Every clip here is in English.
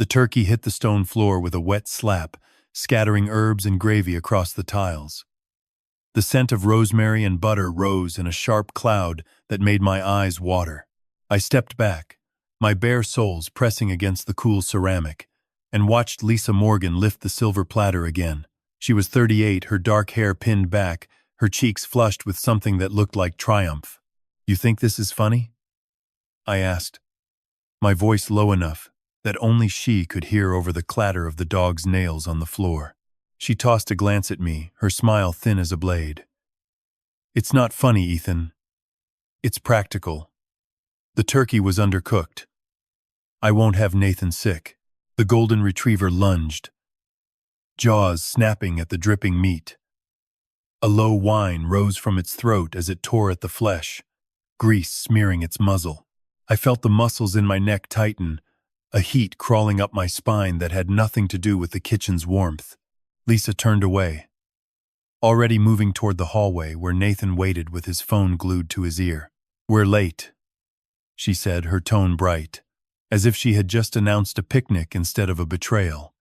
The turkey hit the stone floor with a wet slap, scattering herbs and gravy across the tiles. The scent of rosemary and butter rose in a sharp cloud that made my eyes water. I stepped back, my bare soles pressing against the cool ceramic, and watched Lisa Morgan lift the silver platter again. She was 38, her dark hair pinned back, her cheeks flushed with something that looked like triumph. "You think this is funny?" I asked, my voice low enough that only she could hear over the clatter of the dog's nails on the floor. She tossed a glance at me, her smile thin as a blade. "It's not funny, Ethan. It's practical. The turkey was undercooked. I won't have Nathan sick." The golden retriever lunged, jaws snapping at the dripping meat. A low whine rose from its throat as it tore at the flesh, grease smearing its muzzle. I felt the muscles in my neck tighten, a heat crawling up my spine that had nothing to do with the kitchen's warmth. Lisa turned away, already moving toward the hallway where Nathan waited with his phone glued to his ear. "We're late," she said, her tone bright, as if she had just announced a picnic instead of a betrayal.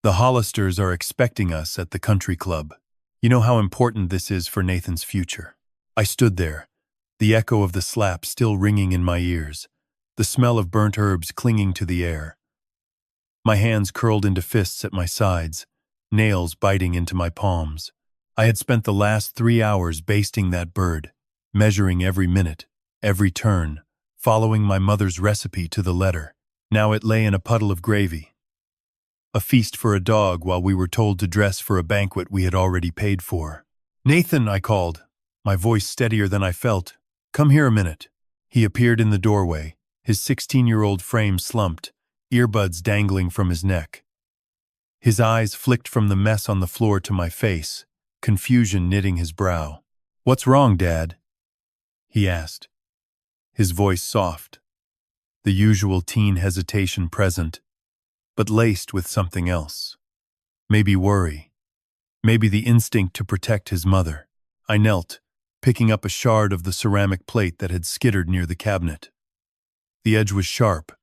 "The Hollisters are expecting us at the country club. You know how important this is for Nathan's future." I stood there, the echo of the slap still ringing in my ears, the smell of burnt herbs clinging to the air. My hands curled into fists at my sides, nails biting into my palms. I had spent the last 3 hours basting that bird, measuring every minute, every turn, following my mother's recipe to the letter. Now it lay in a puddle of gravy. A feast for a dog while we were told to dress for a banquet we had already paid for. "Nathan," I called, my voice steadier than I felt. "Come here a minute." He appeared in the doorway, his 16-year-old frame slumped, earbuds dangling from his neck. His eyes flicked from the mess on the floor to my face, confusion knitting his brow. "What's wrong, Dad?" he asked, his voice soft, the usual teen hesitation present, but laced with something else. Maybe worry, maybe the instinct to protect his mother. I knelt, picking up a shard of the ceramic plate that had skittered near the cabinet. The edge was sharp,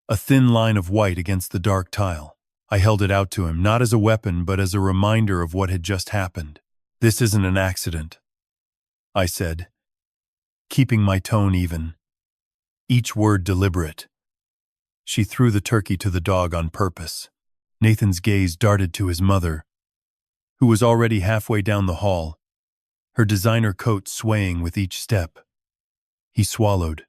a thin line of white against the dark tile. I held it out to him, not as a weapon, but as a reminder of what had just happened. "This isn't an accident," I said, keeping my tone even, each word deliberate. She threw the turkey to the dog on purpose. Nathan's gaze darted to his mother, who was already halfway down the hall, her designer coat swaying with each step. He swallowed,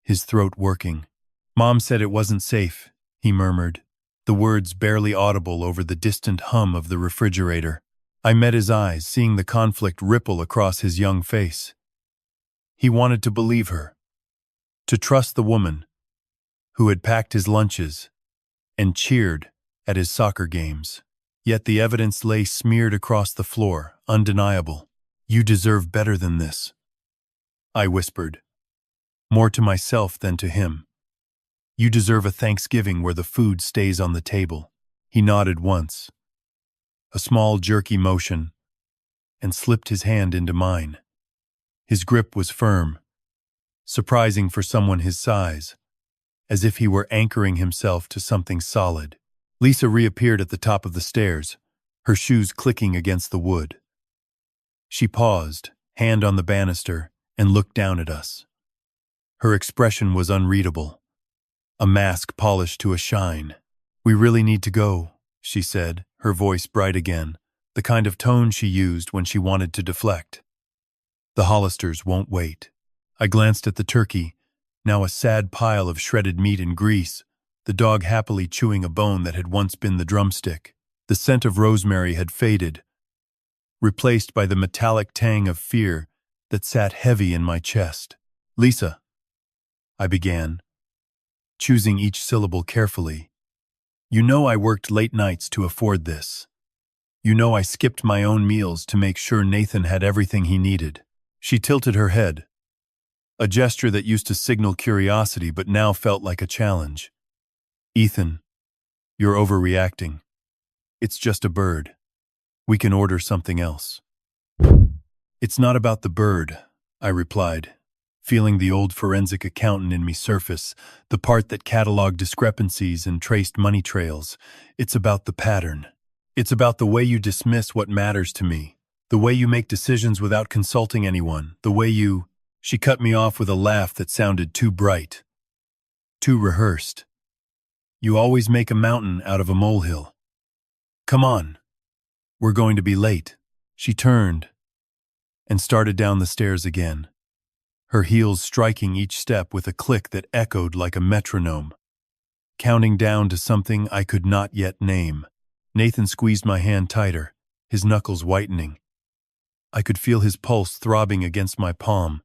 his throat working. "Mom said it wasn't safe," he murmured, the words barely audible over the distant hum of the refrigerator. I met his eyes, seeing the conflict ripple across his young face. He wanted to believe her, to trust the woman who had packed his lunches and cheered at his soccer games. Yet the evidence lay smeared across the floor, undeniable. "You deserve better than this," I whispered, more to myself than to him. "You deserve a Thanksgiving where the food stays on the table." He nodded once, a small jerky motion, and slipped his hand into mine. His grip was firm, surprising for someone his size, as if he were anchoring himself to something solid. Lisa reappeared at the top of the stairs, her shoes clicking against the wood. She paused, hand on the banister, and looked down at us. Her expression was unreadable, a mask polished to a shine. "We really need to go," she said, her voice bright again, the kind of tone she used when she wanted to deflect. "The Hollisters won't wait." I glanced at the turkey, now a sad pile of shredded meat and grease, the dog happily chewing a bone that had once been the drumstick. The scent of rosemary had faded, replaced by the metallic tang of fear that sat heavy in my chest. "Lisa," I began, choosing each syllable carefully, "you know I worked late nights to afford this. You know I skipped my own meals to make sure Nathan had everything he needed." She tilted her head, a gesture that used to signal curiosity but now felt like a challenge. "Ethan, you're overreacting. It's just a bird. We can order something else." "It's not about the bird," I replied, feeling the old forensic accountant in me surface, the part that cataloged discrepancies and traced money trails. It's about the pattern. It's about the way you dismiss what matters to me, the way you make decisions without consulting anyone, the way you... She cut me off with a laugh that sounded too bright, too rehearsed. You always make a mountain out of a molehill. Come on, we're going to be late. She turned and started down the stairs again, her heels striking each step with a click that echoed like a metronome, counting down to something I could not yet name. Nathan squeezed my hand tighter, his knuckles whitening. I could feel his pulse throbbing against my palm,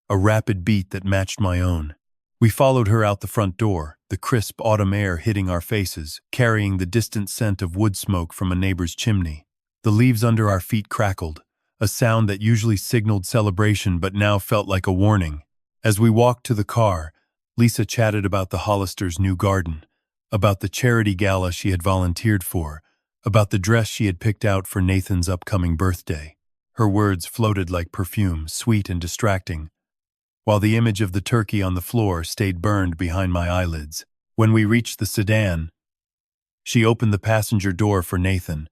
a rapid beat that matched my own. We followed her out the front door, the crisp autumn air hitting our faces, carrying the distant scent of wood smoke from a neighbor's chimney. The leaves under our feet crackled, a sound that usually signaled celebration but now felt like a warning. As we walked to the car, Lisa chatted about the Hollisters' new garden, about the charity gala she had volunteered for, about the dress she had picked out for Nathan's upcoming birthday. Her words floated like perfume, sweet and distracting, while the image of the turkey on the floor stayed burned behind my eyelids. When we reached the sedan, she opened the passenger door for Nathan,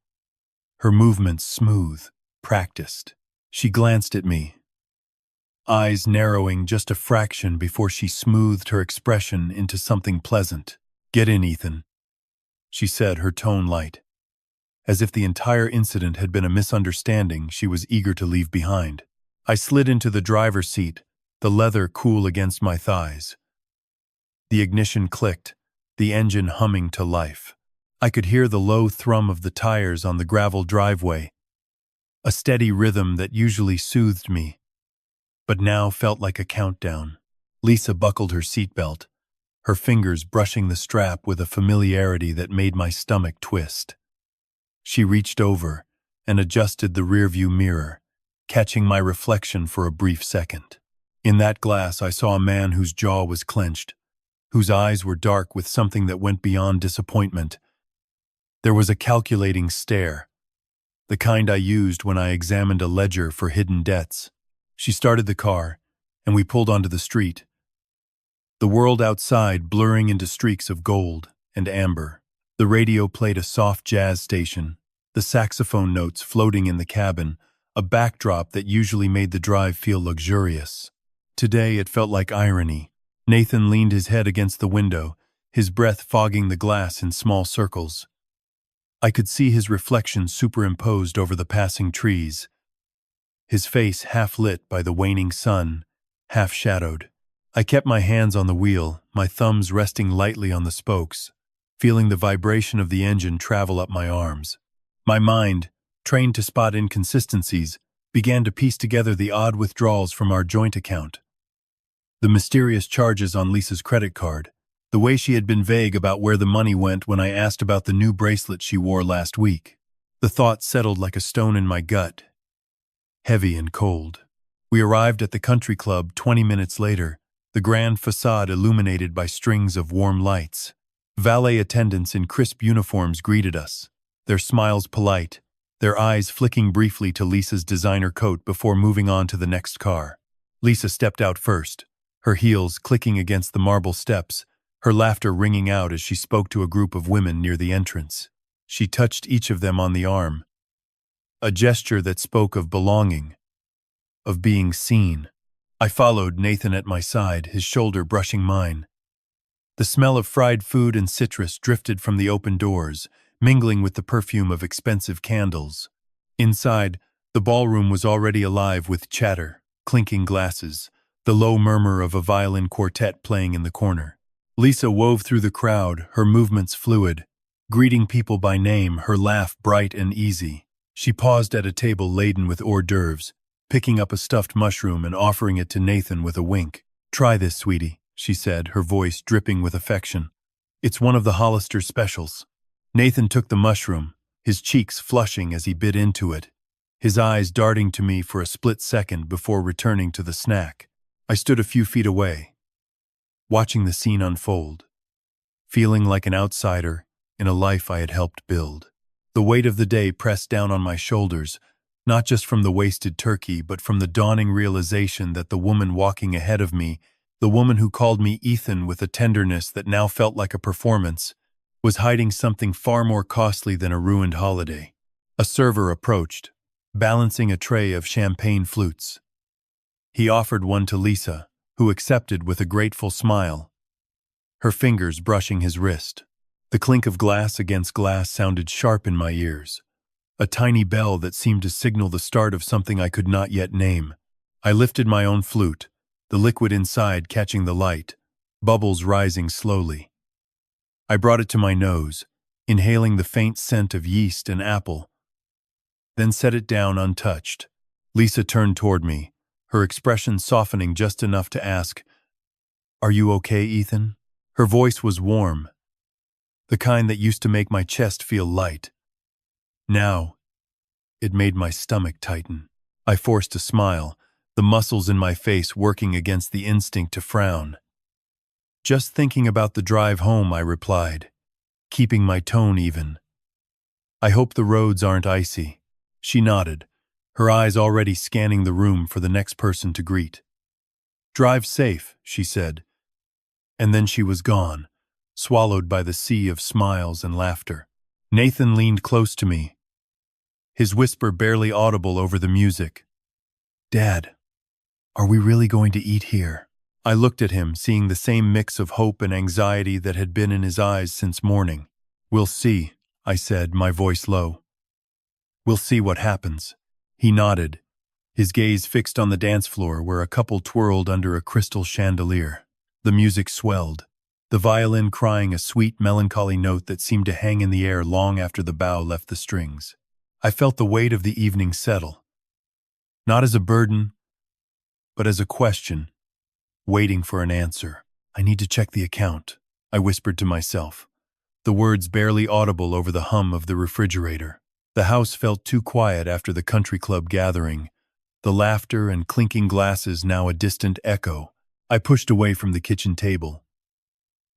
her movements smooth, practiced. She glanced at me, eyes narrowing just a fraction before she smoothed her expression into something pleasant. "Get in, Ethan," she said, her tone light. As if the entire incident had been a misunderstanding she was eager to leave behind. I slid into the driver's seat, the leather cool against my thighs. The ignition clicked, the engine humming to life. I could hear the low thrum of the tires on the gravel driveway, a steady rhythm that usually soothed me, but now felt like a countdown. Lisa buckled her seatbelt, her fingers brushing the strap with a familiarity that made my stomach twist. She reached over and adjusted the rearview mirror, catching my reflection for a brief second. In that glass, I saw a man whose jaw was clenched, whose eyes were dark with something that went beyond disappointment. There was a calculating stare, the kind I used when I examined a ledger for hidden debts. She started the car, and we pulled onto the street, the world outside blurring into streaks of gold and amber. The radio played a soft jazz station, the saxophone notes floating in the cabin, a backdrop that usually made the drive feel luxurious. Today it felt like irony. Nathan leaned his head against the window, his breath fogging the glass in small circles. I could see his reflection superimposed over the passing trees, his face half lit by the waning sun, half shadowed. I kept my hands on the wheel, my thumbs resting lightly on the spokes, feeling the vibration of the engine travel up my arms. My mind, trained to spot inconsistencies, began to piece together the odd withdrawals from our joint account. The mysterious charges on Lisa's credit card, the way she had been vague about where the money went when I asked about the new bracelet she wore last week. The thought settled like a stone in my gut, heavy and cold. We arrived at the country club 20 minutes later, the grand facade illuminated by strings of warm lights. Valet attendants in crisp uniforms greeted us, their smiles polite, their eyes flicking briefly to Lisa's designer coat before moving on to the next car. Lisa stepped out first, her heels clicking against the marble steps, her laughter ringing out as she spoke to a group of women near the entrance. She touched each of them on the arm, a gesture that spoke of belonging, of being seen. I followed, Nathan at my side, his shoulder brushing mine. The smell of fried food and citrus drifted from the open doors, mingling with the perfume of expensive candles. Inside, the ballroom was already alive with chatter, clinking glasses, the low murmur of a violin quartet playing in the corner. Lisa wove through the crowd, her movements fluid, greeting people by name, her laugh bright and easy. She paused at a table laden with hors d'oeuvres, picking up a stuffed mushroom and offering it to Nathan with a wink. "Try this, sweetie," she said, her voice dripping with affection. "It's one of the Hollister specials." Nathan took the mushroom, his cheeks flushing as he bit into it, his eyes darting to me for a split second before returning to the snack. I stood a few feet away, watching the scene unfold, feeling like an outsider in a life I had helped build. The weight of the day pressed down on my shoulders, not just from the wasted turkey, but from the dawning realization that the woman walking ahead of me, the woman who called me Ethan with a tenderness that now felt like a performance, was hiding something far more costly than a ruined holiday. A server approached, balancing a tray of champagne flutes. He offered one to Lisa, who accepted with a grateful smile, her fingers brushing his wrist. The clink of glass against glass sounded sharp in my ears, a tiny bell that seemed to signal the start of something I could not yet name. I lifted my own flute, the liquid inside catching the light, bubbles rising slowly. I brought it to my nose, inhaling the faint scent of yeast and apple, then set it down untouched. Lisa turned toward me, her expression softening just enough to ask, "Are you okay, Ethan?" Her voice was warm, the kind that used to make my chest feel light. Now, it made my stomach tighten. I forced a smile, the muscles in my face working against the instinct to frown. "Just thinking about the drive home," I replied, keeping my tone even. "I hope the roads aren't icy." She nodded, her eyes already scanning the room for the next person to greet. "Drive safe," she said, and then she was gone, swallowed by the sea of smiles and laughter. Nathan leaned close to me, his whisper barely audible over the music. "Dad, are we really going to eat here?" I looked at him, seeing the same mix of hope and anxiety that had been in his eyes since morning. "We'll see," I said, my voice low. "We'll see what happens." He nodded, his gaze fixed on the dance floor where a couple twirled under a crystal chandelier. The music swelled, the violin crying a sweet, melancholy note that seemed to hang in the air long after the bow left the strings. I felt the weight of the evening settle, not as a burden, but as a question, waiting for an answer. "I need to check the account," I whispered to myself, the words barely audible over the hum of the refrigerator. The house felt too quiet after the country club gathering, the laughter and clinking glasses now a distant echo. I pushed away from the kitchen table,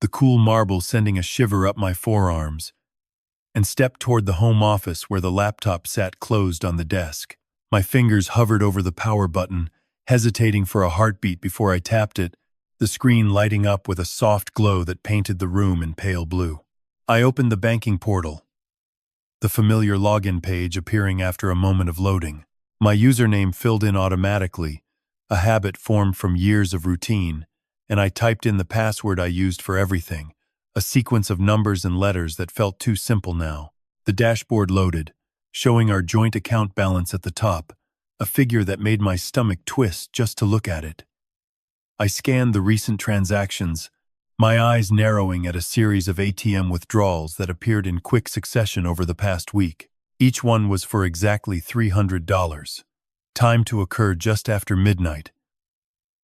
the cool marble sending a shiver up my forearms, and stepped toward the home office where the laptop sat closed on the desk. My fingers hovered over the power button, hesitating for a heartbeat before I tapped it, the screen lighting up with a soft glow that painted the room in pale blue. I opened the banking portal, the familiar login page appearing after a moment of loading. My username filled in automatically, a habit formed from years of routine, and I typed in the password I used for everything, a sequence of numbers and letters that felt too simple now. The dashboard loaded, showing our joint account balance at the top, a figure that made my stomach twist just to look at it. I scanned the recent transactions, my eyes narrowing at a series of ATM withdrawals that appeared in quick succession over the past week. Each one was for exactly $300, timed to occur just after midnight,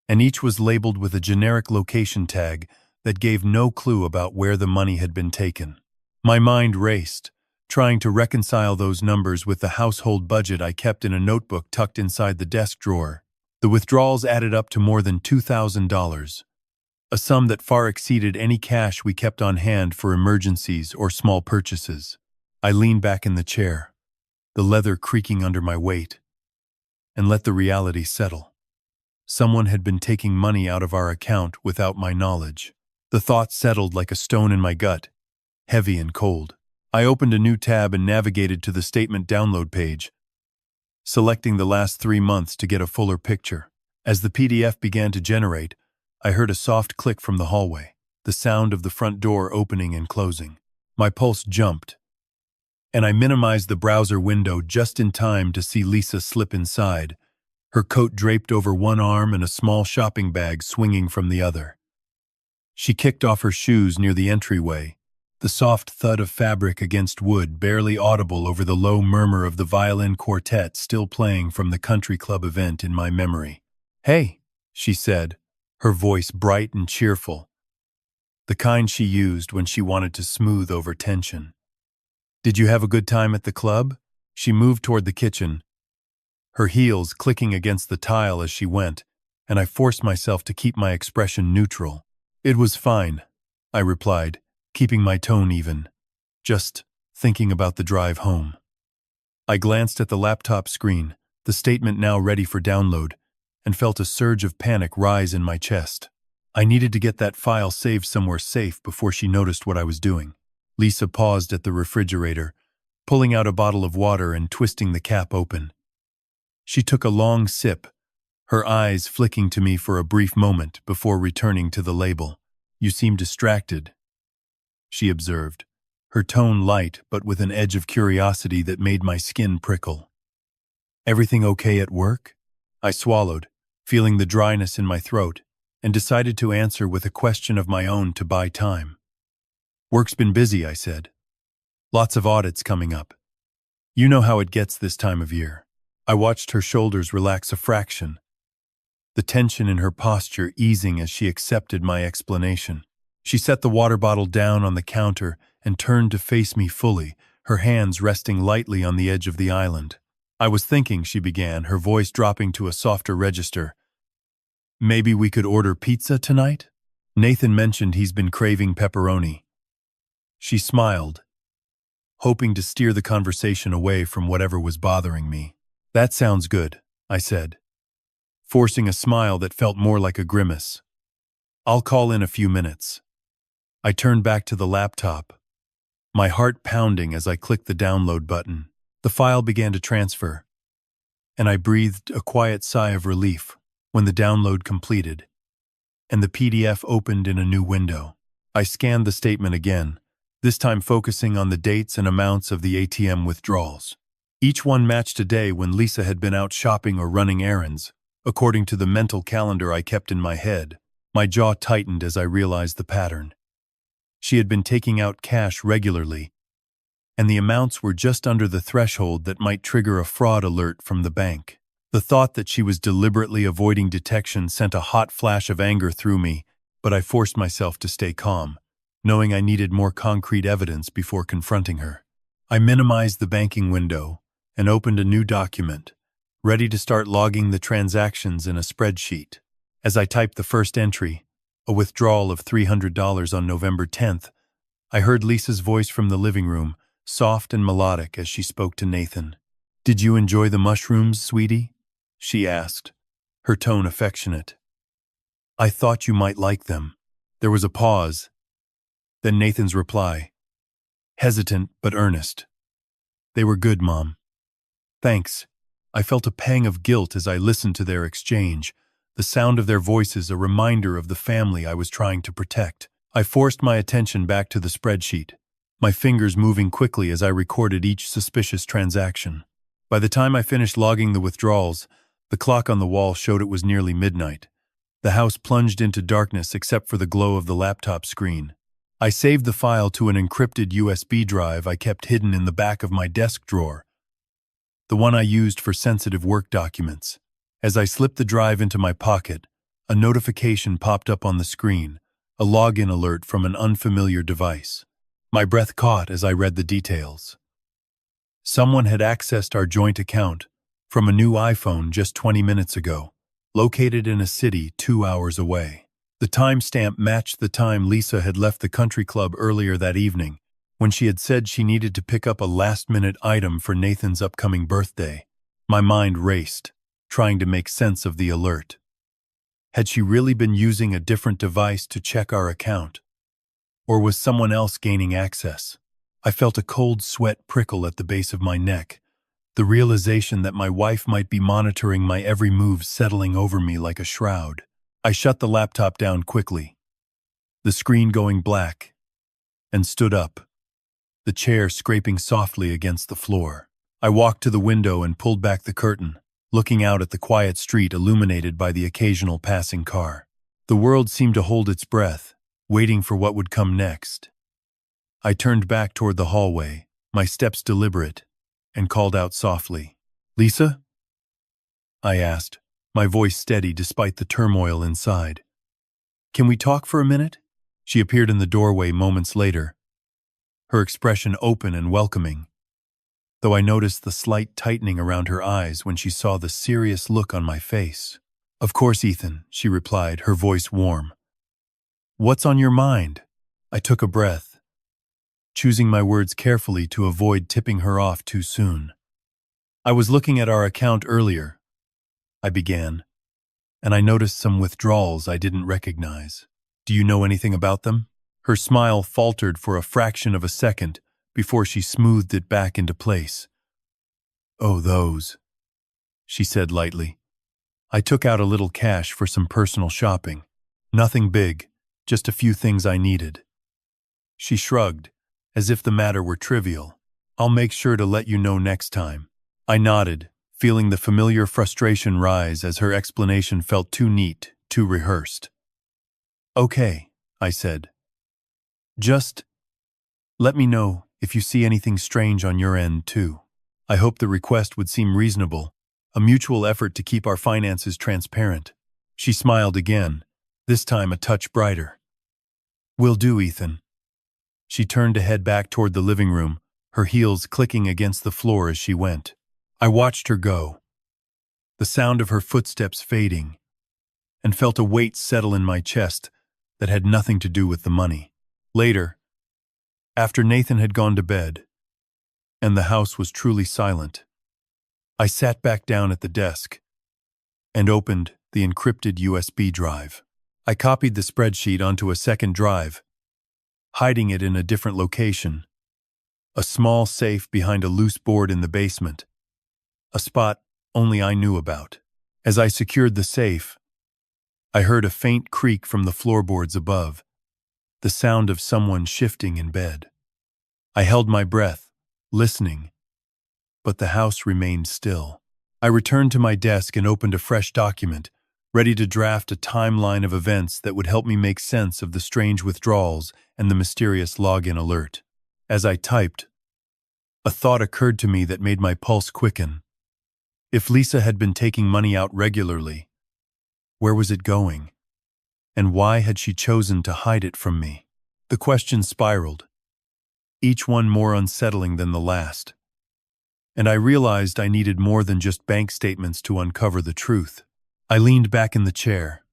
and each was labeled with a generic location tag that gave no clue about where the money had been taken. My mind raced, trying to reconcile those numbers with the household budget I kept in a notebook tucked inside the desk drawer. The withdrawals added up to more than $2,000, a sum that far exceeded any cash we kept on hand for emergencies or small purchases. I leaned back in the chair, the leather creaking under my weight, and let the reality settle. Someone had been taking money out of our account without my knowledge. The thought settled like a stone in my gut, heavy and cold. I opened a new tab and navigated to the statement download page, selecting the last 3 months to get a fuller picture. As the PDF began to generate, I heard a soft click from the hallway, the sound of the front door opening and closing. My pulse jumped, and I minimized the browser window just in time to see Lisa slip inside, her coat draped over one arm and a small shopping bag swinging from the other. She kicked off her shoes near the entryway, the soft thud of fabric against wood barely audible over the low murmur of the violin quartet still playing from the country club event in my memory. "Hey," she said, her voice bright and cheerful, the kind she used when she wanted to smooth over tension. "Did you have a good time at the club?" She moved toward the kitchen, her heels clicking against the tile as she went, and I forced myself to keep my expression neutral. "It was fine," I replied, keeping my tone even. "Just thinking about the drive home." I glanced at the laptop screen, the statement now ready for download, and felt a surge of panic rise in my chest. I needed to get that file saved somewhere safe before she noticed what I was doing. Lisa paused at the refrigerator, pulling out a bottle of water and twisting the cap open. She took a long sip, her eyes flicking to me for a brief moment before returning to the label. "You seem distracted," she observed, her tone light but with an edge of curiosity that made my skin prickle. "Everything okay at work?" I swallowed, feeling the dryness in my throat, and decided to answer with a question of my own to buy time. "Work's been busy," I said. "Lots of audits coming up. You know how it gets this time of year." I watched her shoulders relax a fraction, the tension in her posture easing as she accepted my explanation. She set the water bottle down on the counter and turned to face me fully, her hands resting lightly on the edge of the island. "I was thinking," she began, her voice dropping to a softer register, "maybe we could order pizza tonight? Nathan mentioned he's been craving pepperoni." She smiled, hoping to steer the conversation away from whatever was bothering me. "That sounds good," I said, forcing a smile that felt more like a grimace. "I'll call in a few minutes." I turned back to the laptop, my heart pounding as I clicked the download button. The file began to transfer, and I breathed a quiet sigh of relief when the download completed, and the PDF opened in a new window. I scanned the statement again, this time focusing on the dates and amounts of the ATM withdrawals. Each one matched a day when Lisa had been out shopping or running errands, according to the mental calendar I kept in my head. My jaw tightened as I realized the pattern. She had been taking out cash regularly, and the amounts were just under the threshold that might trigger a fraud alert from the bank. The thought that she was deliberately avoiding detection sent a hot flash of anger through me, but I forced myself to stay calm, knowing I needed more concrete evidence before confronting her. I minimized the banking window and opened a new document, ready to start logging the transactions in a spreadsheet. As I typed the first entry, a withdrawal of $300 on November 10th, I heard Lisa's voice from the living room, soft and melodic as she spoke to Nathan. "Did you enjoy the mushrooms, sweetie?" she asked, her tone affectionate. "I thought you might like them." There was a pause, then Nathan's reply, hesitant but earnest. "They were good, Mom." "Thanks." I felt a pang of guilt as I listened to their exchange, the sound of their voices a reminder of the family I was trying to protect. I forced my attention back to the spreadsheet, my fingers moving quickly as I recorded each suspicious transaction. By the time I finished logging the withdrawals, the clock on the wall showed it was nearly midnight. The house plunged into darkness except for the glow of the laptop screen. I saved the file to an encrypted USB drive I kept hidden in the back of my desk drawer, the one I used for sensitive work documents. As I slipped the drive into my pocket, a notification popped up on the screen, a login alert from an unfamiliar device. My breath caught as I read the details. Someone had accessed our joint account from a new iPhone just 20 minutes ago, located in a city 2 hours away. The timestamp matched the time Lisa had left the country club earlier that evening, when she had said she needed to pick up a last-minute item for Nathan's upcoming birthday. My mind raced, trying to make sense of the alert. Had she really been using a different device to check our account? Or was someone else gaining access? I felt a cold sweat prickle at the base of my neck, the realization that my wife might be monitoring my every move settling over me like a shroud. I shut the laptop down quickly, the screen going black, and stood up, the chair scraping softly against the floor. I walked to the window and pulled back the curtain, looking out at the quiet street illuminated by the occasional passing car. The world seemed to hold its breath, waiting for what would come next. I turned back toward the hallway, my steps deliberate, and called out softly, "Lisa?" I asked, my voice steady despite the turmoil inside. "Can we talk for a minute?" She appeared in the doorway moments later, her expression open and welcoming, though I noticed the slight tightening around her eyes when she saw the serious look on my face. "Of course, Ethan," she replied, her voice warm. "What's on your mind?" I took a breath, choosing my words carefully to avoid tipping her off too soon. I was looking at our account earlier, I began, and I noticed some withdrawals I didn't recognize. Do you know anything about them? Her smile faltered for a fraction of a second before she smoothed it back into place. Oh, those, she said lightly. I took out a little cash for some personal shopping. Nothing big, just a few things I needed. She shrugged, as if the matter were trivial. I'll make sure to let you know next time. I nodded, feeling the familiar frustration rise as her explanation felt too neat, too rehearsed. Okay, I said. Just let me know if you see anything strange on your end, too. I hoped the request would seem reasonable, a mutual effort to keep our finances transparent. She smiled again, this time a touch brighter. Will do, Ethan. She turned to head back toward the living room, her heels clicking against the floor as she went. I watched her go, the sound of her footsteps fading, and felt a weight settle in my chest that had nothing to do with the money. Later, after Nathan had gone to bed, and the house was truly silent, I sat back down at the desk and opened the encrypted USB drive. I copied the spreadsheet onto a second drive, hiding it in a different location, a small safe behind a loose board in the basement, a spot only I knew about. As I secured the safe, I heard a faint creak from the floorboards above, the sound of someone shifting in bed. I held my breath, listening, but the house remained still. I returned to my desk and opened a fresh document, ready to draft a timeline of events that would help me make sense of the strange withdrawals and the mysterious login alert. As I typed, a thought occurred to me that made my pulse quicken. If Lisa had been taking money out regularly, where was it going? And why had she chosen to hide it from me? The questions spiraled, each one more unsettling than the last. And I realized I needed more than just bank statements to uncover the truth. I leaned back in the chair,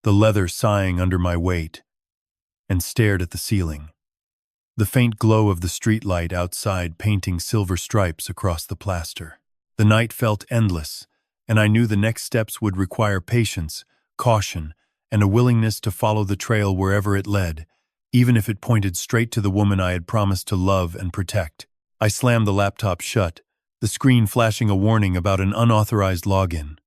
the leather sighing under my weight, and stared at the ceiling, the faint glow of the streetlight outside painting silver stripes across the plaster. The night felt endless, and I knew the next steps would require patience, caution, and a willingness to follow the trail wherever it led, even if it pointed straight to the woman I had promised to love and protect. I slammed the laptop shut, the screen flashing a warning about an unauthorized login.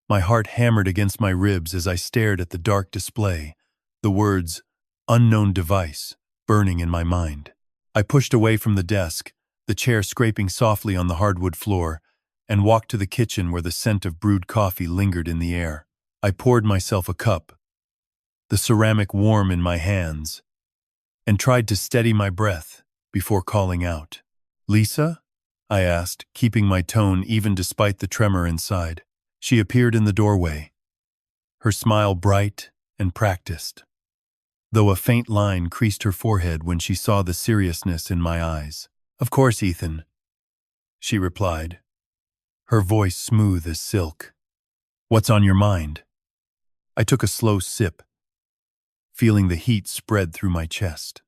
My heart hammered against my ribs as I stared at the dark display, the words, "unknown device," burning in my mind. I pushed away from the desk, the chair scraping softly on the hardwood floor, and walked to the kitchen where the scent of brewed coffee lingered in the air. I poured myself a cup, the ceramic warm in my hands, and tried to steady my breath before calling out. "Lisa?" I asked, keeping my tone even despite the tremor inside. She appeared in the doorway, her smile bright and practiced, though a faint line creased her forehead when she saw the seriousness in my eyes. "Of course, Ethan," she replied, her voice smooth as silk. "What's on your mind?" I took a slow sip, feeling the heat spread through my chest.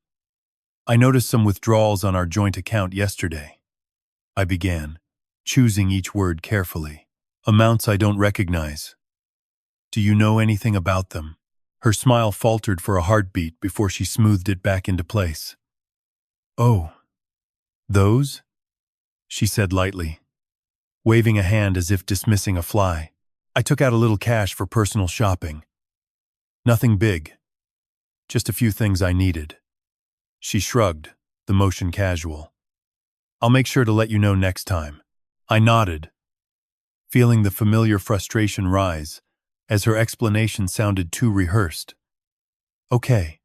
"I noticed some withdrawals on our joint account yesterday," I began, choosing each word carefully. "Amounts I don't recognize. Do you know anything about them?" Her smile faltered for a heartbeat before she smoothed it back into place. "Oh, those?" she said lightly, waving a hand as if dismissing a fly. "I took out a little cash for personal shopping. Nothing big, just a few things I needed." She shrugged, the motion casual. "I'll make sure to let you know next time." I nodded, feeling the familiar frustration rise as her explanation sounded too rehearsed. "Okay,"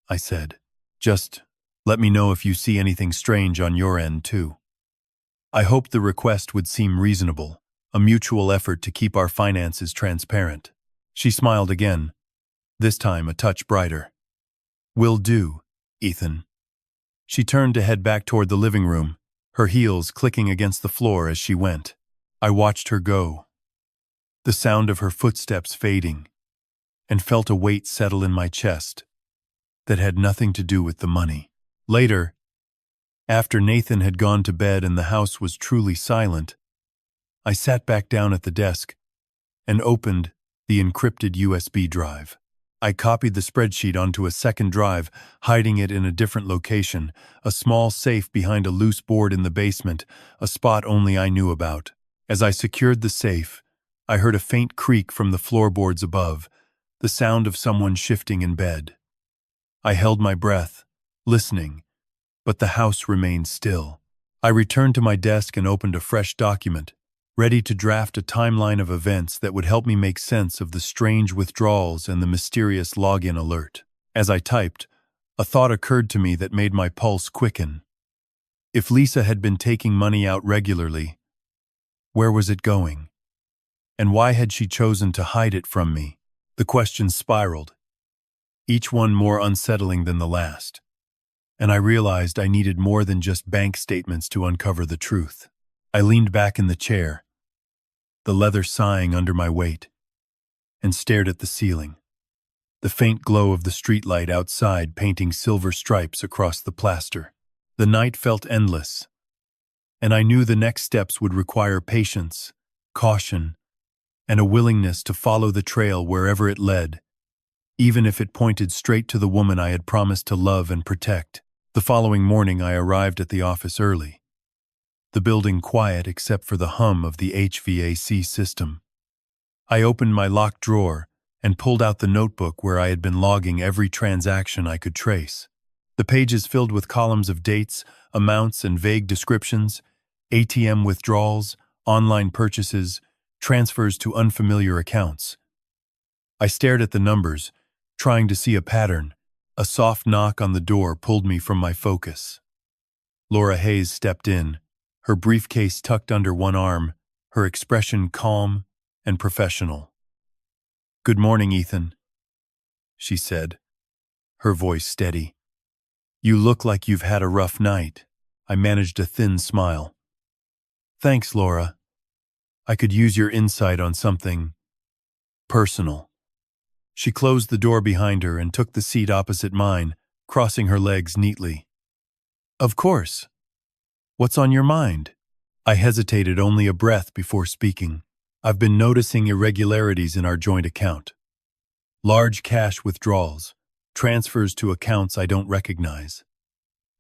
I said. "Just let me know if you see anything strange on your end, too." I hoped the request would seem reasonable, a mutual effort to keep our finances transparent. She smiled again, this time a touch brighter. "Will do, Ethan." She turned to head back toward the living room, her heels clicking against the floor as she went. I watched her go, the sound of her footsteps fading, and felt a weight settle in my chest that had nothing to do with the money. Later, After Nathan had gone to bed and the house was truly silent, I sat back down at the desk and opened the encrypted USB drive. I copied the spreadsheet onto a second drive, hiding it in a different location, a small safe behind a loose board in the basement, a spot only I knew about. As I secured the safe, I heard a faint creak from the floorboards above, the sound of someone shifting in bed. I held my breath, listening, but the house remained still. I returned to my desk and opened a fresh document, ready to draft a timeline of events that would help me make sense of the strange withdrawals and the mysterious login alert. As I typed, a thought occurred to me that made my pulse quicken. If Lisa had been taking money out regularly, where was it going? And why had she chosen to hide it from me? The questions spiraled, each one more unsettling than the last. And I realized I needed more than just bank statements to uncover the truth. I leaned back in the chair, the leather sighing under my weight, and stared at the ceiling, the faint glow of the streetlight outside painting silver stripes across the plaster. The night felt endless, and I knew the next steps would require patience, caution, and a willingness to follow the trail wherever it led, even if it pointed straight to the woman I had promised to love and protect. The following morning I arrived at the office early, the building quiet except for the hum of the HVAC system. I opened my locked drawer and pulled out the notebook where I had been logging every transaction I could trace. The pages filled with columns of dates, amounts, and vague descriptions, ATM withdrawals, online purchases, transfers to unfamiliar accounts. I stared at the numbers, trying to see a pattern. A soft knock on the door pulled me from my focus. Laura Hayes stepped in, her briefcase tucked under one arm, her expression calm and professional. "Good morning, Ethan," she said, her voice steady. "You look like you've had a rough night." I managed a thin smile. "Thanks, Laura. I could use your insight on something personal." She closed the door behind her and took the seat opposite mine, crossing her legs neatly. "Of course. What's on your mind?" I hesitated only a breath before speaking. "I've been noticing irregularities in our joint account. Large cash withdrawals, transfers to accounts I don't recognize.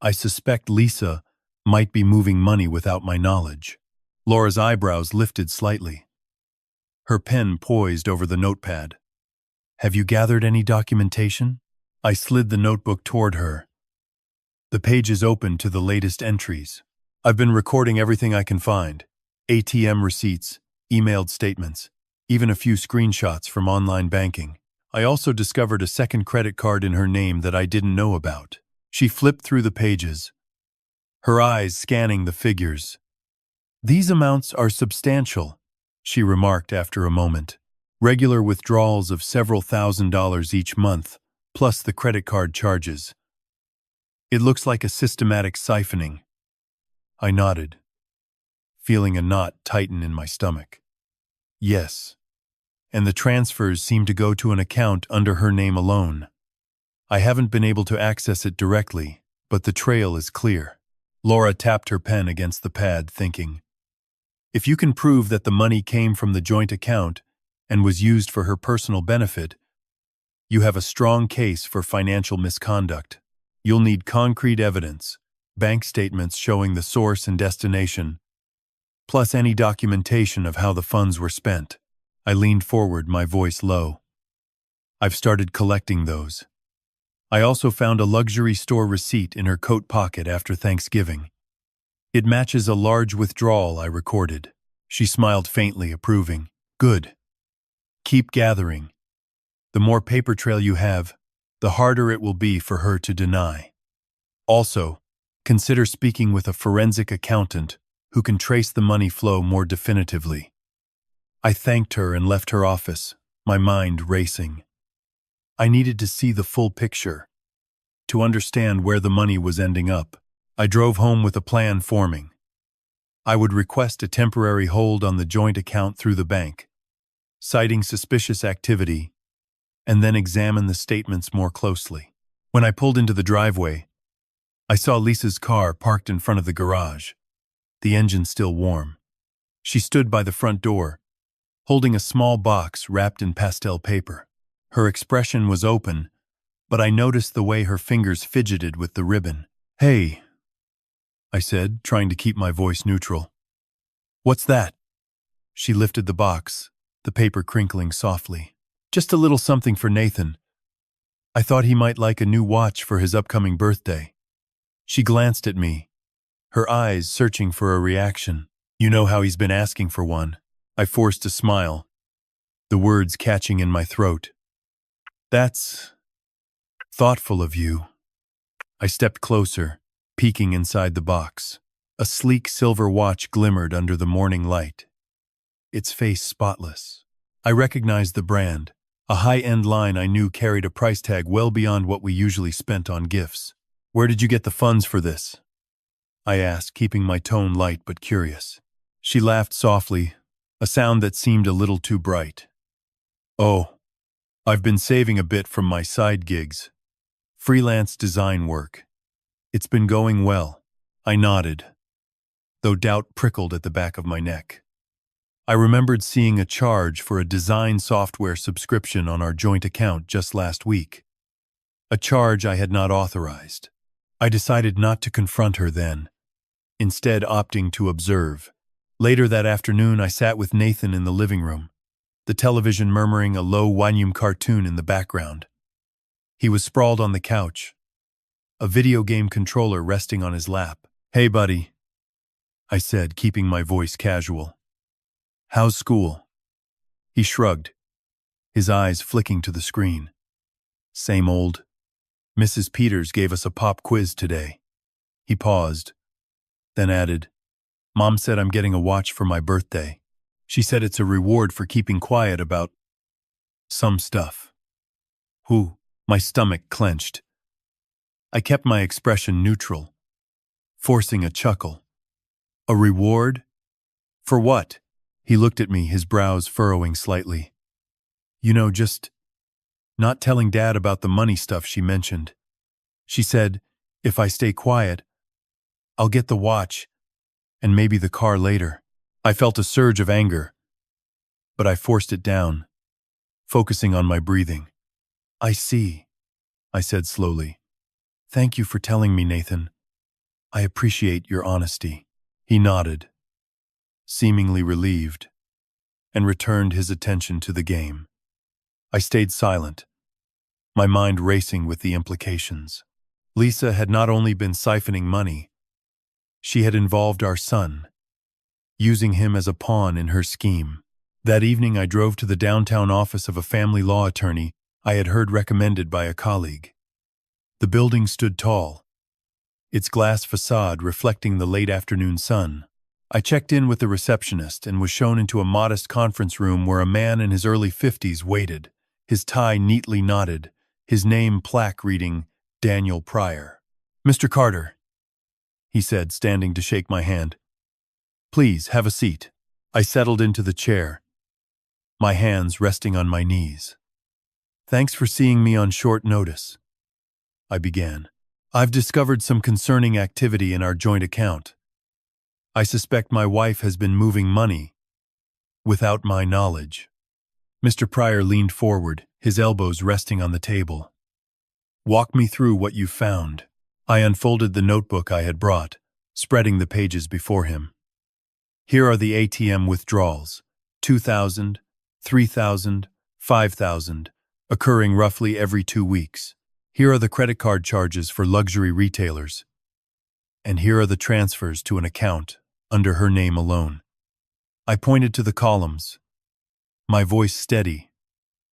I suspect Lisa might be moving money without my knowledge." Laura's eyebrows lifted slightly, her pen poised over the notepad. "Have you gathered any documentation?" I slid the notebook toward her. The pages opened to the latest entries. "I've been recording everything I can find. ATM receipts, emailed statements, even a few screenshots from online banking. I also discovered a second credit card in her name that I didn't know about." She flipped through the pages, her eyes scanning the figures. "These amounts are substantial," she remarked after a moment. "Regular withdrawals of several $1,000s each month, plus the credit card charges. It looks like a systematic siphoning." I nodded, feeling a knot tighten in my stomach. "Yes, and the transfers seem to go to an account under her name alone. I haven't been able to access it directly, but the trail is clear." Laura tapped her pen against the pad, thinking, "If you can prove that the money came from the joint account and was used for her personal benefit, you have a strong case for financial misconduct. You'll need concrete evidence, bank statements showing the source and destination, plus any documentation of how the funds were spent." I leaned forward, my voice low. "I've started collecting those." I also found a luxury store receipt in her coat pocket after Thanksgiving. "It matches a large withdrawal I recorded." She smiled faintly, approving. "Good. Keep gathering. The more paper trail you have, the harder it will be for her to deny. Also, consider speaking with a forensic accountant who can trace the money flow more definitively." I thanked her and left her office, my mind racing. I needed to see the full picture, to understand where the money was ending up. I drove home with a plan forming. I would request a temporary hold on the joint account through the bank, citing suspicious activity, and then examine the statements more closely. When I pulled into the driveway, I saw Lisa's car parked in front of the garage, the engine still warm. She stood by the front door, holding a small box wrapped in pastel paper. Her expression was open, but I noticed the way her fingers fidgeted with the ribbon. "Hey," I said, trying to keep my voice neutral. "What's that?" She lifted the box, the paper crinkling softly. "Just a little something for Nathan. I thought he might like a new watch for his upcoming birthday." She glanced at me, her eyes searching for a reaction. "You know how he's been asking for one." I forced a smile, the words catching in my throat. "That's thoughtful of you." I stepped closer, peeking inside the box. A sleek silver watch glimmered under the morning light, its face spotless. I recognized the brand, a high-end line I knew carried a price tag well beyond what we usually spent on gifts. "Where did you get the funds for this?" I asked, keeping my tone light but curious. She laughed softly, a sound that seemed a little too bright. "Oh, I've been saving a bit from my side gigs. Freelance design work. It's been going well." I nodded, though doubt prickled at the back of my neck. I remembered seeing a charge for a design software subscription on our joint account just last week. A charge I had not authorized. I decided not to confront her then, instead opting to observe. Later that afternoon, I sat with Nathan in the living room, the television murmuring a low-volume cartoon in the background. He was sprawled on the couch, a video game controller resting on his lap. "Hey, buddy," I said, keeping my voice casual. "How's school?" He shrugged, his eyes flicking to the screen. "Same old. Mrs. Peters gave us a pop quiz today." He paused, then added, "Mom said I'm getting a watch for my birthday. She said it's a reward for keeping quiet about some stuff." Whew, my stomach clenched. I kept my expression neutral, forcing a chuckle. "A reward? For what?" He looked at me, his brows furrowing slightly. "You know, just not telling Dad about the money stuff she mentioned. She said, if I stay quiet, I'll get the watch and maybe the car later." I felt a surge of anger, but I forced it down, focusing on my breathing. "I see," I said slowly. "Thank you for telling me, Nathan. I appreciate your honesty." He nodded, seemingly relieved, and returned his attention to the game. I stayed silent, my mind racing with the implications. Lisa had not only been siphoning money, she had involved our son, using him as a pawn in her scheme. That evening I drove to the downtown office of a family law attorney I had heard recommended by a colleague. The building stood tall, its glass facade reflecting the late afternoon sun. I checked in with the receptionist and was shown into a modest conference room where a man in his early 50s waited, his tie neatly knotted, his name plaque reading Daniel Pryor. "Mr. Carter," he said, standing to shake my hand. "Please, have a seat." I settled into the chair, my hands resting on my knees. "Thanks for seeing me on short notice," I began. "I've discovered some concerning activity in our joint account. I suspect my wife has been moving money without my knowledge." Mr. Pryor leaned forward, his elbows resting on the table. "Walk me through what you found." I unfolded the notebook I had brought, spreading the pages before him. "Here are the ATM withdrawals, 2,000, 3,000, 5,000, occurring roughly every 2 weeks. Here are the credit card charges for luxury retailers. And here are the transfers to an account under her name alone." I pointed to the columns, my voice steady,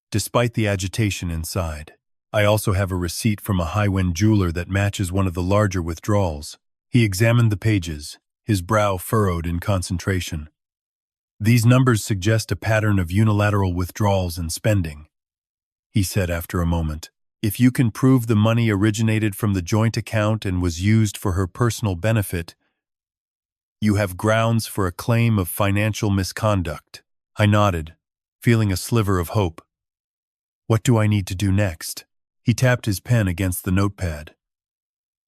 despite the agitation inside. "I also have a receipt from a high-end jeweler that matches one of the larger withdrawals." He examined the pages, his brow furrowed in concentration. "These numbers suggest a pattern of unilateral withdrawals and spending," he said after a moment. "If you can prove the money originated from the joint account and was used for her personal benefit, you have grounds for a claim of financial misconduct." I nodded, feeling a sliver of hope. "What do I need to do next?" He tapped his pen against the notepad.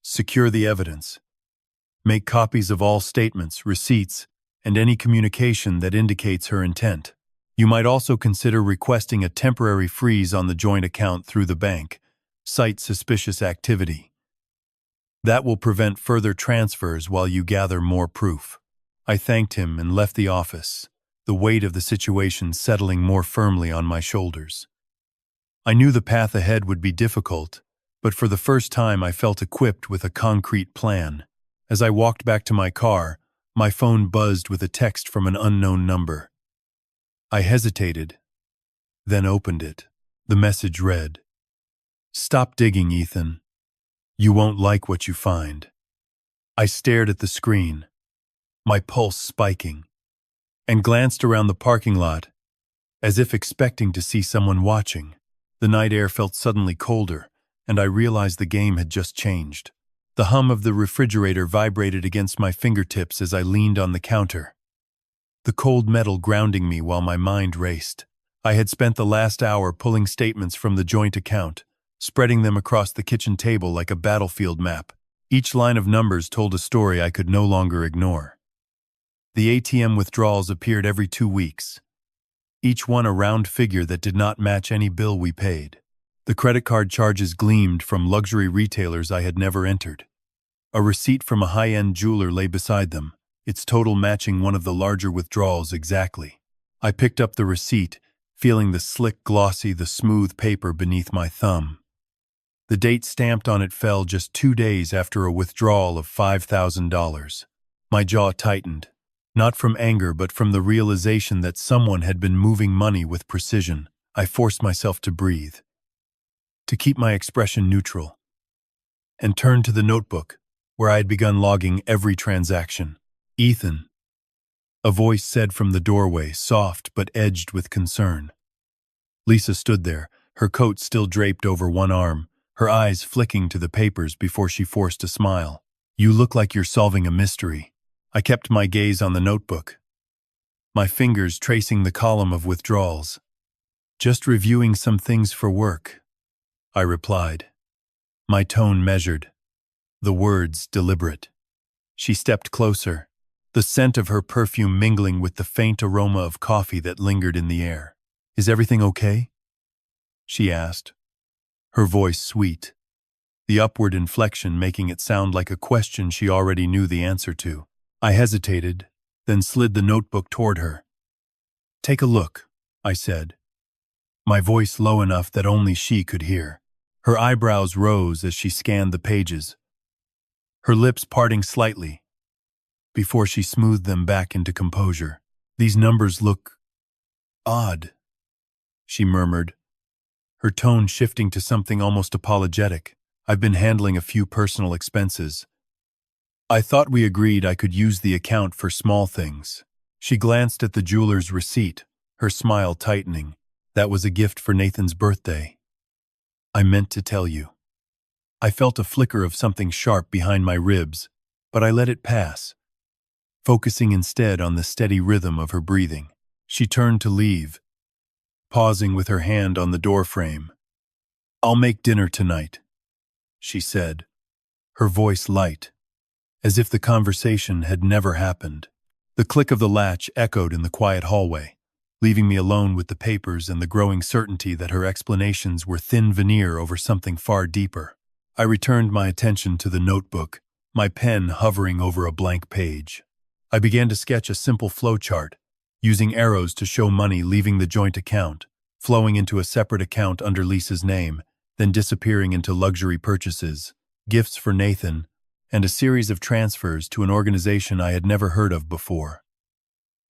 Secure the evidence. Make copies of all statements, receipts, and any communication that indicates her intent. You might also consider requesting a temporary freeze on the joint account through the bank. Cite suspicious activity. That will prevent further transfers while you gather more proof. I thanked him and left the office, the weight of the situation settling more firmly on my shoulders. I knew the path ahead would be difficult, but for the first time I felt equipped with a concrete plan. As I walked back to my car, my phone buzzed with a text from an unknown number. I hesitated, then opened it. The message read, "Stop digging, Ethan. You won't like what you find." I stared at the screen, my pulse spiking, and glanced around the parking lot, as if expecting to see someone watching. The night air felt suddenly colder, and I realized the game had just changed. The hum of the refrigerator vibrated against my fingertips as I leaned on the counter, the cold metal grounding me while my mind raced. I had spent the last hour pulling statements from the joint account, spreading them across the kitchen table like a battlefield map. Each line of numbers told a story I could no longer ignore. The ATM withdrawals appeared every 2 weeks, each one a round figure that did not match any bill we paid. The credit card charges gleamed from luxury retailers I had never entered. A receipt from a high-end jeweler lay beside them, its total matching one of the larger withdrawals exactly. I picked up the receipt, feeling the slick, glossy, the smooth paper beneath my thumb. The date stamped on it fell just 2 days after a withdrawal of $5,000. My jaw tightened, not from anger but from the realization that someone had been moving money with precision. I forced myself to breathe, to keep my expression neutral, and turned to the notebook, where I had begun logging every transaction. "Ethan," a voice said from the doorway, soft but edged with concern. Lisa stood there, her coat still draped over one arm, her eyes flicking to the papers before she forced a smile. "You look like you're solving a mystery." I kept my gaze on the notebook, my fingers tracing the column of withdrawals. "Just reviewing some things for work," I replied, my tone measured, the words deliberate. She stepped closer, the scent of her perfume mingling with the faint aroma of coffee that lingered in the air. "Is everything okay?" she asked, her voice sweet, the upward inflection making it sound like a question she already knew the answer to. I hesitated, then slid the notebook toward her. "Take a look," I said, my voice low enough that only she could hear. Her eyebrows rose as she scanned the pages, her lips parting slightly, before she smoothed them back into composure. "These numbers look odd," she murmured, her tone shifting to something almost apologetic. "I've been handling a few personal expenses. I thought we agreed I could use the account for small things." She glanced at the jeweler's receipt, her smile tightening. "That was a gift for Nathan's birthday. I meant to tell you." I felt a flicker of something sharp behind my ribs, but I let it pass, focusing instead on the steady rhythm of her breathing. She turned to leave, pausing with her hand on the doorframe. "I'll make dinner tonight," she said, her voice light, as if the conversation had never happened. The click of the latch echoed in the quiet hallway, leaving me alone with the papers and the growing certainty that her explanations were thin veneer over something far deeper. I returned my attention to the notebook, my pen hovering over a blank page. I began to sketch a simple flowchart, using arrows to show money leaving the joint account, flowing into a separate account under Lisa's name, then disappearing into luxury purchases, gifts for Nathan, and a series of transfers to an organization I had never heard of before.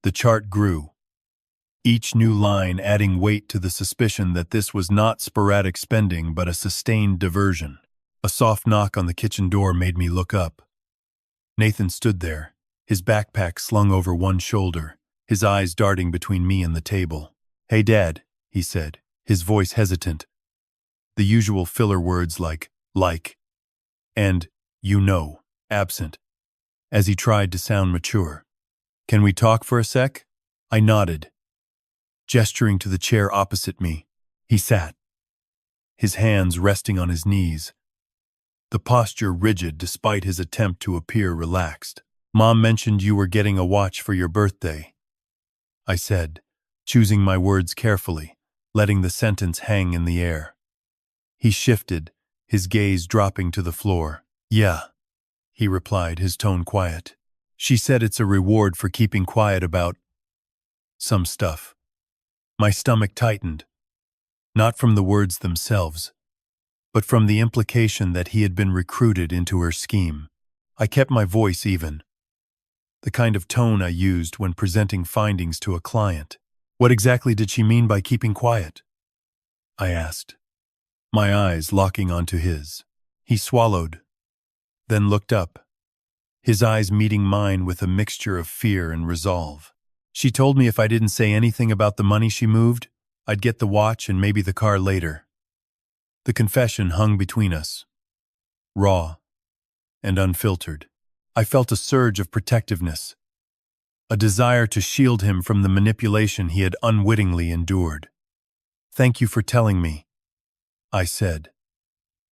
The chart grew, each new line adding weight to the suspicion that this was not sporadic spending but a sustained diversion. A soft knock on the kitchen door made me look up. Nathan stood there, his backpack slung over one shoulder, his eyes darting between me and the table. "Hey, Dad," he said, his voice hesitant. The usual filler words like, and, "you know," absent, as he tried to sound mature. "Can we talk for a sec?" I nodded, gesturing to the chair opposite me. He sat, his hands resting on his knees, the posture rigid despite his attempt to appear relaxed. "Mom mentioned you were getting a watch for your birthday," I said, choosing my words carefully, letting the sentence hang in the air. He shifted, his gaze dropping to the floor. "Yeah," he replied, his tone quiet. "She said it's a reward for keeping quiet about some stuff." My stomach tightened, not from the words themselves, but from the implication that he had been recruited into her scheme. I kept my voice even, the kind of tone I used when presenting findings to a client. "What exactly did she mean by keeping quiet?" I asked, my eyes locking onto his. He swallowed, then looked up, his eyes meeting mine with a mixture of fear and resolve. "She told me if I didn't say anything about the money she moved, I'd get the watch and maybe the car later." The confession hung between us, raw and unfiltered. I felt a surge of protectiveness, a desire to shield him from the manipulation he had unwittingly endured. "Thank you for telling me," I said,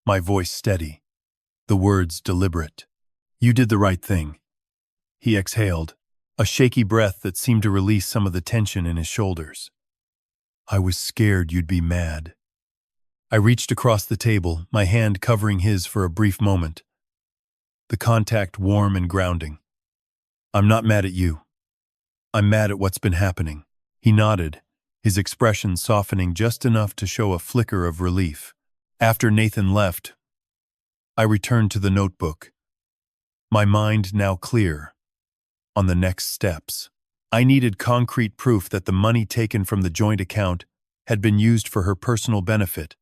my voice steady, the words deliberate. "You did the right thing." He exhaled, a shaky breath that seemed to release some of the tension in his shoulders. "I was scared you'd be mad." I reached across the table, my hand covering his for a brief moment, the contact warm and grounding. "I'm not mad at you. I'm mad at what's been happening." He nodded, his expression softening just enough to show a flicker of relief. After Nathan left, I returned to the notebook, my mind now clear on the next steps. I needed concrete proof that the money taken from the joint account had been used for her personal benefit,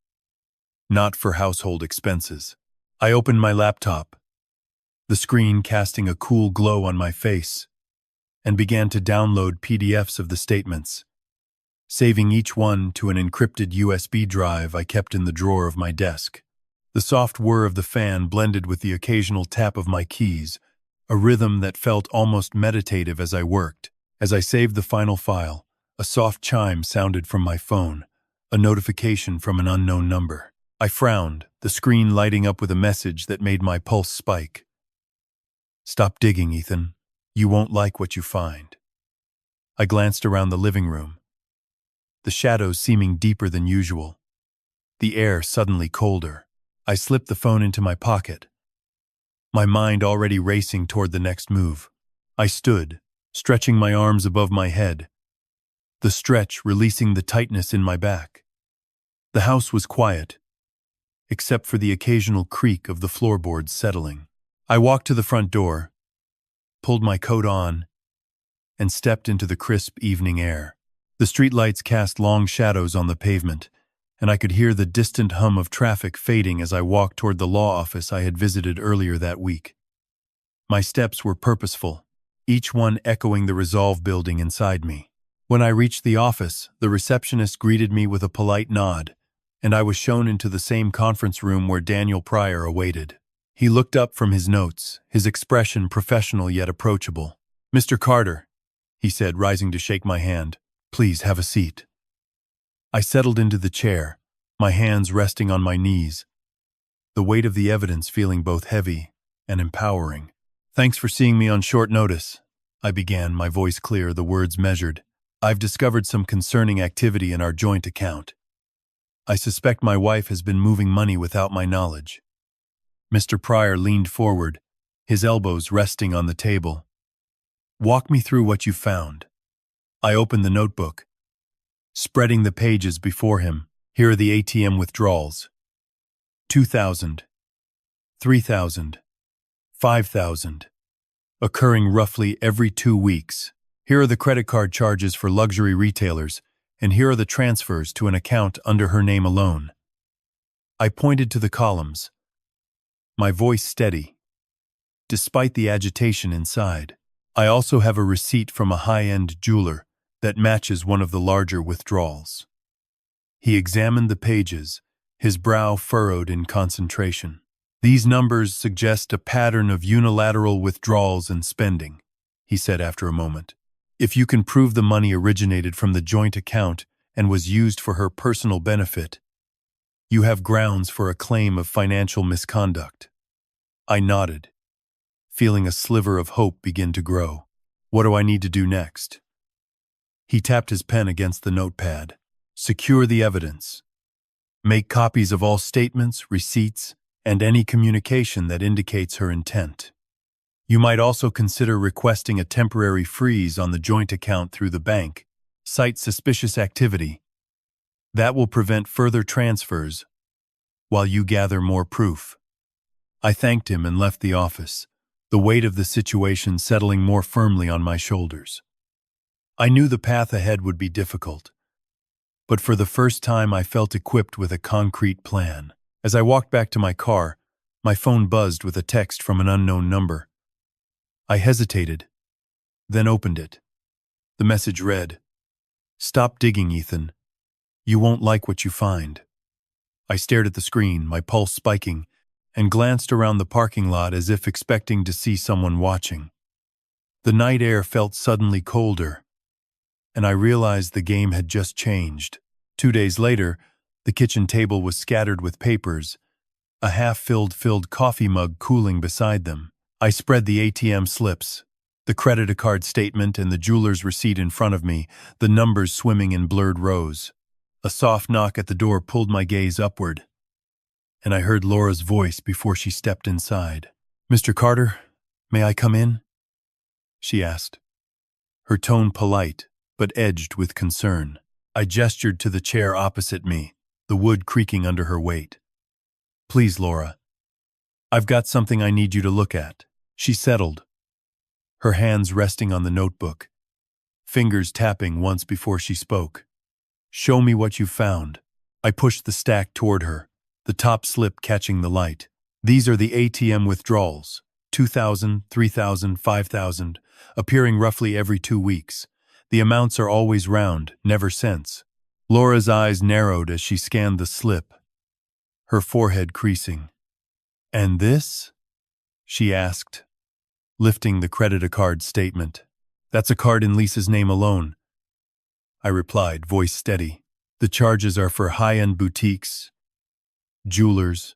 not for household expenses. I opened my laptop, the screen casting a cool glow on my face, and began to download PDFs of the statements, saving each one to an encrypted USB drive I kept in the drawer of my desk. The soft whir of the fan blended with the occasional tap of my keys, a rhythm that felt almost meditative as I worked. As I saved the final file, a soft chime sounded from my phone, a notification from an unknown number. I frowned, the screen lighting up with a message that made my pulse spike. "Stop digging, Ethan. You won't like what you find." I glanced around the living room, the shadows seeming deeper than usual, the air suddenly colder. I slipped the phone into my pocket, my mind already racing toward the next move. I stood, stretching my arms above my head, the stretch releasing the tightness in my back. The house was quiet, except for the occasional creak of the floorboards settling. I walked to the front door, pulled my coat on, and stepped into the crisp evening air. The streetlights cast long shadows on the pavement, and I could hear the distant hum of traffic fading as I walked toward the law office I had visited earlier that week. My steps were purposeful, each one echoing the resolve building inside me. When I reached the office, the receptionist greeted me with a polite nod, and I was shown into the same conference room where Daniel Pryor awaited. He looked up from his notes, his expression professional yet approachable. "Mr. Carter," he said, rising to shake my hand. "Please have a seat." I settled into the chair, my hands resting on my knees, the weight of the evidence feeling both heavy and empowering. "Thanks for seeing me on short notice," I began, my voice clear, the words measured. "I've discovered some concerning activity in our joint account. I suspect my wife has been moving money without my knowledge." Mr. Pryor leaned forward, his elbows resting on the table. "Walk me through what you found." I opened the notebook, spreading the pages before him. "Here are the ATM withdrawals. 2,000, 3,000, 5,000, occurring roughly every 2 weeks. Here are the credit card charges for luxury retailers, and here are the transfers to an account under her name alone." I pointed to the columns, my voice steady, despite the agitation inside. "I also have a receipt from a high-end jeweler that matches one of the larger withdrawals." He examined the pages, his brow furrowed in concentration. "These numbers suggest a pattern of unilateral withdrawals and spending," he said after a moment. "If you can prove the money originated from the joint account and was used for her personal benefit, you have grounds for a claim of financial misconduct." I nodded, feeling a sliver of hope begin to grow. What do I need to do next? He tapped his pen against the notepad. Secure the evidence. Make copies of all statements, receipts, and any communication that indicates her intent. You might also consider requesting a temporary freeze on the joint account through the bank. Cite suspicious activity. That will prevent further transfers while you gather more proof. I thanked him and left the office, the weight of the situation settling more firmly on my shoulders. I knew the path ahead would be difficult, but for the first time I felt equipped with a concrete plan. As I walked back to my car, my phone buzzed with a text from an unknown number. I hesitated, then opened it. The message read, "Stop digging, Ethan. You won't like what you find." I stared at the screen, my pulse spiking, and glanced around the parking lot as if expecting to see someone watching. The night air felt suddenly colder, and I realized the game had just changed. 2 days later, the kitchen table was scattered with papers, a half-filled coffee mug cooling beside them. I spread the ATM slips, the credit card statement and the jeweler's receipt in front of me, the numbers swimming in blurred rows. A soft knock at the door pulled my gaze upward, and I heard Laura's voice before she stepped inside. "Mr. Carter, may I come in?" she asked, her tone polite but edged with concern. I gestured to the chair opposite me, the wood creaking under her weight. "Please, Laura. I've got something I need you to look at." She settled, her hands resting on the notebook, fingers tapping once before she spoke. "Show me what you found." I pushed the stack toward her, the top slip catching the light. "These are the ATM withdrawals, 2,000, 3,000, 5,000, appearing roughly every 2 weeks. The amounts are always round, never cents." Laura's eyes narrowed as she scanned the slip, her forehead creasing. "And this?" she asked, lifting the credit card statement. "That's a card in Lisa's name alone," I replied, voice steady. "The charges are for high-end boutiques, jewelers,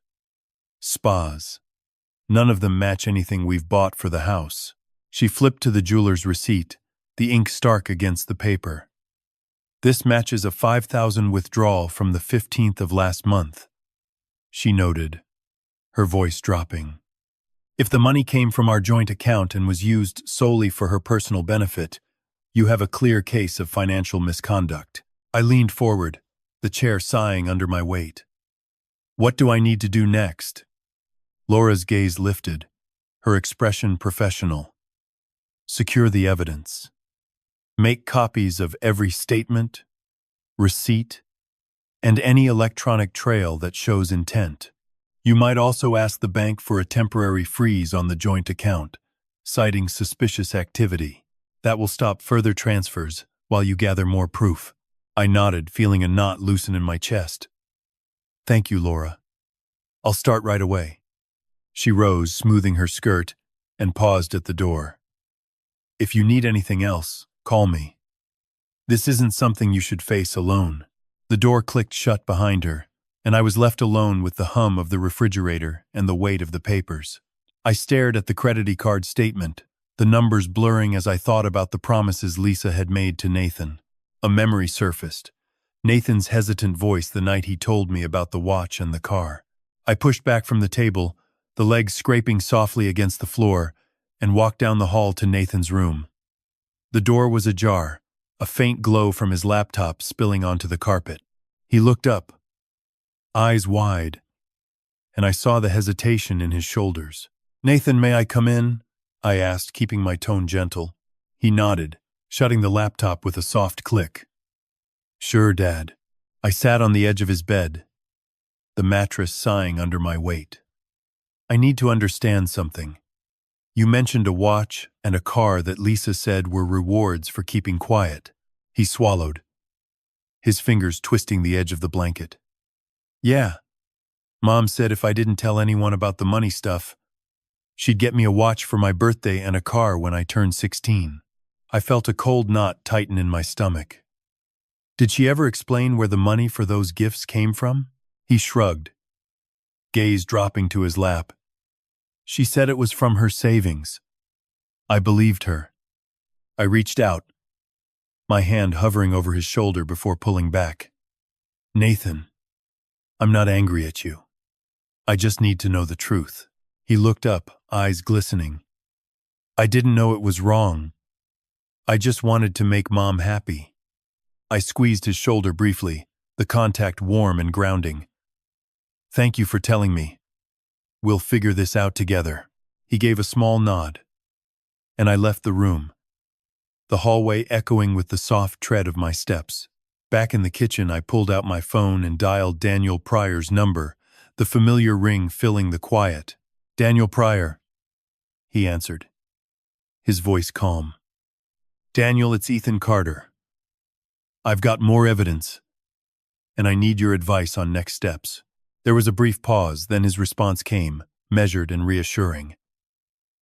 spas. None of them match anything we've bought for the house." She flipped to the jeweler's receipt, the ink stark against the paper. "This matches a 5,000 withdrawal from the 15th of last month," she noted, her voice dropping. "If the money came from our joint account and was used solely for her personal benefit, you have a clear case of financial misconduct." I leaned forward, the chair sighing under my weight. "What do I need to do next?" Laura's gaze lifted, her expression professional. "Secure the evidence. Make copies of every statement, receipt, and any electronic trail that shows intent. You might also ask the bank for a temporary freeze on the joint account, citing suspicious activity. That will stop further transfers while you gather more proof." I nodded, feeling a knot loosen in my chest. "Thank you, Laura. I'll start right away." She rose, smoothing her skirt, and paused at the door. "If you need anything else, call me. This isn't something you should face alone." The door clicked shut behind her, and I was left alone with the hum of the refrigerator and the weight of the papers. I stared at the credit card statement, the numbers blurring as I thought about the promises Lisa had made to Nathan. A memory surfaced, Nathan's hesitant voice the night he told me about the watch and the car. I pushed back from the table, the legs scraping softly against the floor, and walked down the hall to Nathan's room. The door was ajar, a faint glow from his laptop spilling onto the carpet. He looked up, eyes wide, and I saw the hesitation in his shoulders. "Nathan, may I come in?" I asked, keeping my tone gentle. He nodded, shutting the laptop with a soft click. "Sure, Dad." I sat on the edge of his bed, the mattress sighing under my weight. "I need to understand something. You mentioned a watch and a car that Lisa said were rewards for keeping quiet." He swallowed, his fingers twisting the edge of the blanket. "Yeah. Mom said if I didn't tell anyone about the money stuff, she'd get me a watch for my birthday and a car when I turned 16. I felt a cold knot tighten in my stomach. "Did she ever explain where the money for those gifts came from?" He shrugged, gaze dropping to his lap. She said it was from her savings. I believed her. I reached out, my hand hovering over his shoulder before pulling back. Nathan, I'm not angry at you. I just need to know the truth. He looked up, eyes glistening. I didn't know it was wrong. I just wanted to make Mom happy. I squeezed his shoulder briefly, the contact warm and grounding. Thank you for telling me. We'll figure this out together. He gave a small nod, and I left the room, the hallway echoing with the soft tread of my steps. Back in the kitchen, I pulled out my phone and dialed Daniel Pryor's number, the familiar ring filling the quiet. Daniel Pryor, he answered, his voice calm. Daniel, it's Ethan Carter. I've got more evidence, and I need your advice on next steps. There was a brief pause, then his response came, measured and reassuring.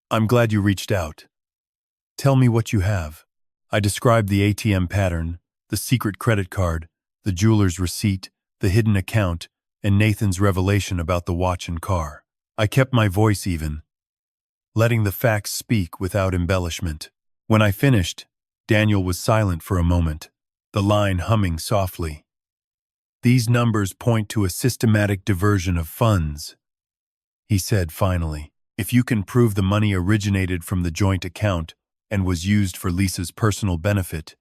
I'm glad you reached out. Tell me what you have. I described the ATM pattern, the secret credit card, the jeweler's receipt, the hidden account, and Nathan's revelation about the watch and car. I kept my voice even, letting the facts speak without embellishment. When I finished, Daniel was silent for a moment, the line humming softly. These numbers point to a systematic diversion of funds, he said finally. If you can prove the money originated from the joint account and was used for Lisa's personal benefit,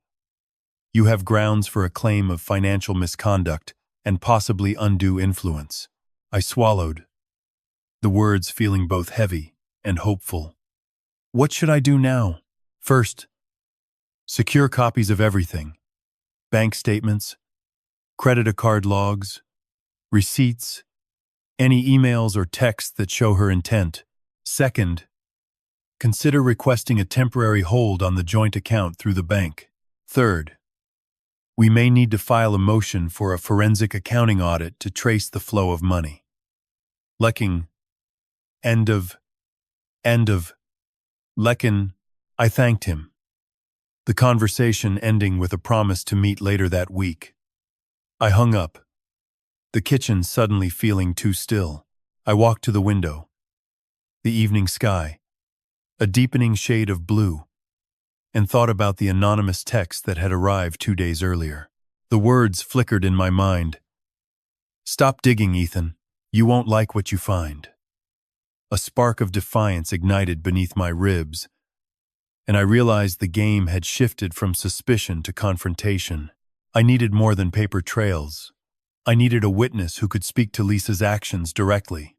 you have grounds for a claim of financial misconduct and possibly undue influence. I swallowed, the words feeling both heavy and hopeful. What should I do now? First, secure copies of everything. Bank statements, credit card logs, receipts, any emails or texts that show her intent. Second, consider requesting a temporary hold on the joint account through the bank. Third, we may need to file a motion for a forensic accounting audit to trace the flow of money. Lecking. End of. Lecken. I thanked him, the conversation ending with a promise to meet later that week. I hung up, the kitchen suddenly feeling too still. I walked to the window. The evening sky, a deepening shade of blue, and thought about the anonymous text that had arrived 2 days earlier. The words flickered in my mind. Stop digging, Ethan. You won't like what you find. A spark of defiance ignited beneath my ribs, and I realized the game had shifted from suspicion to confrontation. I needed more than paper trails. I needed a witness who could speak to Lisa's actions directly.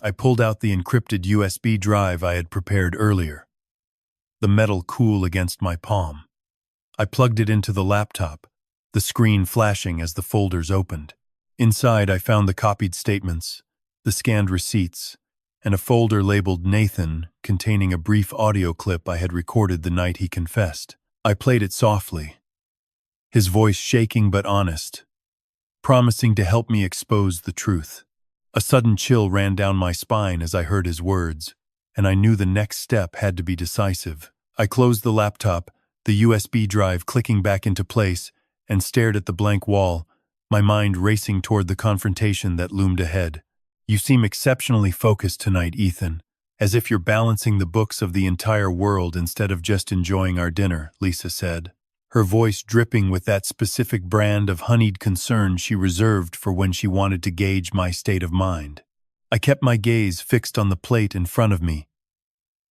I pulled out the encrypted USB drive I had prepared earlier, the metal cool against my palm. I plugged it into the laptop, the screen flashing as the folders opened. Inside, I found the copied statements, the scanned receipts, and a folder labeled Nathan containing a brief audio clip I had recorded the night he confessed. I played it softly, his voice shaking but honest, promising to help me expose the truth. A sudden chill ran down my spine as I heard his words, and I knew the next step had to be decisive. I closed the laptop, the USB drive clicking back into place, and stared at the blank wall, my mind racing toward the confrontation that loomed ahead. You seem exceptionally focused tonight, Ethan, as if you're balancing the books of the entire world instead of just enjoying our dinner, Lisa said, her voice dripping with that specific brand of honeyed concern she reserved for when she wanted to gauge my state of mind. I kept my gaze fixed on the plate in front of me,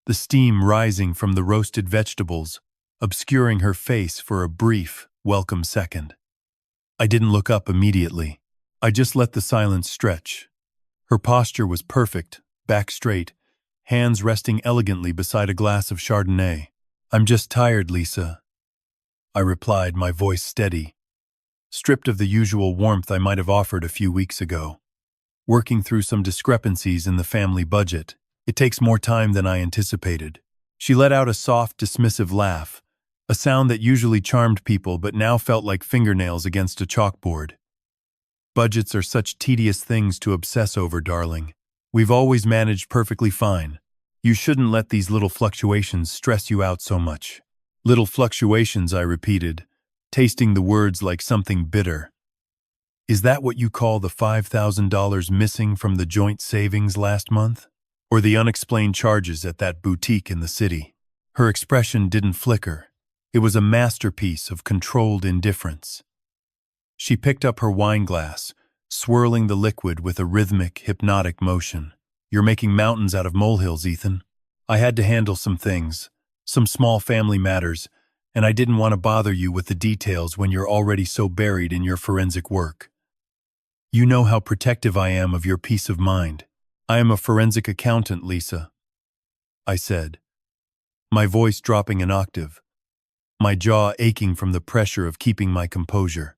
the steam rising from the roasted vegetables, obscuring her face for a brief, welcome second. I didn't look up immediately. I just let the silence stretch. Her posture was perfect, back straight, hands resting elegantly beside a glass of Chardonnay. I'm just tired, Lisa, I replied, my voice steady, stripped of the usual warmth I might have offered a few weeks ago. Working through some discrepancies in the family budget. It takes more time than I anticipated. She let out a soft, dismissive laugh, a sound that usually charmed people but now felt like fingernails against a chalkboard. Budgets are such tedious things to obsess over, darling. We've always managed perfectly fine. You shouldn't let these little fluctuations stress you out so much. Little fluctuations, I repeated, tasting the words like something bitter. Is that what you call the $5,000 missing from the joint savings last month? or the unexplained charges at that boutique in the city. Her expression didn't flicker. It was a masterpiece of controlled indifference. She picked up her wine glass, swirling the liquid with a rhythmic, hypnotic motion. "You're making mountains out of molehills, Ethan. I had to handle some things, some small family matters, and I didn't want to bother you with the details when you're already so buried in your forensic work. You know how protective I am of your peace of mind. I am a forensic accountant, Lisa," I said, my voice dropping an octave, my jaw aching from the pressure of keeping my composure.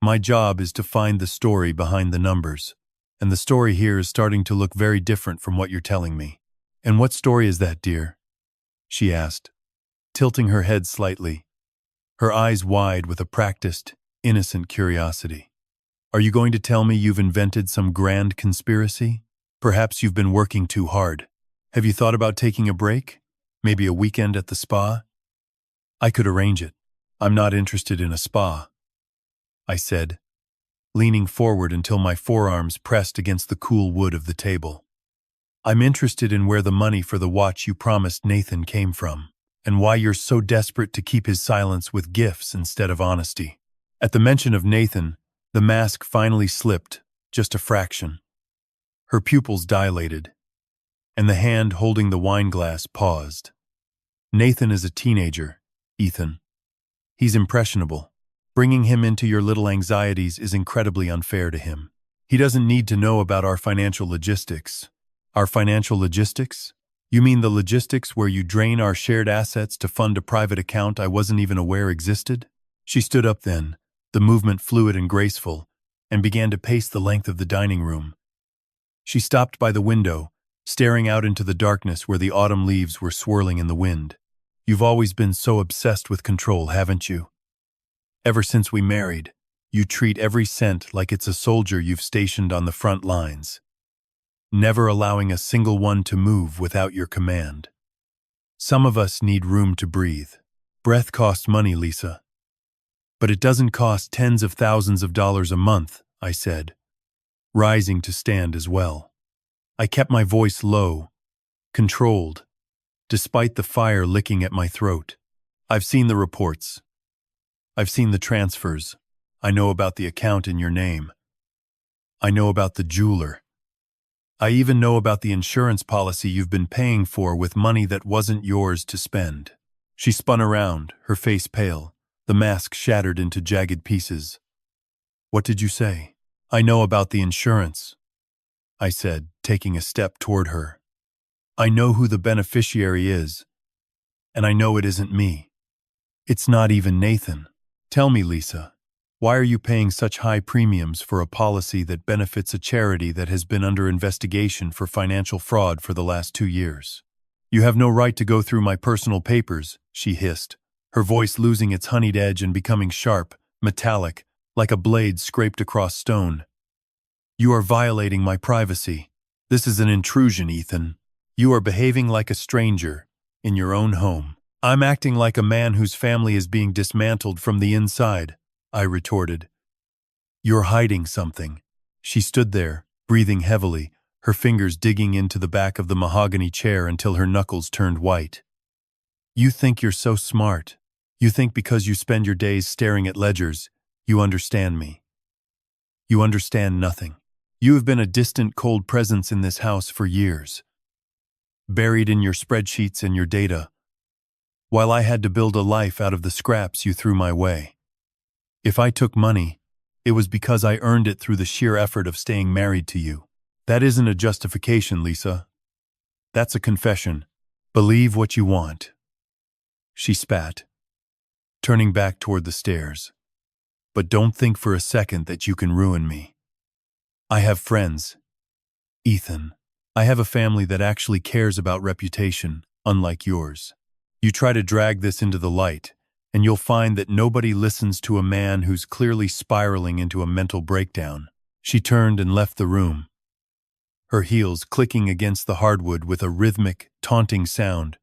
"My job is to find the story behind the numbers, and the story here is starting to look very different from what you're telling me." "And what story is that, dear?" she asked, tilting her head slightly, her eyes wide with a practiced, innocent curiosity. "Are you going to tell me you've invented some grand conspiracy? Perhaps you've been working too hard. Have you thought about taking a break? Maybe a weekend at the spa?" "I could arrange it. I'm not interested in a spa," I said, leaning forward until my forearms pressed against the cool wood of the table. "I'm interested in where the money for the watch you promised Nathan came from, and why you're so desperate to keep his silence with gifts instead of honesty." At the mention of Nathan, the mask finally slipped, just a fraction. Her pupils dilated, and the hand holding the wine glass paused. "Nathan is a teenager, Ethan. He's impressionable. Bringing him into your little anxieties is incredibly unfair to him. He doesn't need to know about our financial logistics." "Our financial logistics? You mean the logistics where you drain our shared assets to fund a private account I wasn't even aware existed?" She stood up then, the movement fluid and graceful, and began to pace the length of the dining room. She stopped by the window, staring out into the darkness where the autumn leaves were swirling in the wind. "You've always been so obsessed with control, haven't you? Ever since we married, you treat every cent like it's a soldier you've stationed on the front lines, never allowing a single one to move without your command. Some of us need room to breathe. Breath costs money, Lisa. But it doesn't cost tens of thousands of dollars a month," I said, rising to stand as well. I kept my voice low, controlled, despite the fire licking at my throat. "I've seen the reports. I've seen the transfers. I know about the account in your name. I know about the jeweler. I even know about the insurance policy you've been paying for with money that wasn't yours to spend." She spun around, her face pale, the mask shattered into jagged pieces. "What did you say?" "I know about the insurance," I said, taking a step toward her. "I know who the beneficiary is, and I know it isn't me. It's not even Nathan. Tell me, Lisa, why are you paying such high premiums for a policy that benefits a charity that has been under investigation for financial fraud for the last 2 years? You have no right to go through my personal papers," she hissed, her voice losing its honeyed edge and becoming sharp, metallic, like a blade scraped across stone. "You are violating my privacy. This is an intrusion, Ethan. You are behaving like a stranger in your own home." "I'm acting like a man whose family is being dismantled from the inside," I retorted. "You're hiding something." She stood there, breathing heavily, her fingers digging into the back of the mahogany chair until her knuckles turned white. "You think you're so smart. You think because you spend your days staring at ledgers, you understand me. You understand nothing. You have been a distant, cold presence in this house for years, buried in your spreadsheets and your data, while I had to build a life out of the scraps you threw my way. If I took money, it was because I earned it through the sheer effort of staying married to you. That isn't a justification, Lisa. That's a confession. Believe what you want." She spat, turning back toward the stairs. "But don't think for a second that you can ruin me. I have friends, Ethan. I have a family that actually cares about reputation, unlike yours. You try to drag this into the light, and you'll find that nobody listens to a man who's clearly spiraling into a mental breakdown." She turned and left the room, her heels clicking against the hardwood with a rhythmic, taunting sound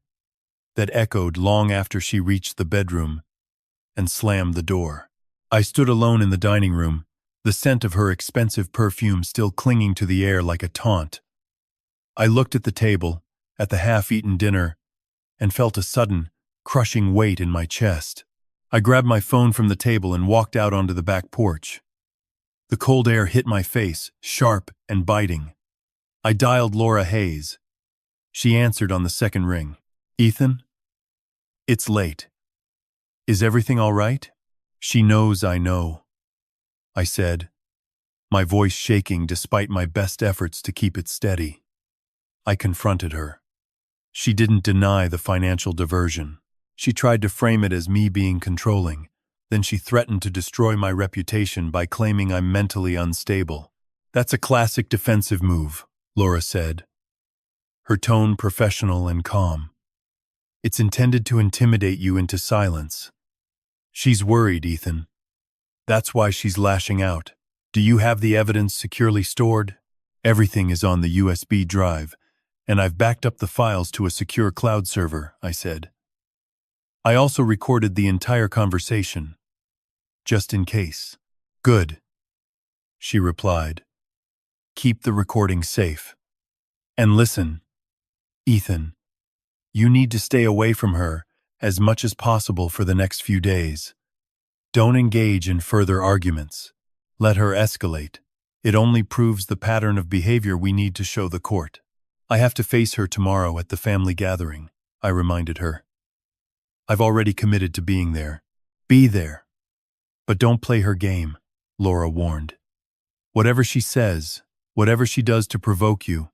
that echoed long after she reached the bedroom and slammed the door. I stood alone in the dining room, the scent of her expensive perfume still clinging to the air like a taunt. I looked at the table, at the half-eaten dinner, and felt a sudden, crushing weight in my chest. I grabbed my phone from the table and walked out onto the back porch. The cold air hit my face, sharp and biting. I dialed Laura Hayes. She answered on the second ring. "Ethan? It's late. Is everything all right?" "She knows I know," I said, my voice shaking despite my best efforts to keep it steady. I confronted her. She didn't deny the financial diversion. She tried to frame it as me being controlling. Then she threatened to destroy my reputation by claiming I'm mentally unstable. "That's a classic defensive move," Laura said, her tone professional and calm. "It's intended to intimidate you into silence. She's worried, Ethan. That's why she's lashing out. Do you have the evidence securely stored?" "Everything is on the USB drive, and I've backed up the files to a secure cloud server," I said. "I also recorded the entire conversation, just in case." "Good," she replied. "Keep the recording safe. And listen, Ethan, you need to stay away from her as much as possible for the next few days. Don't engage in further arguments. Let her escalate. It only proves the pattern of behavior we need to show the court." "I have to face her tomorrow at the family gathering," I reminded her. "I've already committed to being there." "Be there. But don't play her game," Laura warned. "Whatever she says, whatever she does to provoke you,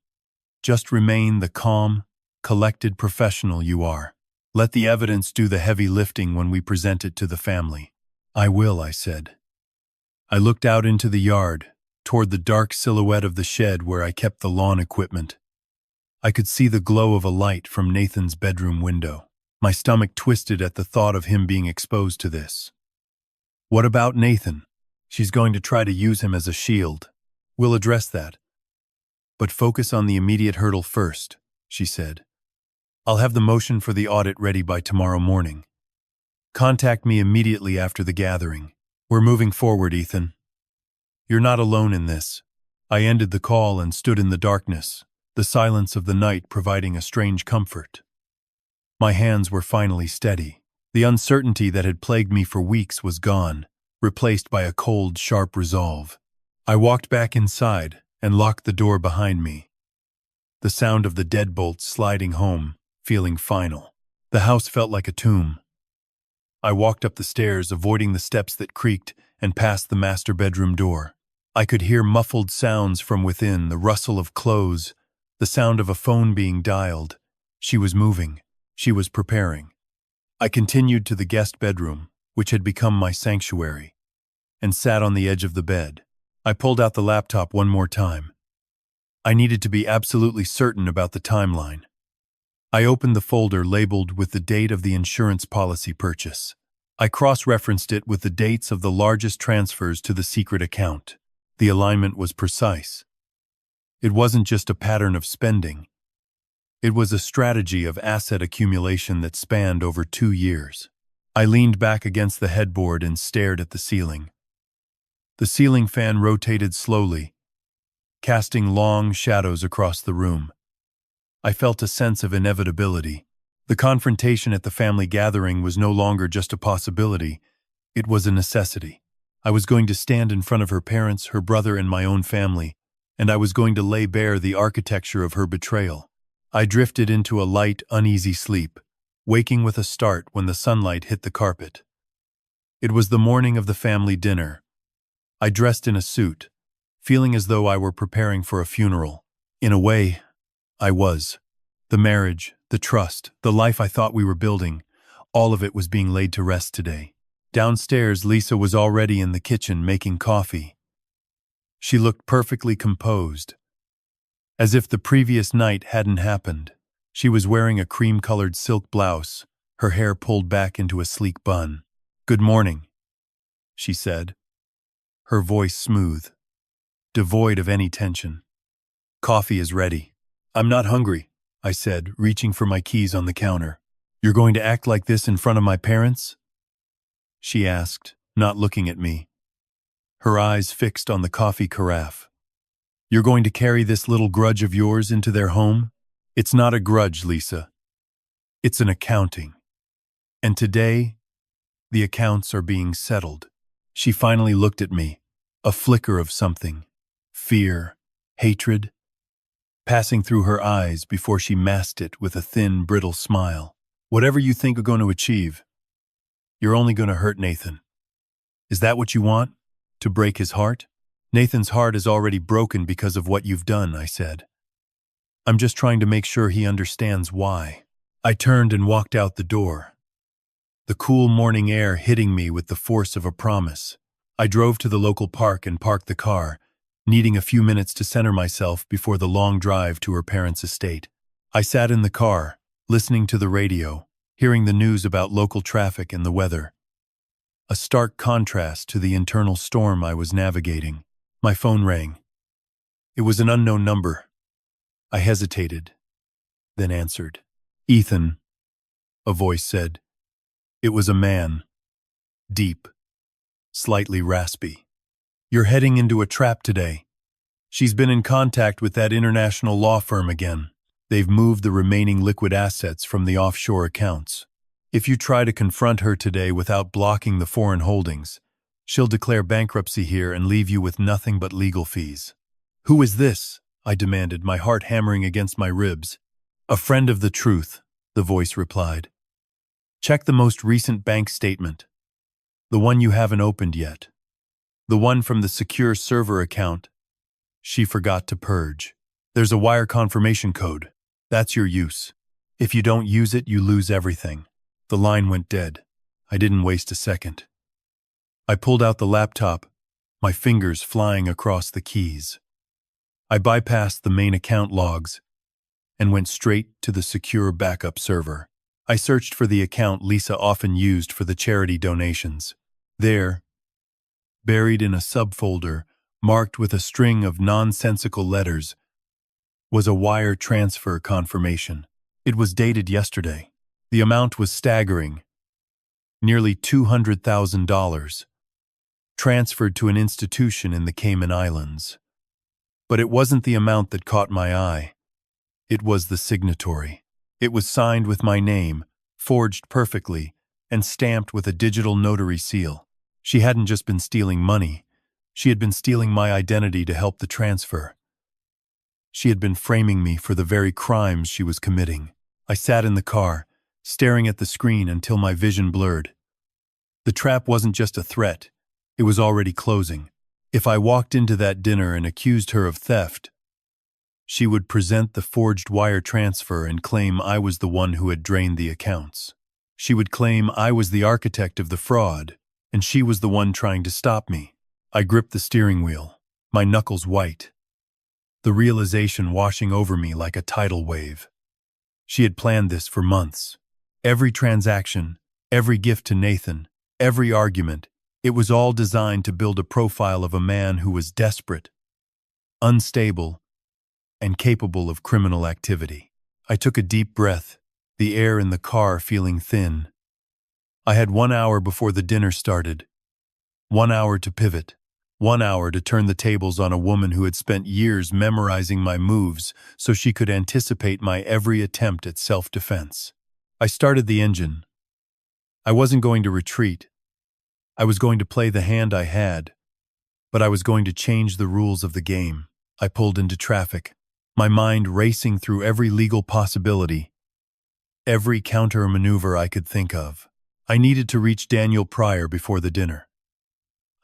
just remain the calm, collected professional you are. Let the evidence do the heavy lifting when we present it to the family." "I will," I said. I looked out into the yard, toward the dark silhouette of the shed where I kept the lawn equipment. I could see the glow of a light from Nathan's bedroom window. My stomach twisted at the thought of him being exposed to this. "What about Nathan? She's going to try to use him as a shield. We'll address that. But focus on the immediate hurdle first," she said. "I'll have the motion for the audit ready by tomorrow morning. Contact me immediately after the gathering. We're moving forward, Ethan. You're not alone in this." I ended the call and stood in the darkness, the silence of the night providing a strange comfort. My hands were finally steady. The uncertainty that had plagued me for weeks was gone, replaced by a cold, sharp resolve. I walked back inside and locked the door behind me, the sound of the deadbolt sliding home, feeling final. The house felt like a tomb. I walked up the stairs, avoiding the steps that creaked, and past the master bedroom door. I could hear muffled sounds from within, the rustle of clothes, the sound of a phone being dialed. She was moving. She was preparing. I continued to the guest bedroom, which had become my sanctuary, and sat on the edge of the bed. I pulled out the laptop one more time. I needed to be absolutely certain about the timeline. I opened the folder labeled with the date of the insurance policy purchase. I cross-referenced it with the dates of the largest transfers to the secret account. The alignment was precise. It wasn't just a pattern of spending. It was a strategy of asset accumulation that spanned over 2 years. I leaned back against the headboard and stared at the ceiling. The ceiling fan rotated slowly, casting long shadows across the room. I felt a sense of inevitability. The confrontation at the family gathering was no longer just a possibility, it was a necessity. I was going to stand in front of her parents, her brother, and my own family, and I was going to lay bare the architecture of her betrayal. I drifted into a light, uneasy sleep, waking with a start when the sunlight hit the carpet. It was the morning of the family dinner. I dressed in a suit, feeling as though I were preparing for a funeral. In a way, I was. The marriage, the trust, the life I thought we were building, all of it was being laid to rest today. Downstairs, Lisa was already in the kitchen making coffee. She looked perfectly composed, as if the previous night hadn't happened. She was wearing a cream-colored silk blouse, her hair pulled back into a sleek bun. "Good morning," she said, her voice smooth, devoid of any tension. "Coffee is ready." "I'm not hungry," I said, reaching for my keys on the counter. "You're going to act like this in front of my parents?" she asked, not looking at me, her eyes fixed on the coffee carafe. You're going to carry this little grudge of yours into their home? It's not a grudge, Lisa. It's an accounting. And today, the accounts are being settled. She finally looked at me, a flicker of something, fear, hatred, passing through her eyes before she masked it with a thin, brittle smile. Whatever you think you're going to achieve, you're only going to hurt Nathan. Is that what you want? To break his heart? Nathan's heart is already broken because of what you've done, I said. I'm just trying to make sure he understands why. I turned and walked out the door, the cool morning air hitting me with the force of a promise. I drove to the local park and parked the car, needing a few minutes to center myself before the long drive to her parents' estate. I sat in the car, listening to the radio, hearing the news about local traffic and the weather. A stark contrast to the internal storm I was navigating. My phone rang. It was an unknown number. I hesitated, then answered. Ethan, a voice said. It was a man. Deep, slightly raspy. You're heading into a trap today. She's been in contact with that international law firm again. They've moved the remaining liquid assets from the offshore accounts. If you try to confront her today without blocking the foreign holdings, she'll declare bankruptcy here and leave you with nothing but legal fees. Who is this? I demanded, my heart hammering against my ribs. A friend of the truth, the voice replied. Check the most recent bank statement. The one you haven't opened yet. The one from the secure server account she forgot to purge. There's a wire confirmation code. That's your use. If you don't use it, you lose everything. The line went dead. I didn't waste a second. I pulled out the laptop, my fingers flying across the keys. I bypassed the main account logs and went straight to the secure backup server. I searched for the account Lisa often used for the charity donations. There, buried in a subfolder marked with a string of nonsensical letters, was a wire transfer confirmation. It was dated yesterday. The amount was staggering, nearly $200,000, transferred to an institution in the Cayman Islands. But it wasn't the amount that caught my eye. It was the signatory. It was signed with my name, forged perfectly, and stamped with a digital notary seal. She hadn't just been stealing money. She had been stealing my identity to help the transfer. She had been framing me for the very crimes she was committing. I sat in the car, staring at the screen until my vision blurred. The trap wasn't just a threat. It was already closing. If I walked into that dinner and accused her of theft, she would present the forged wire transfer and claim I was the one who had drained the accounts. She would claim I was the architect of the fraud, and she was the one trying to stop me. I gripped the steering wheel, my knuckles white, the realization washing over me like a tidal wave. She had planned this for months. Every transaction, every gift to Nathan, every argument, it was all designed to build a profile of a man who was desperate, unstable, and capable of criminal activity. I took a deep breath, the air in the car feeling thin. I had 1 hour before the dinner started. 1 hour to pivot. 1 hour to turn the tables on a woman who had spent years memorizing my moves so she could anticipate my every attempt at self-defense. I started the engine. I wasn't going to retreat. I was going to play the hand I had, but I was going to change the rules of the game. I pulled into traffic, my mind racing through every legal possibility, every counter-maneuver I could think of. I needed to reach Daniel Pryor before the dinner.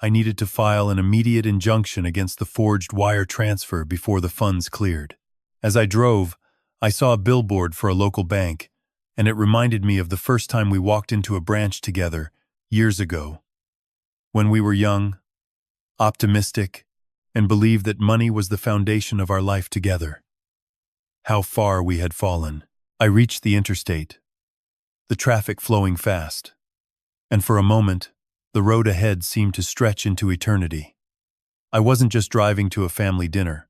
I needed to file an immediate injunction against the forged wire transfer before the funds cleared. As I drove, I saw a billboard for a local bank, and it reminded me of the first time we walked into a branch together, years ago. When we were young, optimistic, and believed that money was the foundation of our life together. How far we had fallen. I reached the interstate, the traffic flowing fast, and for a moment, the road ahead seemed to stretch into eternity. I wasn't just driving to a family dinner.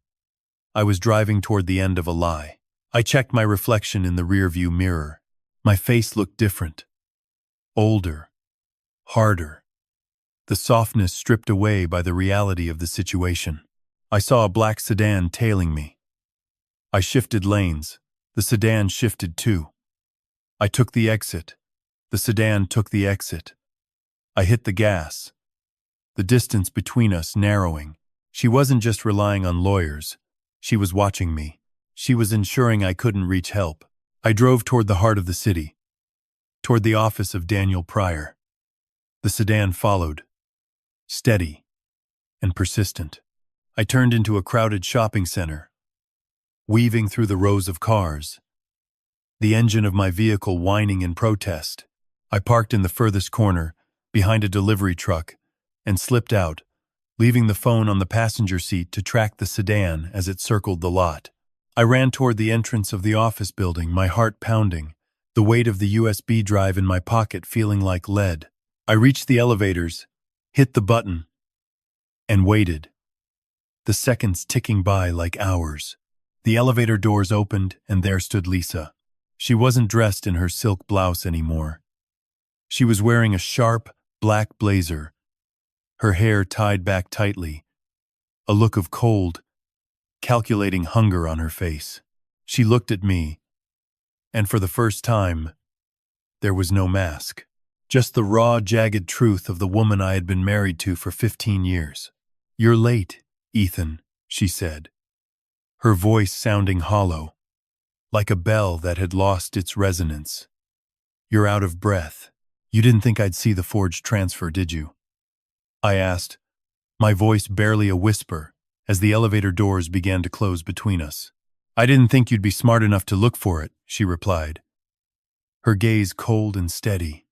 I was driving toward the end of a lie. I checked my reflection in the rearview mirror. My face looked different. Older. Harder. The softness stripped away by the reality of the situation. I saw a black sedan tailing me. I shifted lanes. The sedan shifted too. I took the exit. The sedan took the exit. I hit the gas. The distance between us narrowing. She wasn't just relying on lawyers. She was watching me. She was ensuring I couldn't reach help. I drove toward the heart of the city, toward the office of Daniel Pryor. The sedan followed, steady and persistent. I turned into a crowded shopping center, weaving through the rows of cars, the engine of my vehicle whining in protest. I parked in the furthest corner, behind a delivery truck, and slipped out, leaving the phone on the passenger seat to track the sedan as it circled the lot. I ran toward the entrance of the office building, my heart pounding, the weight of the USB drive in my pocket feeling like lead. I reached the elevators, hit the button, and waited. The seconds ticking by like hours. The elevator doors opened, and there stood Lisa. She wasn't dressed in her silk blouse anymore. She was wearing a sharp, black blazer, her hair tied back tightly, a look of cold, calculating hunger on her face. She looked at me, and for the first time, there was no mask. Just the raw, jagged truth of the woman I had been married to for 15 years. "You're late, Ethan," she said, her voice sounding hollow, like a bell that had lost its resonance. "You're out of breath. You didn't think I'd see the forged transfer, did you?" I asked, my voice barely a whisper, as the elevator doors began to close between us. "I didn't think you'd be smart enough to look for it," she replied, her gaze cold and steady.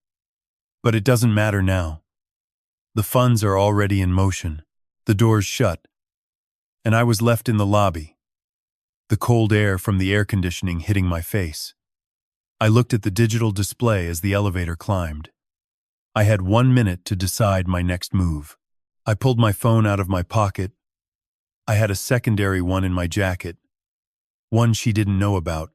"But it doesn't matter now. The funds are already in motion." The doors shut, and I was left in the lobby, the cold air from the air conditioning hitting my face. I looked at the digital display as the elevator climbed. I had 1 minute to decide my next move. I pulled my phone out of my pocket. I had a secondary one in my jacket, one she didn't know about,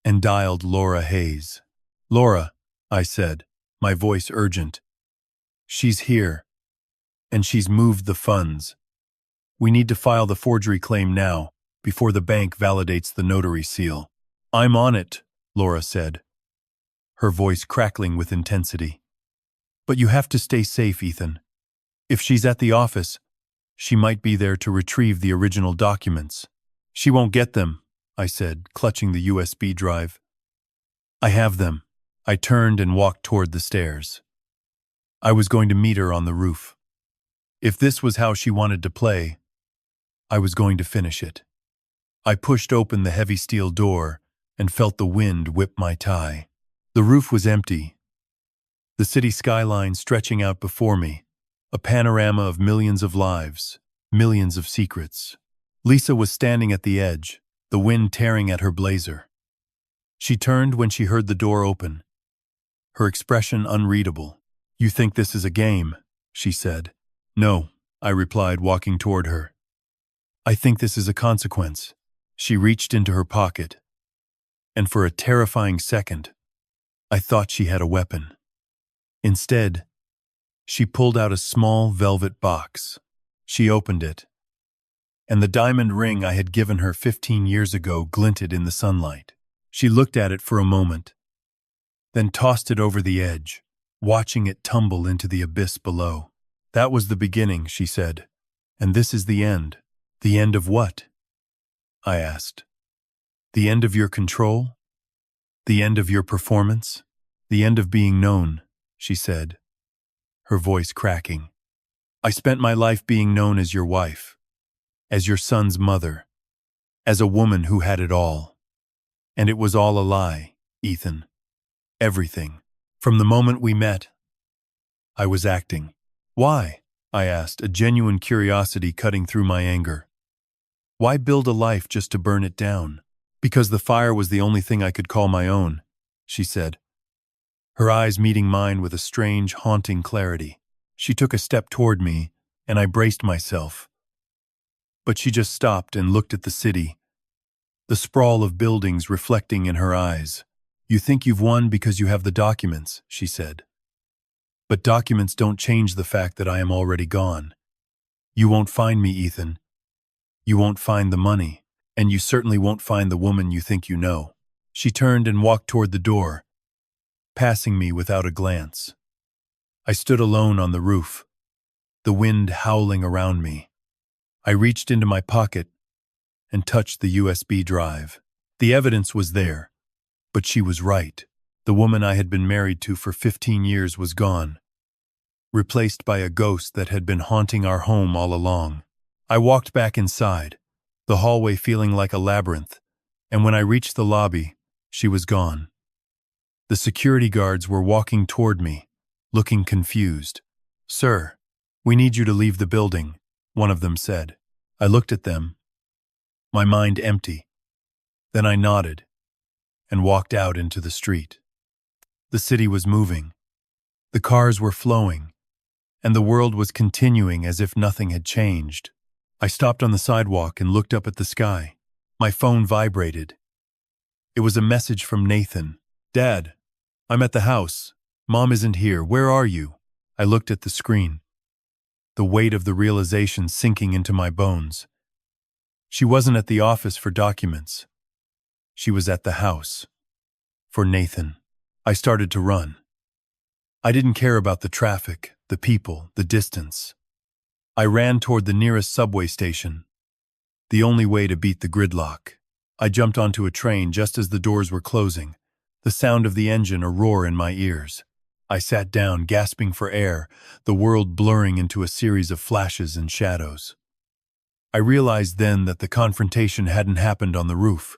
and dialed Laura Hayes. "Laura," I said, my voice urgent. "She's here, and she's moved the funds. We need to file the forgery claim now, before the bank validates the notary seal." "I'm on it," Laura said, her voice crackling with intensity. "But you have to stay safe, Ethan. If she's at the office, she might be there to retrieve the original documents." "She won't get them," I said, clutching the USB drive. "I have them." I turned and walked toward the stairs. I was going to meet her on the roof. If this was how she wanted to play, I was going to finish it. I pushed open the heavy steel door and felt the wind whip my tie. The roof was empty, the city skyline stretching out before me, a panorama of millions of lives, millions of secrets. Lisa was standing at the edge, the wind tearing at her blazer. She turned when she heard the door open, her expression unreadable. "You think this is a game?" she said. "No," I replied, walking toward her. "I think this is a consequence." She reached into her pocket, and for a terrifying second, I thought she had a weapon. Instead, she pulled out a small velvet box. She opened it, and the diamond ring I had given her 15 years ago glinted in the sunlight. She looked at it for a moment, then tossed it over the edge, watching it tumble into the abyss below. "That was the beginning," she said, "and this is the end." "The end of what?" I asked. "The end of your control? The end of your performance? The end of being known," she said, her voice cracking. "I spent my life being known as your wife, as your son's mother, as a woman who had it all. And it was all a lie, Ethan. Everything. From the moment we met, I was acting." "Why?" I asked, a genuine curiosity cutting through my anger. "Why build a life just to burn it down?" "Because the fire was the only thing I could call my own," she said, her eyes meeting mine with a strange, haunting clarity. She took a step toward me, and I braced myself. But she just stopped and looked at the city, the sprawl of buildings reflecting in her eyes. "You think you've won because you have the documents," she said. "But documents don't change the fact that I am already gone. You won't find me, Ethan. You won't find the money, and you certainly won't find the woman you think you know." She turned and walked toward the door, passing me without a glance. I stood alone on the roof, the wind howling around me. I reached into my pocket and touched the USB drive. The evidence was there, but she was right. The woman I had been married to for 15 years was gone, replaced by a ghost that had been haunting our home all along. I walked back inside, the hallway feeling like a labyrinth, and when I reached the lobby, she was gone. The security guards were walking toward me, looking confused. "Sir, we need you to leave the building," one of them said. I looked at them, my mind empty. Then I nodded and walked out into the street. The city was moving. The cars were flowing, and the world was continuing as if nothing had changed. I stopped on the sidewalk and looked up at the sky. My phone vibrated. It was a message from Nathan. "Dad, I'm at the house. Mom isn't here. Where are you?" I looked at the screen, the weight of the realization sinking into my bones. She wasn't at the office for documents. She was at the house. For Nathan. I started to run. I didn't care about the traffic, the people, the distance. I ran toward the nearest subway station, the only way to beat the gridlock. I jumped onto a train just as the doors were closing, the sound of the engine a roar in my ears. I sat down, gasping for air, the world blurring into a series of flashes and shadows. I realized then that the confrontation hadn't happened on the roof.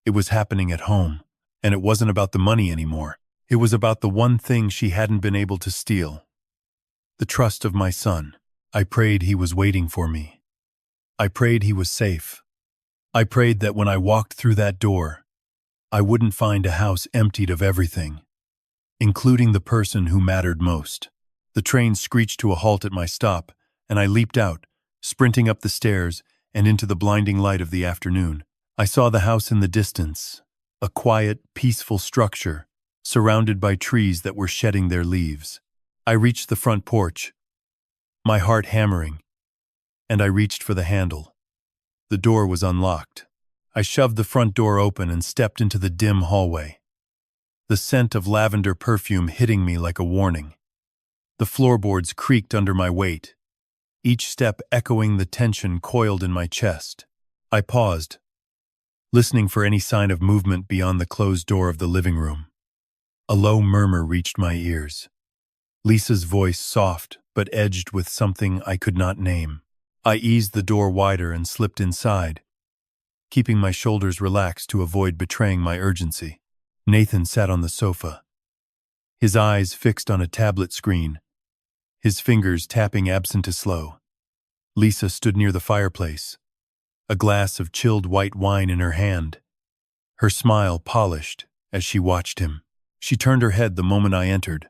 It was happening at home, and it wasn't about the money anymore. It was about the one thing she hadn't been able to steal. The trust of my son. I prayed he was waiting for me. I prayed he was safe. I prayed that when I walked through that door, I wouldn't find a house emptied of everything, including the person who mattered most. The train screeched to a halt at my stop, and I leaped out, sprinting up the stairs and into the blinding light of the afternoon. I saw the house in the distance, a quiet, peaceful structure, surrounded by trees that were shedding their leaves. I reached the front porch, my heart hammering, and I reached for the handle. The door was unlocked. I shoved the front door open and stepped into the dim hallway, the scent of lavender perfume hitting me like a warning. The floorboards creaked under my weight, each step echoing the tension coiled in my chest. I paused, listening for any sign of movement beyond the closed door of the living room. A low murmur reached my ears. Lisa's voice, soft but edged with something I could not name. I eased the door wider and slipped inside, keeping my shoulders relaxed to avoid betraying my urgency. Nathan sat on the sofa, his eyes fixed on a tablet screen, his fingers tapping absent-a-slow. Lisa stood near the fireplace, a glass of chilled white wine in her hand, her smile polished as she watched him. She turned her head the moment I entered,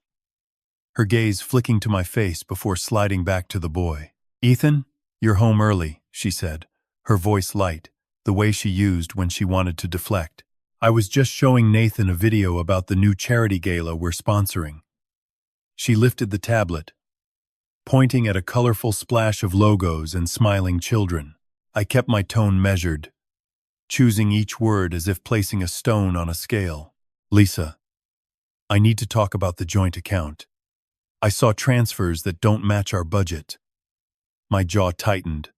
her gaze flicking to my face before sliding back to the boy. "Ethan, you're home early," she said, her voice light, the way she used when she wanted to deflect. "I was just showing Nathan a video about the new charity gala we're sponsoring." She lifted the tablet, pointing at a colorful splash of logos and smiling children. I kept my tone measured, choosing each word as if placing a stone on a scale. "Lisa, I need to talk about the joint account. I saw transfers that don't match our budget." My jaw tightened,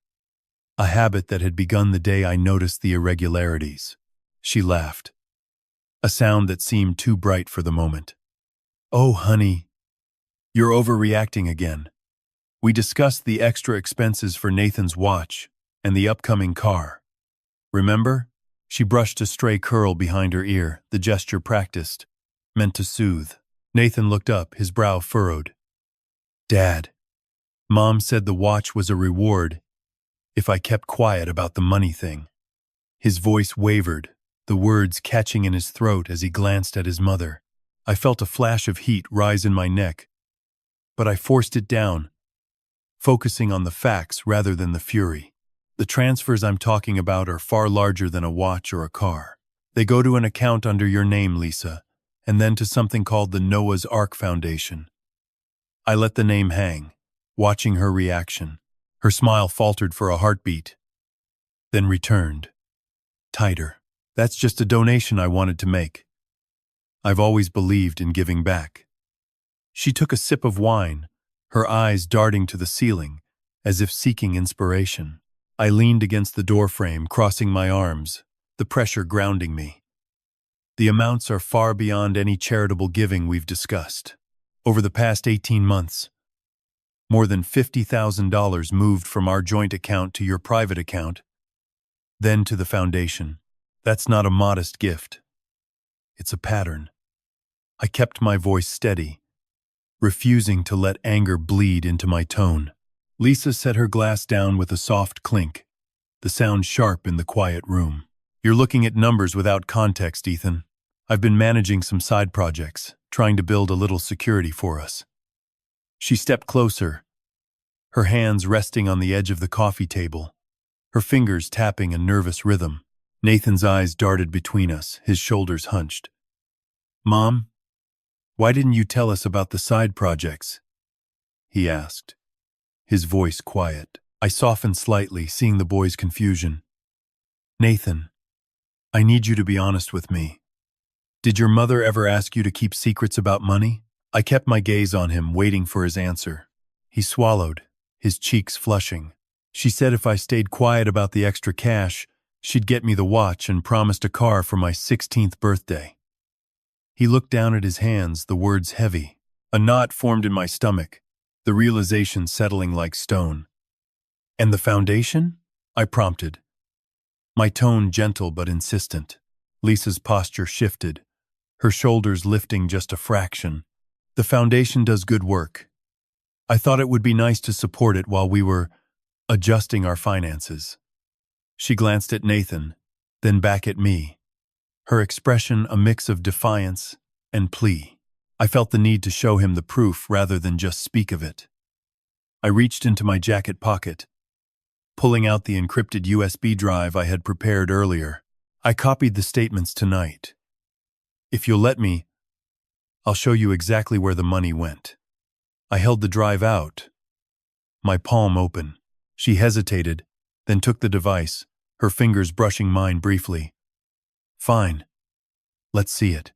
a habit that had begun the day I noticed the irregularities. She laughed, a sound that seemed too bright for the moment. "Oh, honey, you're overreacting again. We discussed the extra expenses for Nathan's watch and the upcoming car. Remember?" She brushed a stray curl behind her ear, the gesture practiced, meant to soothe. Nathan looked up, his brow furrowed. "Dad, Mom said the watch was a reward if I kept quiet about the money thing." His voice wavered, the words catching in his throat as he glanced at his mother. I felt a flash of heat rise in my neck, but I forced it down, focusing on the facts rather than the fury. "The transfers I'm talking about are far larger than a watch or a car. They go to an account under your name, Lisa, and then to something called the Noah's Ark Foundation." I let the name hang, watching her reaction. Her smile faltered for a heartbeat, then returned, tighter. That's just a donation I wanted to make. I've always believed in giving back. She took a sip of wine, her eyes darting to the ceiling, as if seeking inspiration. I leaned against the doorframe, crossing my arms, the pressure grounding me. The amounts are far beyond any charitable giving we've discussed. Over the past 18 months, more than $50,000 moved from our joint account to your private account, then to the foundation. That's not a modest gift. It's a pattern. I kept my voice steady, refusing to let anger bleed into my tone. Lisa set her glass down with a soft clink, the sound sharp in the quiet room. You're looking at numbers without context, Ethan. I've been managing some side projects, trying to build a little security for us. She stepped closer, her hands resting on the edge of the coffee table, her fingers tapping a nervous rhythm. Nathan's eyes darted between us, his shoulders hunched. Mom, why didn't you tell us about the side projects? He asked, his voice quiet. I softened slightly, seeing the boy's confusion. Nathan, I need you to be honest with me. Did your mother ever ask you to keep secrets about money? I kept my gaze on him, waiting for his answer. He swallowed, his cheeks flushing. She said if I stayed quiet about the extra cash, she'd get me the watch and promised a car for my 16th birthday. He looked down at his hands, the words heavy. A knot formed in my stomach, the realization settling like stone. And the foundation? I prompted, my tone gentle but insistent. Lisa's posture shifted, her shoulders lifting just a fraction. The foundation does good work. I thought it would be nice to support it while we were adjusting our finances. She glanced at Nathan, then back at me, her expression a mix of defiance and plea. I felt the need to show him the proof rather than just speak of it. I reached into my jacket pocket, pulling out the encrypted USB drive I had prepared earlier. I copied the statements tonight. If you'll let me, I'll show you exactly where the money went. I held the drive out, my palm open. She hesitated, then took the device, her fingers brushing mine briefly. Fine. Let's see it.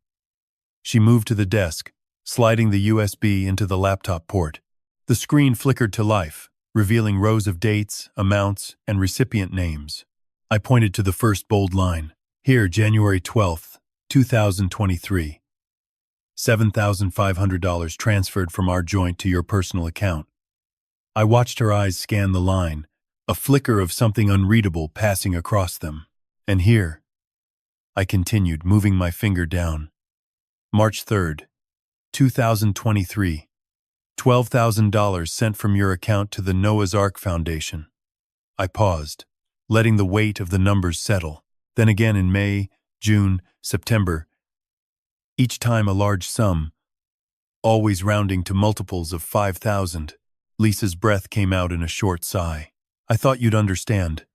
She moved to the desk, sliding the USB into the laptop port. The screen flickered to life, revealing rows of dates, amounts, and recipient names. I pointed to the first bold line. Here, January 12th, 2023. $7,500 transferred from our joint to your personal account. I watched her eyes scan the line, a flicker of something unreadable passing across them. And here, I continued, moving my finger down. March 3rd, 2023. $12,000 sent from your account to the Noah's Ark Foundation. I paused, letting the weight of the numbers settle. Then again in May, June, September. Each time a large sum, always rounding to multiples of 5,000. Lisa's breath came out in a short sigh. I thought you'd understand.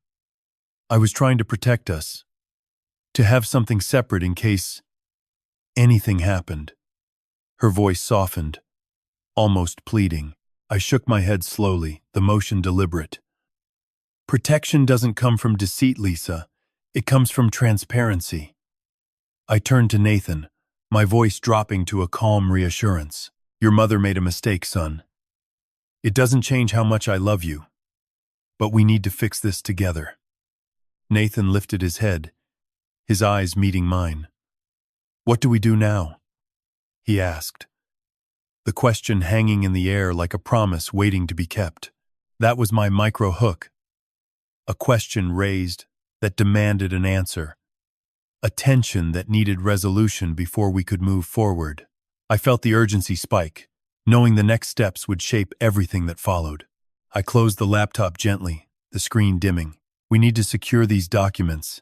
I was trying to protect us, to have something separate in case anything happened. Her voice softened, almost pleading. I shook my head slowly, the motion deliberate. Protection doesn't come from deceit, Lisa. It comes from transparency. I turned to Nathan, my voice dropping to a calm reassurance. Your mother made a mistake, son. It doesn't change how much I love you. But we need to fix this together. Nathan lifted his head, his eyes meeting mine. What do we do now? He asked, the question hanging in the air like a promise waiting to be kept. That was my micro hook. A question raised that demanded an answer. A tension that needed resolution before we could move forward. I felt the urgency spike, knowing the next steps would shape everything that followed. I closed the laptop gently, the screen dimming. We need to secure these documents.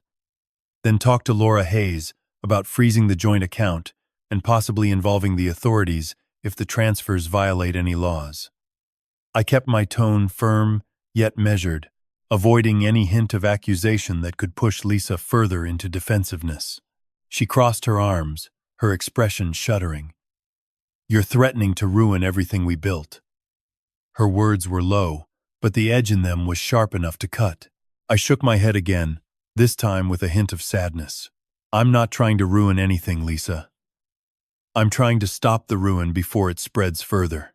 Then talk to Laura Hayes about freezing the joint account and possibly involving the authorities if the transfers violate any laws. I kept my tone firm yet measured, avoiding any hint of accusation that could push Lisa further into defensiveness. She crossed her arms, her expression shuddering. You're threatening to ruin everything we built. Her words were low, but the edge in them was sharp enough to cut. I shook my head again, this time with a hint of sadness. I'm not trying to ruin anything, Lisa. I'm trying to stop the ruin before it spreads further.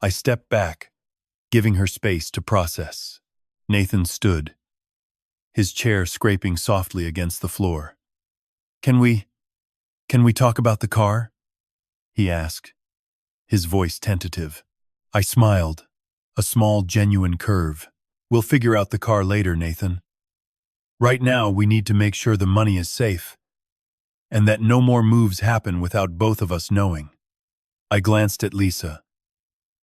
I stepped back, giving her space to process. Nathan stood, his chair scraping softly against the floor. Can we talk about the car? He asked, his voice tentative. I smiled, a small, genuine curve. We'll figure out the car later, Nathan. Right now, we need to make sure the money is safe, and that no more moves happen without both of us knowing. I glanced at Lisa,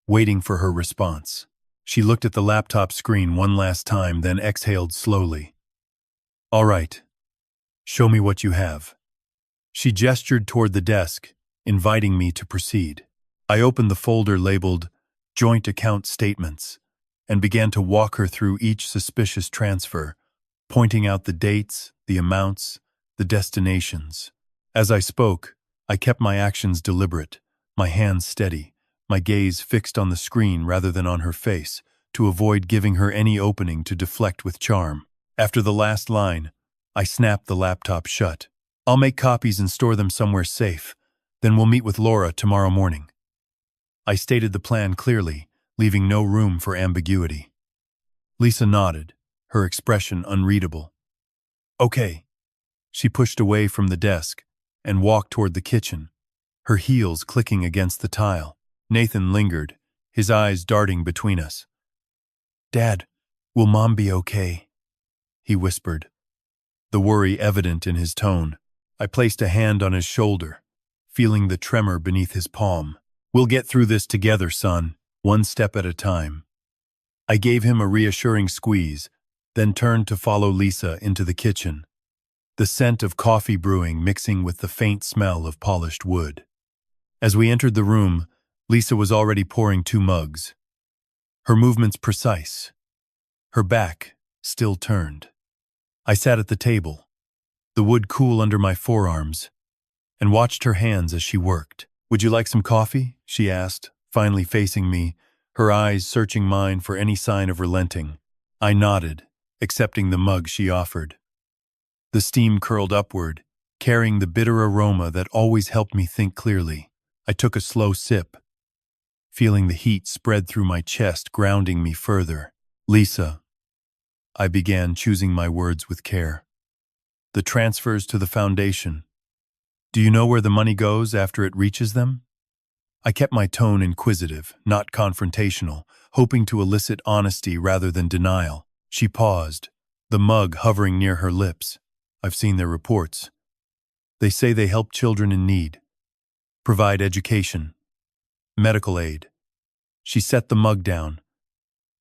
waiting for her response. She looked at the laptop screen one last time, then exhaled slowly. All right, show me what you have. She gestured toward the desk, inviting me to proceed. I opened the folder labeled Joint Account Statements and began to walk her through each suspicious transfer, pointing out the dates, the amounts, the destinations. As I spoke, I kept my actions deliberate, my hands steady, my gaze fixed on the screen rather than on her face, to avoid giving her any opening to deflect with charm. After the last line, I snapped the laptop shut. I'll make copies and store them somewhere safe. Then we'll meet with Laura tomorrow morning. I stated the plan clearly, leaving no room for ambiguity. Lisa nodded, her expression unreadable. Okay. She pushed away from the desk and walked toward the kitchen, her heels clicking against the tile. Nathan lingered, his eyes darting between us. Dad, will Mom be okay? He whispered, the worry evident in his tone. I placed a hand on his shoulder, feeling the tremor beneath his palm. We'll get through this together, son, one step at a time. I gave him a reassuring squeeze, then turned to follow Lisa into the kitchen, the scent of coffee brewing mixing with the faint smell of polished wood. As we entered the room, Lisa was already pouring 2 mugs, her movements precise, her back still turned. I sat at the table, the wood cool under my forearms, and watched her hands as she worked. Would you like some coffee? She asked, finally facing me, her eyes searching mine for any sign of relenting. I nodded, accepting the mug she offered. The steam curled upward, carrying the bitter aroma that always helped me think clearly. I took a slow sip, feeling the heat spread through my chest, grounding me further. Lisa, I began, choosing my words with care. The transfers to the foundation. Do you know where the money goes after it reaches them? I kept my tone inquisitive, not confrontational, hoping to elicit honesty rather than denial. She paused, the mug hovering near her lips. I've seen their reports. They say they help children in need, provide education, medical aid. She set the mug down,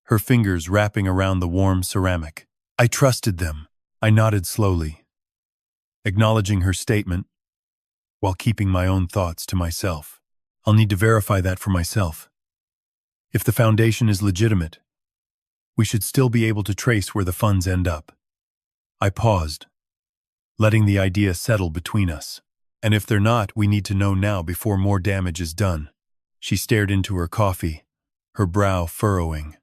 her fingers wrapping around the warm ceramic. I trusted them. I nodded slowly, acknowledging her statement, while keeping my own thoughts to myself. I'll need to verify that for myself. If the foundation is legitimate, we should still be able to trace where the funds end up. I paused, letting the idea settle between us. And if they're not, we need to know now before more damage is done. She stared into her coffee, her brow furrowing.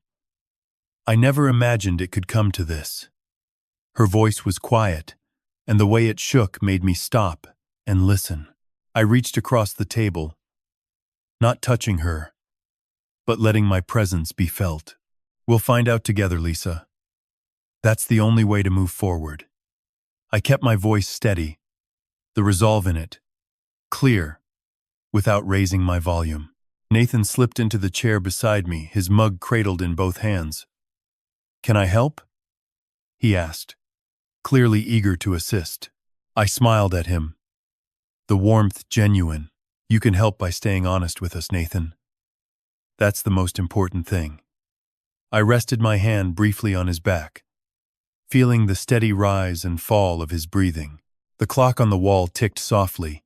I never imagined it could come to this. Her voice was quiet, and the way it shook made me stop and listen. I reached across the table, not touching her, but letting my presence be felt. We'll find out together, Lisa. That's the only way to move forward. I kept my voice steady, the resolve in it clear, without raising my volume. Nathan slipped into the chair beside me, his mug cradled in both hands. Can I help? He asked, clearly eager to assist. I smiled at him, the warmth genuine. You can help by staying honest with us, Nathan. That's the most important thing. I rested my hand briefly on his back, feeling the steady rise and fall of his breathing. The clock on the wall ticked softly,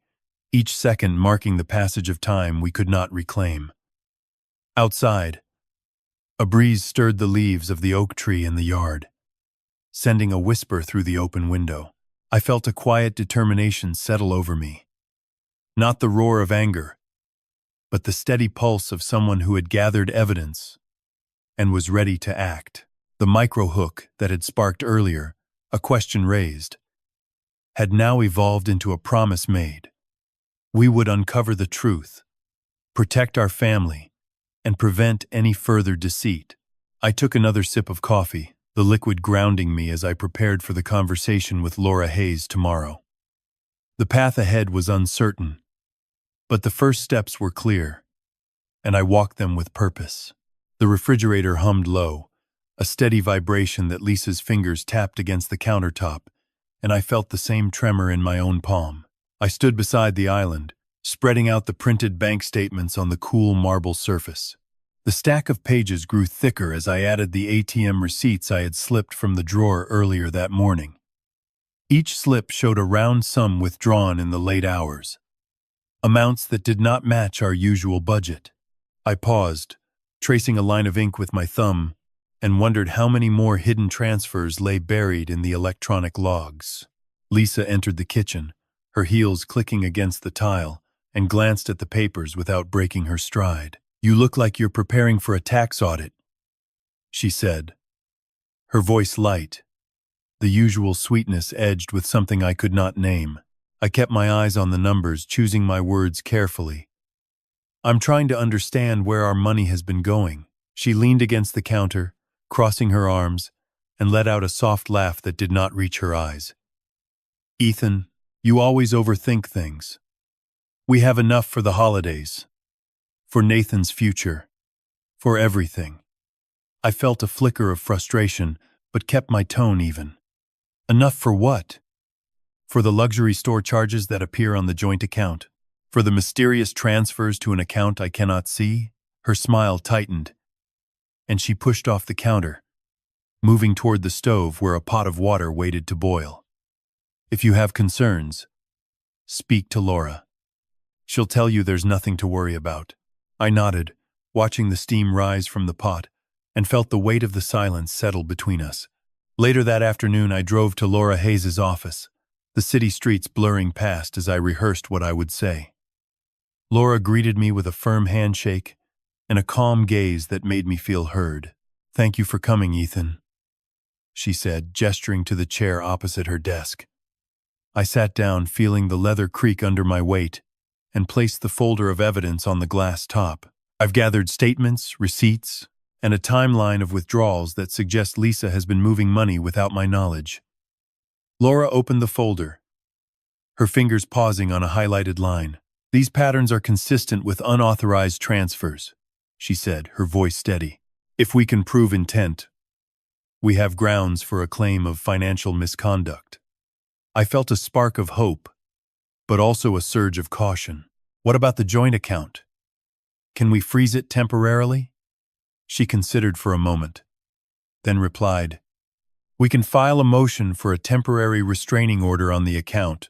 each second marking the passage of time we could not reclaim. Outside, a breeze stirred the leaves of the oak tree in the yard, sending a whisper through the open window. I felt a quiet determination settle over me. Not the roar of anger, but the steady pulse of someone who had gathered evidence and was ready to act. The micro hook that had sparked earlier, a question raised, had now evolved into a promise made. We would uncover the truth, protect our family, and prevent any further deceit. I took another sip of coffee, the liquid grounding me as I prepared for the conversation with Laura Hayes tomorrow. The path ahead was uncertain, but the first steps were clear, and I walked them with purpose. The refrigerator hummed low, a steady vibration that Lisa's fingers tapped against the countertop, and I felt the same tremor in my own palm. I stood beside the island, spreading out the printed bank statements on the cool marble surface. The stack of pages grew thicker as I added the ATM receipts I had slipped from the drawer earlier that morning. Each slip showed a round sum withdrawn in the late hours, amounts that did not match our usual budget. I paused, tracing a line of ink with my thumb, and wondered how many more hidden transfers lay buried in the electronic logs. Lisa entered the kitchen, her heels clicking against the tile, and glanced at the papers without breaking her stride. "You look like you're preparing for a tax audit," she said, her voice light, the usual sweetness edged with something I could not name. I kept my eyes on the numbers, choosing my words carefully. "I'm trying to understand where our money has been going." She leaned against the counter, crossing her arms, and let out a soft laugh that did not reach her eyes. "Ethan, you always overthink things. We have enough for the holidays, for Nathan's future, for everything." I felt a flicker of frustration, but kept my tone even. "Enough for what?" "For the luxury store charges that appear on the joint account, for the mysterious transfers to an account I cannot see." Her smile tightened, and she pushed off the counter, moving toward the stove where a pot of water waited to boil. "If you have concerns, speak to Laura. She'll tell you there's nothing to worry about." I nodded, watching the steam rise from the pot, and felt the weight of the silence settle between us. Later that afternoon, I drove to Laura Hayes' office, the city streets blurring past as I rehearsed what I would say. Laura greeted me with a firm handshake and a calm gaze that made me feel heard. "Thank you for coming, Ethan," she said, gesturing to the chair opposite her desk. I sat down, feeling the leather creak under my weight, and placed the folder of evidence on the glass top. "I've gathered statements, receipts, and a timeline of withdrawals that suggest Lisa has been moving money without my knowledge." Laura opened the folder, her fingers pausing on a highlighted line. "These patterns are consistent with unauthorized transfers," she said, her voice steady. "If we can prove intent, we have grounds for a claim of financial misconduct." I felt a spark of hope, but also a surge of caution. "What about the joint account? Can we freeze it temporarily?" She considered for a moment, then replied, "We can file a motion for a temporary restraining order on the account,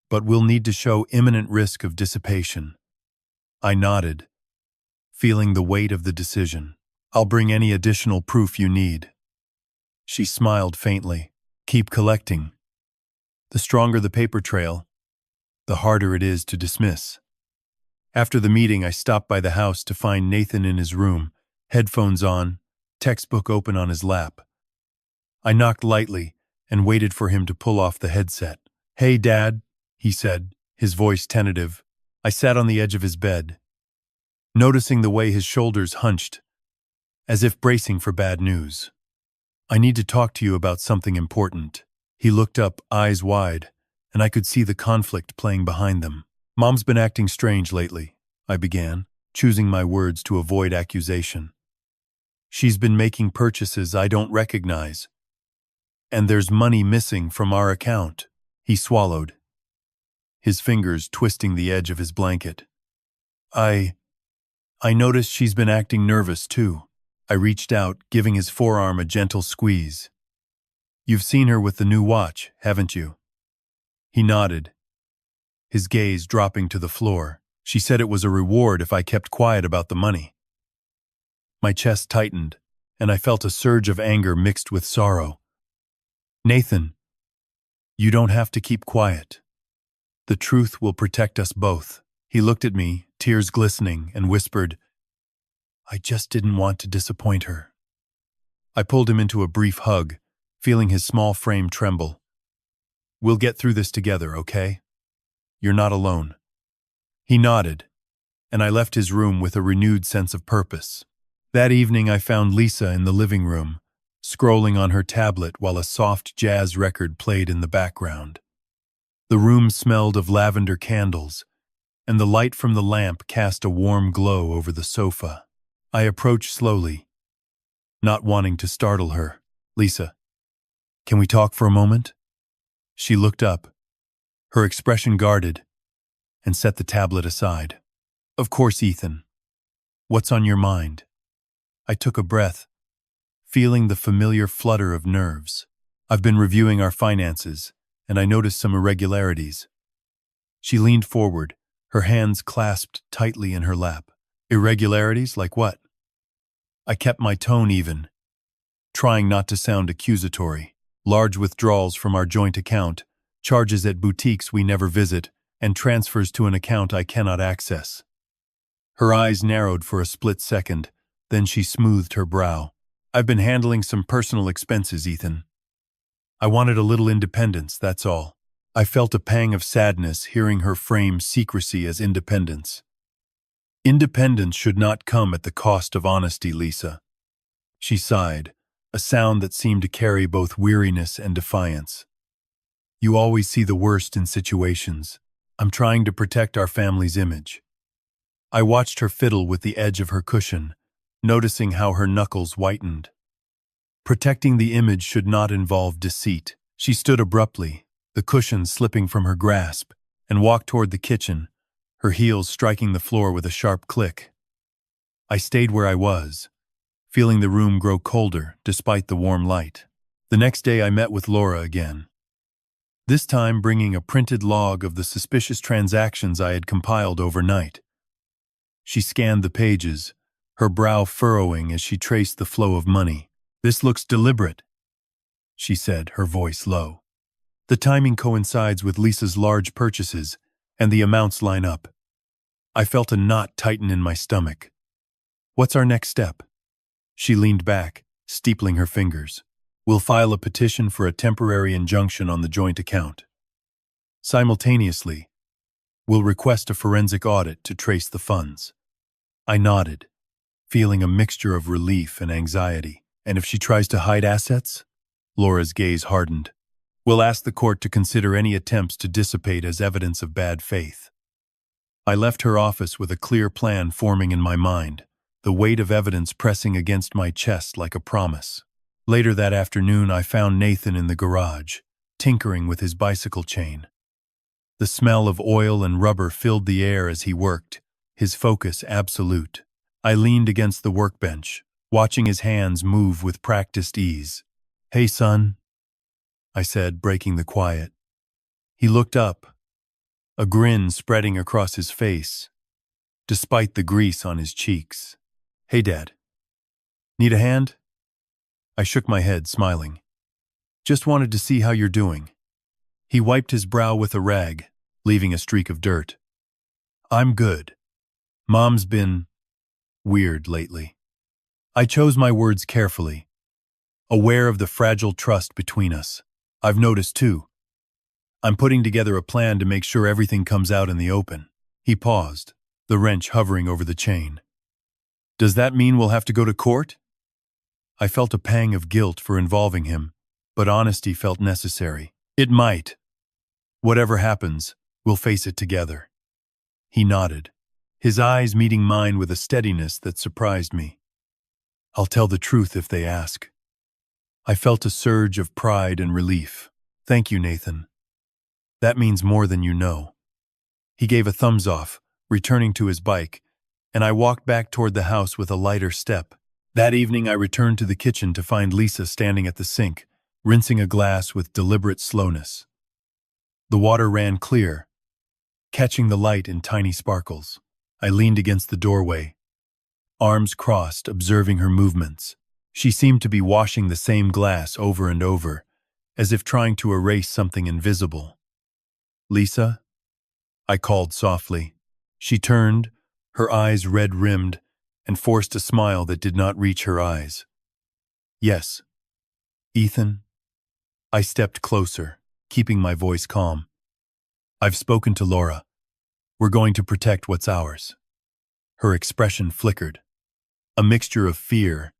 but we'll need to show imminent risk of dissipation." I nodded, feeling the weight of the decision. "I'll bring any additional proof you need." She smiled faintly. "Keep collecting. The stronger the paper trail, the harder it is to dismiss." After the meeting, I stopped by the house to find Nathan in his room, headphones on, textbook open on his lap. I knocked lightly and waited for him to pull off the headset. "Hey, Dad," he said, his voice tentative. I sat on the edge of his bed, noticing the way his shoulders hunched, as if bracing for bad news. "I need to talk to you about something important." He looked up, eyes wide, and I could see the conflict playing behind them. "Mom's been acting strange lately," I began, choosing my words to avoid accusation. "She's been making purchases I don't recognize, and there's money missing from our account." He swallowed, his fingers twisting the edge of his blanket. I noticed she's been acting nervous too." I reached out, giving his forearm a gentle squeeze. "You've seen her with the new watch, haven't you?" He nodded, his gaze dropping to the floor. "She said it was a reward if I kept quiet about the money." My chest tightened, and I felt a surge of anger mixed with sorrow. "Nathan, you don't have to keep quiet. The truth will protect us both." He looked at me, tears glistening, and whispered, "I just didn't want to disappoint her." I pulled him into a brief hug, feeling his small frame tremble. "We'll get through this together, okay? You're not alone." He nodded, and I left his room with a renewed sense of purpose. That evening I found Lisa in the living room, scrolling on her tablet while a soft jazz record played in the background. The room smelled of lavender candles, and the light from the lamp cast a warm glow over the sofa. I approached slowly, not wanting to startle her. "Lisa, can we talk for a moment?" She looked up, her expression guarded, and set the tablet aside. "Of course, Ethan. What's on your mind?" I took a breath, feeling the familiar flutter of nerves. "I've been reviewing our finances, and I noticed some irregularities." She leaned forward, her hands clasped tightly in her lap. "Irregularities like what?" I kept my tone even, trying not to sound accusatory. "Large withdrawals from our joint account, charges at boutiques we never visit, and transfers to an account I cannot access." Her eyes narrowed for a split second, then she smoothed her brow. "I've been handling some personal expenses, Ethan. I wanted a little independence, that's all." I felt a pang of sadness hearing her frame secrecy as independence. "Independence should not come at the cost of honesty, Lisa." She sighed, a sound that seemed to carry both weariness and defiance. "You always see the worst in situations. I'm trying to protect our family's image." I watched her fiddle with the edge of her cushion, noticing how her knuckles whitened. Protecting the image should not involve deceit. She stood abruptly, the cushion slipping from her grasp, and walked toward the kitchen, her heels striking the floor with a sharp click. I stayed where I was, feeling the room grow colder despite the warm light. The next day I met with Laura again, this time bringing a printed log of the suspicious transactions I had compiled overnight. She scanned the pages, her brow furrowing as she traced the flow of money. "This looks deliberate," she said, her voice low. "The timing coincides with Lisa's large purchases, and the amounts line up." I felt a knot tighten in my stomach. "What's our next step?" She leaned back, steepling her fingers. "We'll file a petition for a temporary injunction on the joint account. Simultaneously, we'll request a forensic audit to trace the funds." I nodded, feeling a mixture of relief and anxiety. "And if she tries to hide assets?" Laura's gaze hardened. "We'll ask the court to consider any attempts to dissipate as evidence of bad faith." I left her office with a clear plan forming in my mind, the weight of evidence pressing against my chest like a promise. Later that afternoon I found Nathan in the garage, tinkering with his bicycle chain. The smell of oil and rubber filled the air as he worked, his focus absolute. I leaned against the workbench, watching his hands move with practiced ease. "Hey, son," I said, breaking the quiet. He looked up, a grin spreading across his face, despite the grease on his cheeks. "Hey, Dad. Need a hand?" I shook my head, smiling. "Just wanted to see how you're doing." He wiped his brow with a rag, leaving a streak of dirt. "I'm good. Mom's been weird lately." I chose my words carefully, aware of the fragile trust between us. "I've noticed too. I'm putting together a plan to make sure everything comes out in the open." He paused, the wrench hovering over the chain. "Does that mean we'll have to go to court?" I felt a pang of guilt for involving him, but honesty felt necessary. "It might. Whatever happens, we'll face it together." He nodded, his eyes meeting mine with a steadiness that surprised me. "I'll tell the truth if they ask." I felt a surge of pride and relief. "Thank you, Nathan. That means more than you know." He gave a thumbs off, returning to his bike, and I walked back toward the house with a lighter step. That evening I returned to the kitchen to find Lisa standing at the sink, rinsing a glass with deliberate slowness. The water ran clear, catching the light in tiny sparkles. I leaned against the doorway, arms crossed, observing her movements. She seemed to be washing the same glass over and over, as if trying to erase something invisible. "Lisa?" I called softly. She turned, her eyes red-rimmed, and forced a smile that did not reach her eyes. Yes, Ethan. I stepped closer, keeping my voice calm. I've spoken to Laura. We're going to protect what's ours. Her expression flickered, a mixture of fear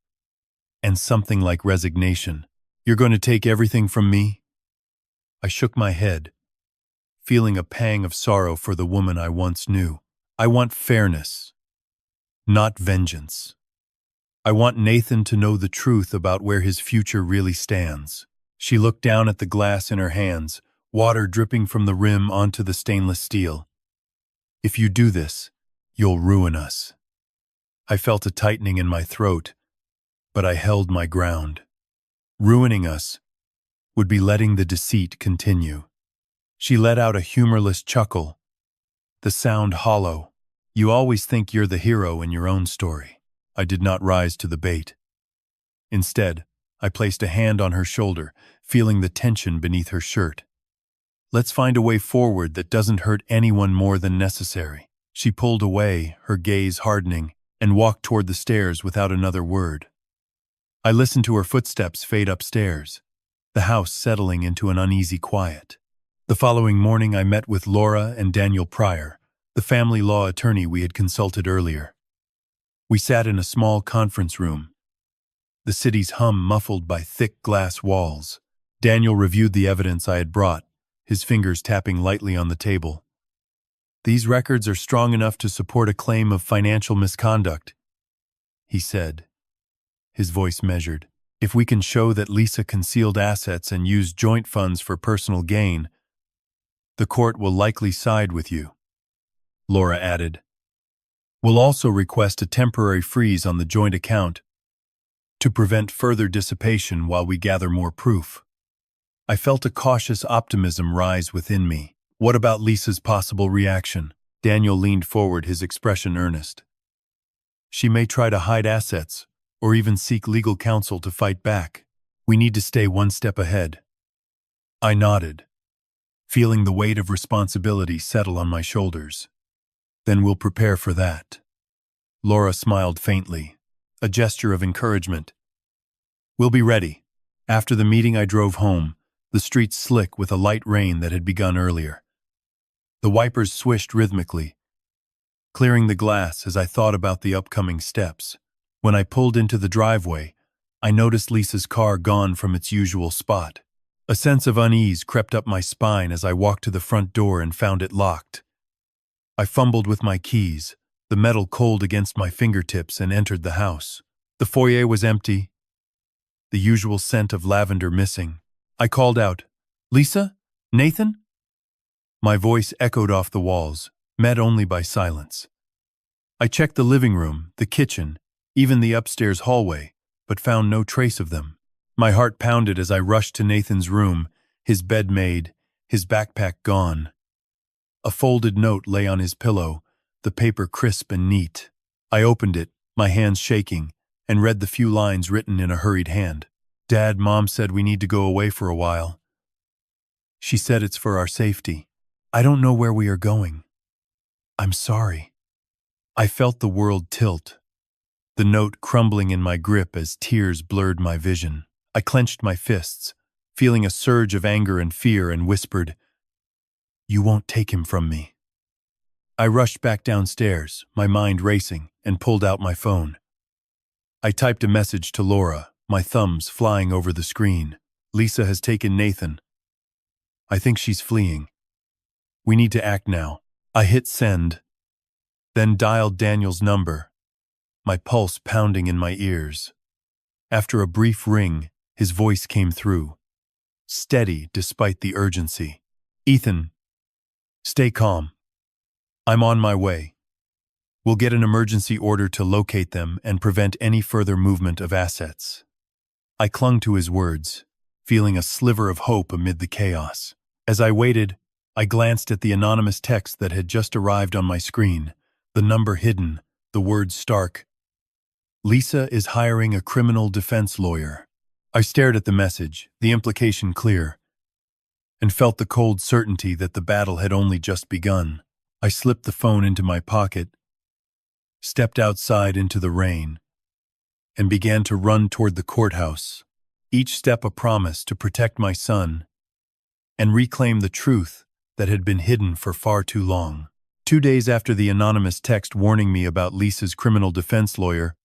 and something like resignation. You're going to take everything from me? I shook my head, feeling a pang of sorrow for the woman I once knew. I want fairness, not vengeance. I want Nathan to know the truth about where his future really stands. She looked down at the glass in her hands, water dripping from the rim onto the stainless steel. If you do this, you'll ruin us. I felt a tightening in my throat, but I held my ground. Ruining us would be letting the deceit continue. She let out a humorless chuckle, the sound hollow. You always think you're the hero in your own story. I did not rise to the bait. Instead, I placed a hand on her shoulder, feeling the tension beneath her shirt. Let's find a way forward that doesn't hurt anyone more than necessary. She pulled away, her gaze hardening, and walked toward the stairs without another word. I listened to her footsteps fade upstairs, the house settling into an uneasy quiet. The following morning I met with Laura and Daniel Pryor, the family law attorney we had consulted earlier. We sat in a small conference room, the city's hum muffled by thick glass walls. Daniel reviewed the evidence I had brought, his fingers tapping lightly on the table. These records are strong enough to support a claim of financial misconduct, he said, his voice measured. If we can show that Lisa concealed assets and used joint funds for personal gain, the court will likely side with you, Laura added. We'll also request a temporary freeze on the joint account to prevent further dissipation while we gather more proof. I felt a cautious optimism rise within me. What about Lisa's possible reaction? Daniel leaned forward, his expression earnest. She may try to hide assets, or even seek legal counsel to fight back. We need to stay one step ahead. I nodded, feeling the weight of responsibility settle on my shoulders. Then we'll prepare for that. Laura smiled faintly, a gesture of encouragement. We'll be ready. After the meeting I drove home, the streets slick with a light rain that had begun earlier. The wipers swished rhythmically, clearing the glass as I thought about the upcoming steps. When I pulled into the driveway, I noticed Lisa's car gone from its usual spot. A sense of unease crept up my spine as I walked to the front door and found it locked. I fumbled with my keys, the metal cold against my fingertips, and entered the house. The foyer was empty, the usual scent of lavender missing. I called out, "Lisa? Nathan?" My voice echoed off the walls, met only by silence. I checked the living room, the kitchen, even the upstairs hallway, but found no trace of them. My heart pounded as I rushed to Nathan's room, his bed made, his backpack gone. A folded note lay on his pillow, the paper crisp and neat. I opened it, my hands shaking, and read the few lines written in a hurried hand. Dad, Mom said we need to go away for a while. She said it's for our safety. I don't know where we are going. I'm sorry. I felt the world tilt, the note crumbling in my grip as tears blurred my vision. I clenched my fists, feeling a surge of anger and fear, and whispered, "You won't take him from me." I rushed back downstairs, my mind racing, and pulled out my phone. I typed a message to Laura, my thumbs flying over the screen. Lisa has taken Nathan. I think she's fleeing. We need to act now. I hit send, then dialed Daniel's number, my pulse pounding in my ears. After a brief ring, his voice came through, steady despite the urgency. "Ethan, stay calm. I'm on my way. We'll get an emergency order to locate them and prevent any further movement of assets." I clung to his words, feeling a sliver of hope amid the chaos. As I waited, I glanced at the anonymous text that had just arrived on my screen, the number hidden, the words stark. "Lisa is hiring a criminal defense lawyer." I stared at the message, the implication clear, and felt the cold certainty that the battle had only just begun. I slipped the phone into my pocket, stepped outside into the rain, and began to run toward the courthouse, each step a promise to protect my son and reclaim the truth that had been hidden for far too long. 2 days after the anonymous text warning me about Lisa's criminal defense lawyer,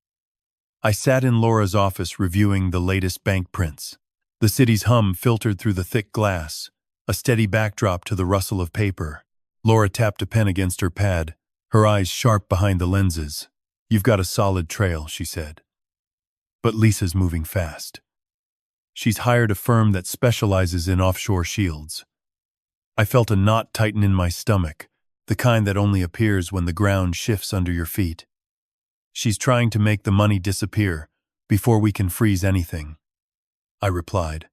I sat in Laura's office reviewing the latest bank prints. The city's hum filtered through the thick glass, a steady backdrop to the rustle of paper. Laura tapped a pen against her pad, her eyes sharp behind the lenses. "You've got a solid trail," she said. "But Lisa's moving fast. She's hired a firm that specializes in offshore shields." I felt a knot tighten in my stomach, the kind that only appears when the ground shifts under your feet. "She's trying to make the money disappear before we can freeze anything," I replied,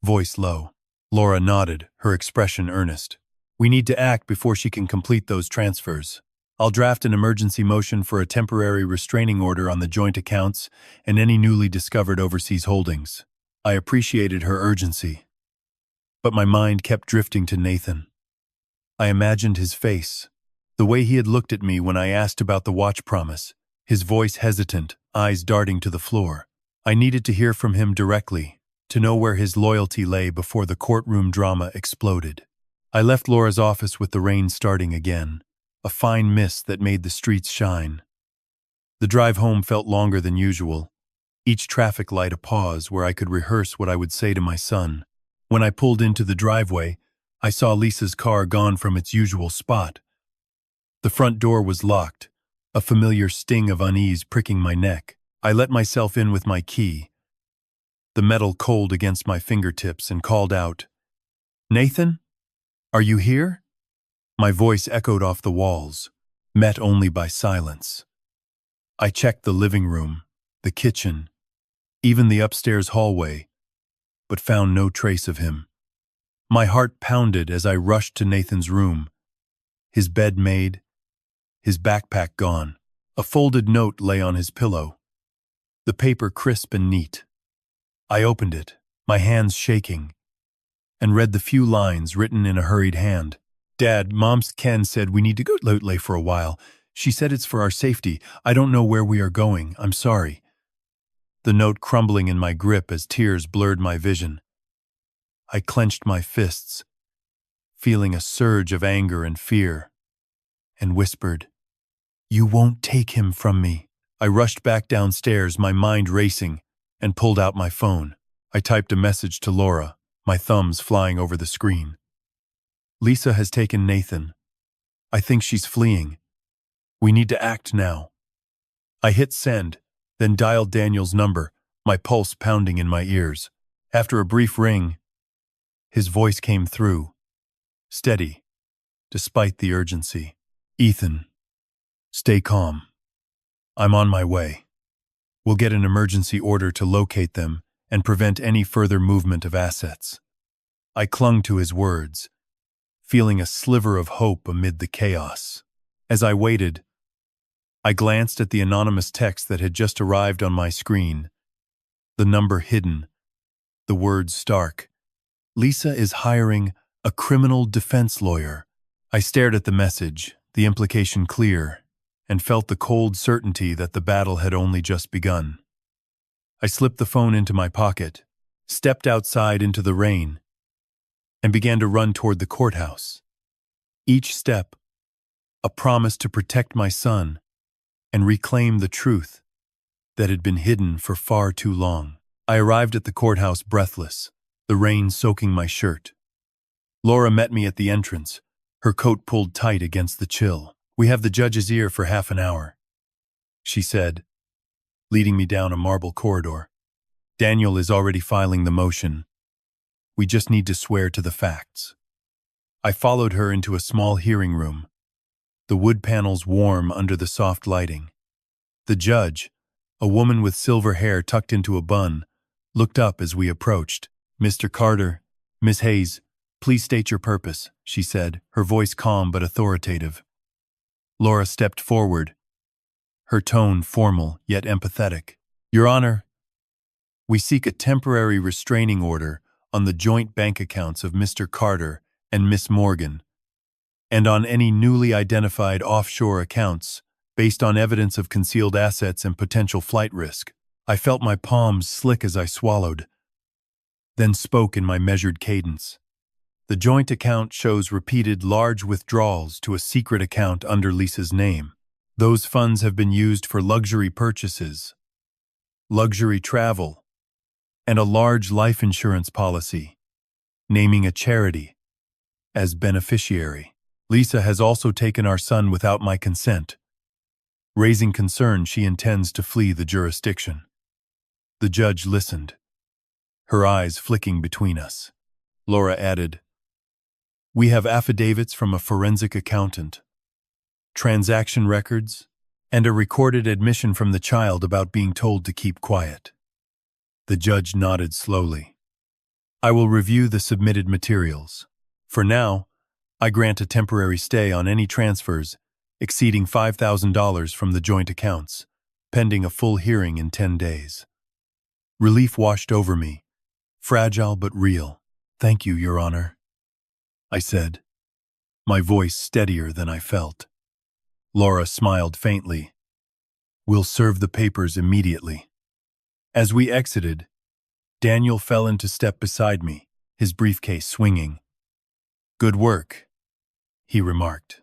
voice low. Laura nodded, her expression earnest. "We need to act before she can complete those transfers. I'll draft an emergency motion for a temporary restraining order on the joint accounts and any newly discovered overseas holdings." I appreciated her urgency, but my mind kept drifting to Nathan. I imagined his face, the way he had looked at me when I asked about the watch promise, his voice hesitant, eyes darting to the floor. I needed to hear from him directly, to know where his loyalty lay before the courtroom drama exploded. I left Laura's office with the rain starting again, a fine mist that made the streets shine. The drive home felt longer than usual, each traffic light a pause where I could rehearse what I would say to my son. When I pulled into the driveway, I saw Lisa's car gone from its usual spot. The front door was locked, a familiar sting of unease pricking my neck. I let myself in with my key, the metal cold against my fingertips, and called out, "Nathan? Are you here?" My voice echoed off the walls, met only by silence. I checked the living room, the kitchen, even the upstairs hallway, but found no trace of him. My heart pounded as I rushed to Nathan's room, his bed made, his backpack gone. A folded note lay on his pillow, the paper crisp and neat. I opened it, my hands shaking, and read the few lines written in a hurried hand. "Dad, Mom's Ken said we need to go Lotley for a while. She said it's for our safety. I don't know where we are going. I'm sorry." The note crumbling in my grip as tears blurred my vision. I clenched my fists, feeling a surge of anger and fear, and whispered, "You won't take him from me." I rushed back downstairs, my mind racing, and pulled out my phone. I typed a message to Laura, my thumbs flying over the screen. "Lisa has taken Nathan. I think she's fleeing. We need to act now." I hit send, then dialed Daniel's number, my pulse pounding in my ears. After a brief ring, his voice came through, steady, despite the urgency. "Ethan, stay calm. I'm on my way. We'll get an emergency order to locate them and prevent any further movement of assets." I clung to his words, feeling a sliver of hope amid the chaos. As I waited, I glanced at the anonymous text that had just arrived on my screen. The number hidden, the words stark. "Lisa is hiring a criminal defense lawyer." I stared at the message, the implication clear, and felt the cold certainty that the battle had only just begun. I slipped the phone into my pocket, stepped outside into the rain, and began to run toward the courthouse. Each step, a promise to protect my son and reclaim the truth that had been hidden for far too long. I arrived at the courthouse breathless, the rain soaking my shirt. Laura met me at the entrance, her coat pulled tight against the chill. "We have the judge's ear for half an hour," she said, leading me down a marble corridor. "Daniel is already filing the motion. We just need to swear to the facts." I followed her into a small hearing room, the wood panels warm under the soft lighting. The judge, a woman with silver hair tucked into a bun, looked up as we approached. "Mr. Carter, Miss Hayes, please state your purpose," she said, her voice calm but authoritative. Laura stepped forward, her tone formal yet empathetic. "Your Honor, we seek a temporary restraining order on the joint bank accounts of Mr. Carter and Miss Morgan, and on any newly identified offshore accounts based on evidence of concealed assets and potential flight risk." I felt my palms slick as I swallowed, then spoke in my measured cadence. The joint account shows repeated large withdrawals to a secret account under Lisa's name. Those funds have been used for luxury purchases, luxury travel, and a large life insurance policy, naming a charity as beneficiary. Lisa has also taken our son without my consent, raising concern she intends to flee the jurisdiction. The judge listened, her eyes flicking between us. Laura added, "We have affidavits from a forensic accountant, transaction records, and a recorded admission from the child about being told to keep quiet." The judge nodded slowly. "I will review the submitted materials. For now, I grant a temporary stay on any transfers exceeding $5,000 from the joint accounts, pending a full hearing in 10 days. Relief washed over me, fragile but real. "Thank you, Your Honor," I said, my voice steadier than I felt. Laura smiled faintly. "We'll serve the papers immediately." As we exited, Daniel fell into step beside me, his briefcase swinging. "Good work," he remarked.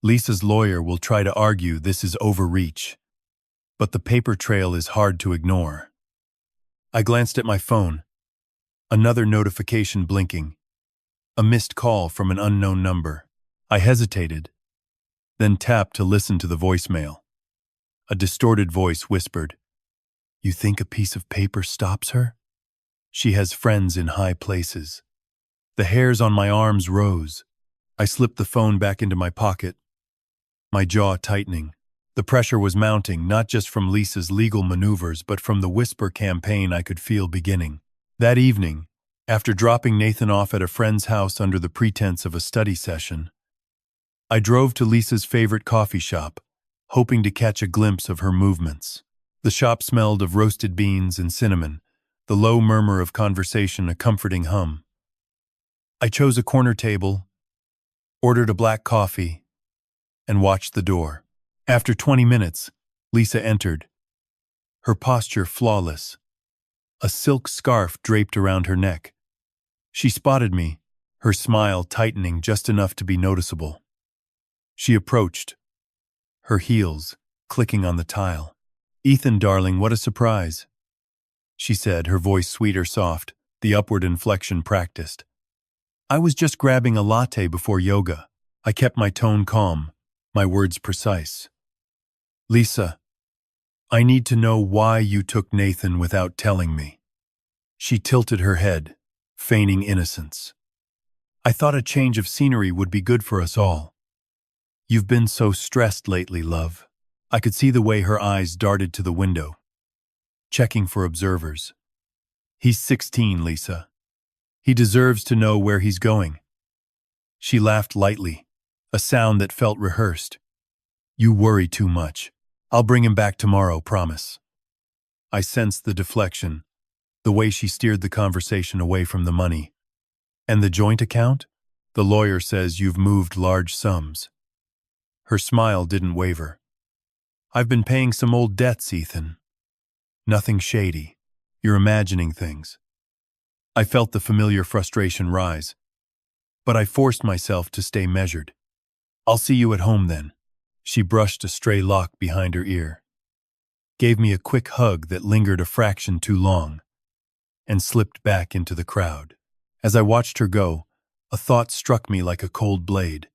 "Lisa's lawyer will try to argue this is overreach, but the paper trail is hard to ignore." I glanced at my phone, another notification blinking, a missed call from an unknown number. I hesitated, then tapped to listen to the voicemail. A distorted voice whispered, "You think a piece of paper stops her? She has friends in high places." The hairs on my arms rose. I slipped the phone back into my pocket, my jaw tightening. The pressure was mounting, not just from Lisa's legal maneuvers, but from the whisper campaign I could feel beginning. That evening, after dropping Nathan off at a friend's house under the pretense of a study session, I drove to Lisa's favorite coffee shop, hoping to catch a glimpse of her movements. The shop smelled of roasted beans and cinnamon, the low murmur of conversation a comforting hum. I chose a corner table, ordered a black coffee, and watched the door. After 20 minutes, Lisa entered, her posture flawless, a silk scarf draped around her neck. She spotted me, her smile tightening just enough to be noticeable. She approached, her heels clicking on the tile. "Ethan, darling, what a surprise," she said, her voice sweet or soft, the upward inflection practiced. "I was just grabbing a latte before yoga." I kept my tone calm, my words precise. "Lisa, I need to know why you took Nathan without telling me." She tilted her head, feigning innocence. "I thought a change of scenery would be good for us all. You've been so stressed lately, love." I could see the way her eyes darted to the window, checking for observers. "He's 16, Lisa. He deserves to know where he's going." She laughed lightly, a sound that felt rehearsed. "You worry too much. I'll bring him back tomorrow, promise." I sensed the deflection, the way she steered the conversation away from the money. "And the joint account? The lawyer says you've moved large sums." Her smile didn't waver. "I've been paying some old debts, Ethan. Nothing shady. You're imagining things." I felt the familiar frustration rise, but I forced myself to stay measured. "I'll see you at home then." She brushed a stray lock behind her ear, gave me a quick hug that lingered a fraction too long, and slipped back into the crowd. As I watched her go, a thought struck me like a cold blade.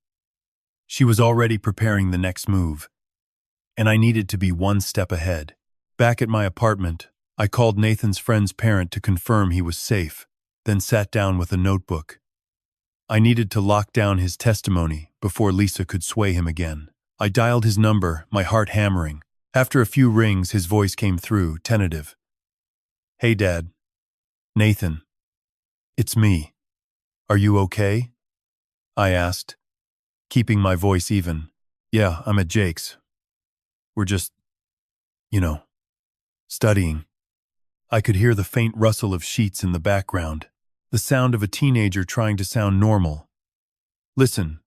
She was already preparing the next move, and I needed to be one step ahead. Back at my apartment, I called Nathan's friend's parent to confirm he was safe, then sat down with a notebook. I needed to lock down his testimony before Lisa could sway him again. I dialed his number, my heart hammering. After a few rings, his voice came through, tentative. "Hey, Dad. Nathan. It's me. Are you okay?" I asked, keeping my voice even. "Yeah, I'm at Jake's. We're just, studying." I could hear the faint rustle of sheets in the background, the sound of a teenager trying to sound normal. "Listen,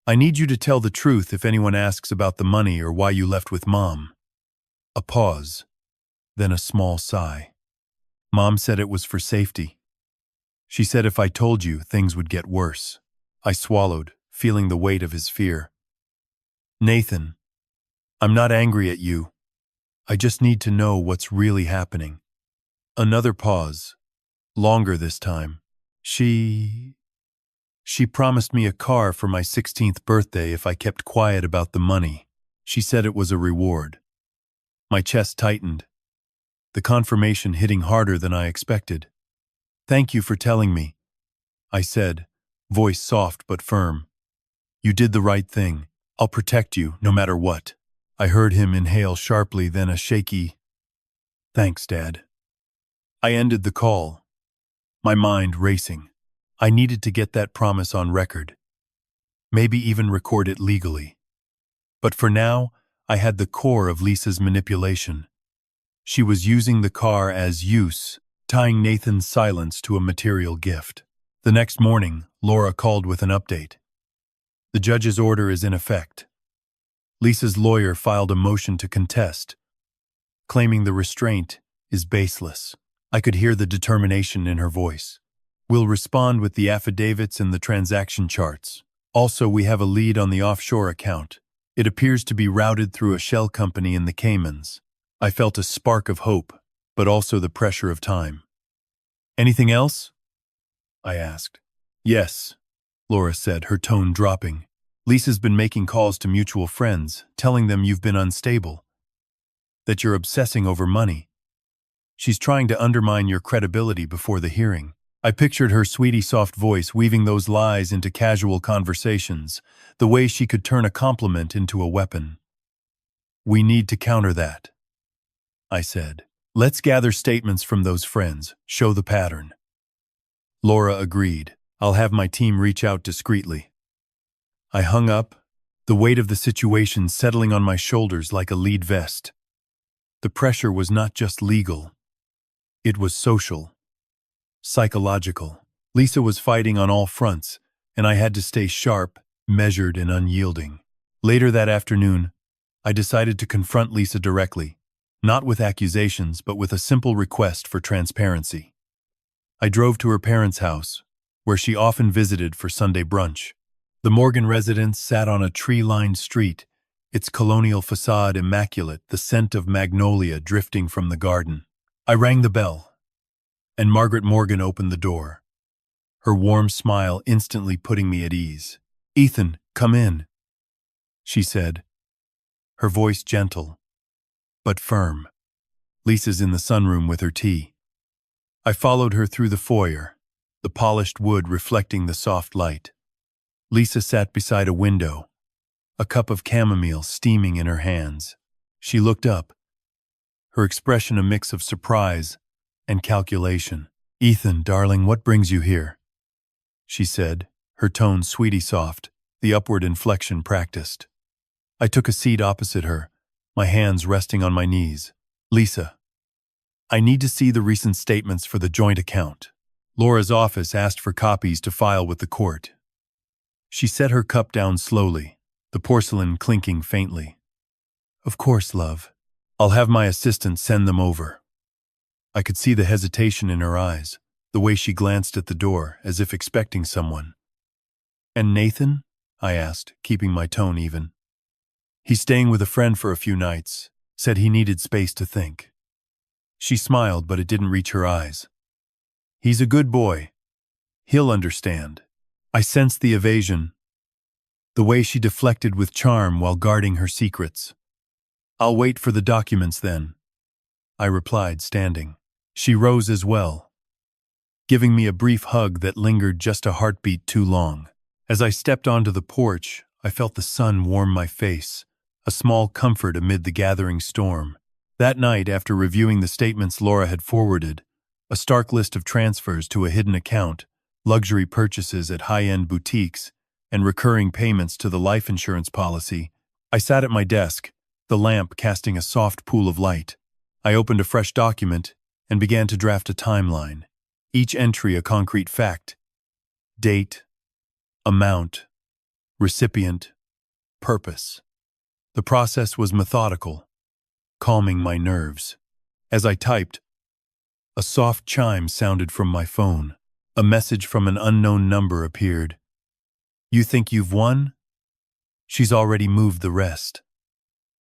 I need you to tell the truth if anyone asks about the money or why you left with Mom." A pause. then a small sigh. Mom said it was for safety. She said if I told you, things would get worse. I swallowed, feeling the weight of his fear. Nathan, I'm not angry at you. I just need to know what's really happening. Another pause. Longer this time. She promised me a car for my 16th birthday if I kept quiet about the money. She said it was a reward. My chest tightened, the confirmation hitting harder than I expected. Thank you for telling me, I said, voice soft but firm. You did the right thing. I'll protect you, no matter what. I heard him inhale sharply, then a shaky, thanks, Dad. I ended the call, my mind racing. I needed to get that promise on record, maybe even record it legally. But for now, I had the core of Lisa's manipulation. She was using the car as use, tying Nathan's silence to a material gift. The next morning, Laura called with an update. The judge's order is in effect. Lisa's lawyer filed a motion to contest, claiming the restraint is baseless. I could hear the determination in her voice. We'll respond with the affidavits and the transaction charts. Also, we have a lead on the offshore account. It appears to be routed through a shell company in the Caymans. I felt a spark of hope, but also the pressure of time. Anything else? I asked. Yes, Laura said, her tone dropping. Lisa's been making calls to mutual friends, telling them you've been unstable, that you're obsessing over money. She's trying to undermine your credibility before the hearing. I pictured her sweetie soft voice weaving those lies into casual conversations, the way she could turn a compliment into a weapon. We need to counter that, I said. Let's gather statements from those friends, show the pattern. Laura agreed. I'll have my team reach out discreetly. I hung up, the weight of the situation settling on my shoulders like a lead vest. The pressure was not just legal. It was social, psychological. Lisa was fighting on all fronts, and I had to stay sharp, measured, and unyielding. Later that afternoon, I decided to confront Lisa directly, not with accusations, but with a simple request for transparency. I drove to her parents' house, where she often visited for Sunday brunch. The Morgan residence sat on a tree-lined street, its colonial facade immaculate, the scent of magnolia drifting from the garden. I rang the bell, and Margaret Morgan opened the door, her warm smile instantly putting me at ease. "Ethan, come in," she said, her voice gentle, but firm. "Lisa's in the sunroom with her tea." I followed her through the foyer, the polished wood reflecting the soft light. Lisa sat beside a window, a cup of chamomile steaming in her hands. She looked up, her expression a mix of surprise and calculation. "Ethan, darling, what brings you here?" she said, her tone sweetie soft, the upward inflection practiced. I took a seat opposite her, my hands resting on my knees. "Lisa, I need to see the recent statements for the joint account." Laura's office asked for copies to file with the court. She set her cup down slowly, the porcelain clinking faintly. "Of course, love. I'll have my assistant send them over." I could see the hesitation in her eyes, the way she glanced at the door, as if expecting someone. "And Nathan?" I asked, keeping my tone even. "He's staying with a friend for a few nights, said he needed space to think." She smiled, but it didn't reach her eyes. "He's a good boy. He'll understand." I sensed the evasion, the way she deflected with charm while guarding her secrets. "I'll wait for the documents then," I replied, standing. She rose as well, giving me a brief hug that lingered just a heartbeat too long. As I stepped onto the porch, I felt the sun warm my face, a small comfort amid the gathering storm. That night, after reviewing the statements Laura had forwarded, a stark list of transfers to a hidden account, luxury purchases at high-end boutiques, and recurring payments to the life insurance policy, I sat at my desk, the lamp casting a soft pool of light. I opened a fresh document and began to draft a timeline, each entry a concrete fact: date, amount, recipient, purpose. The process was methodical, calming my nerves. As I typed, a soft chime sounded from my phone. A message from an unknown number appeared. "You think you've won? She's already moved the rest."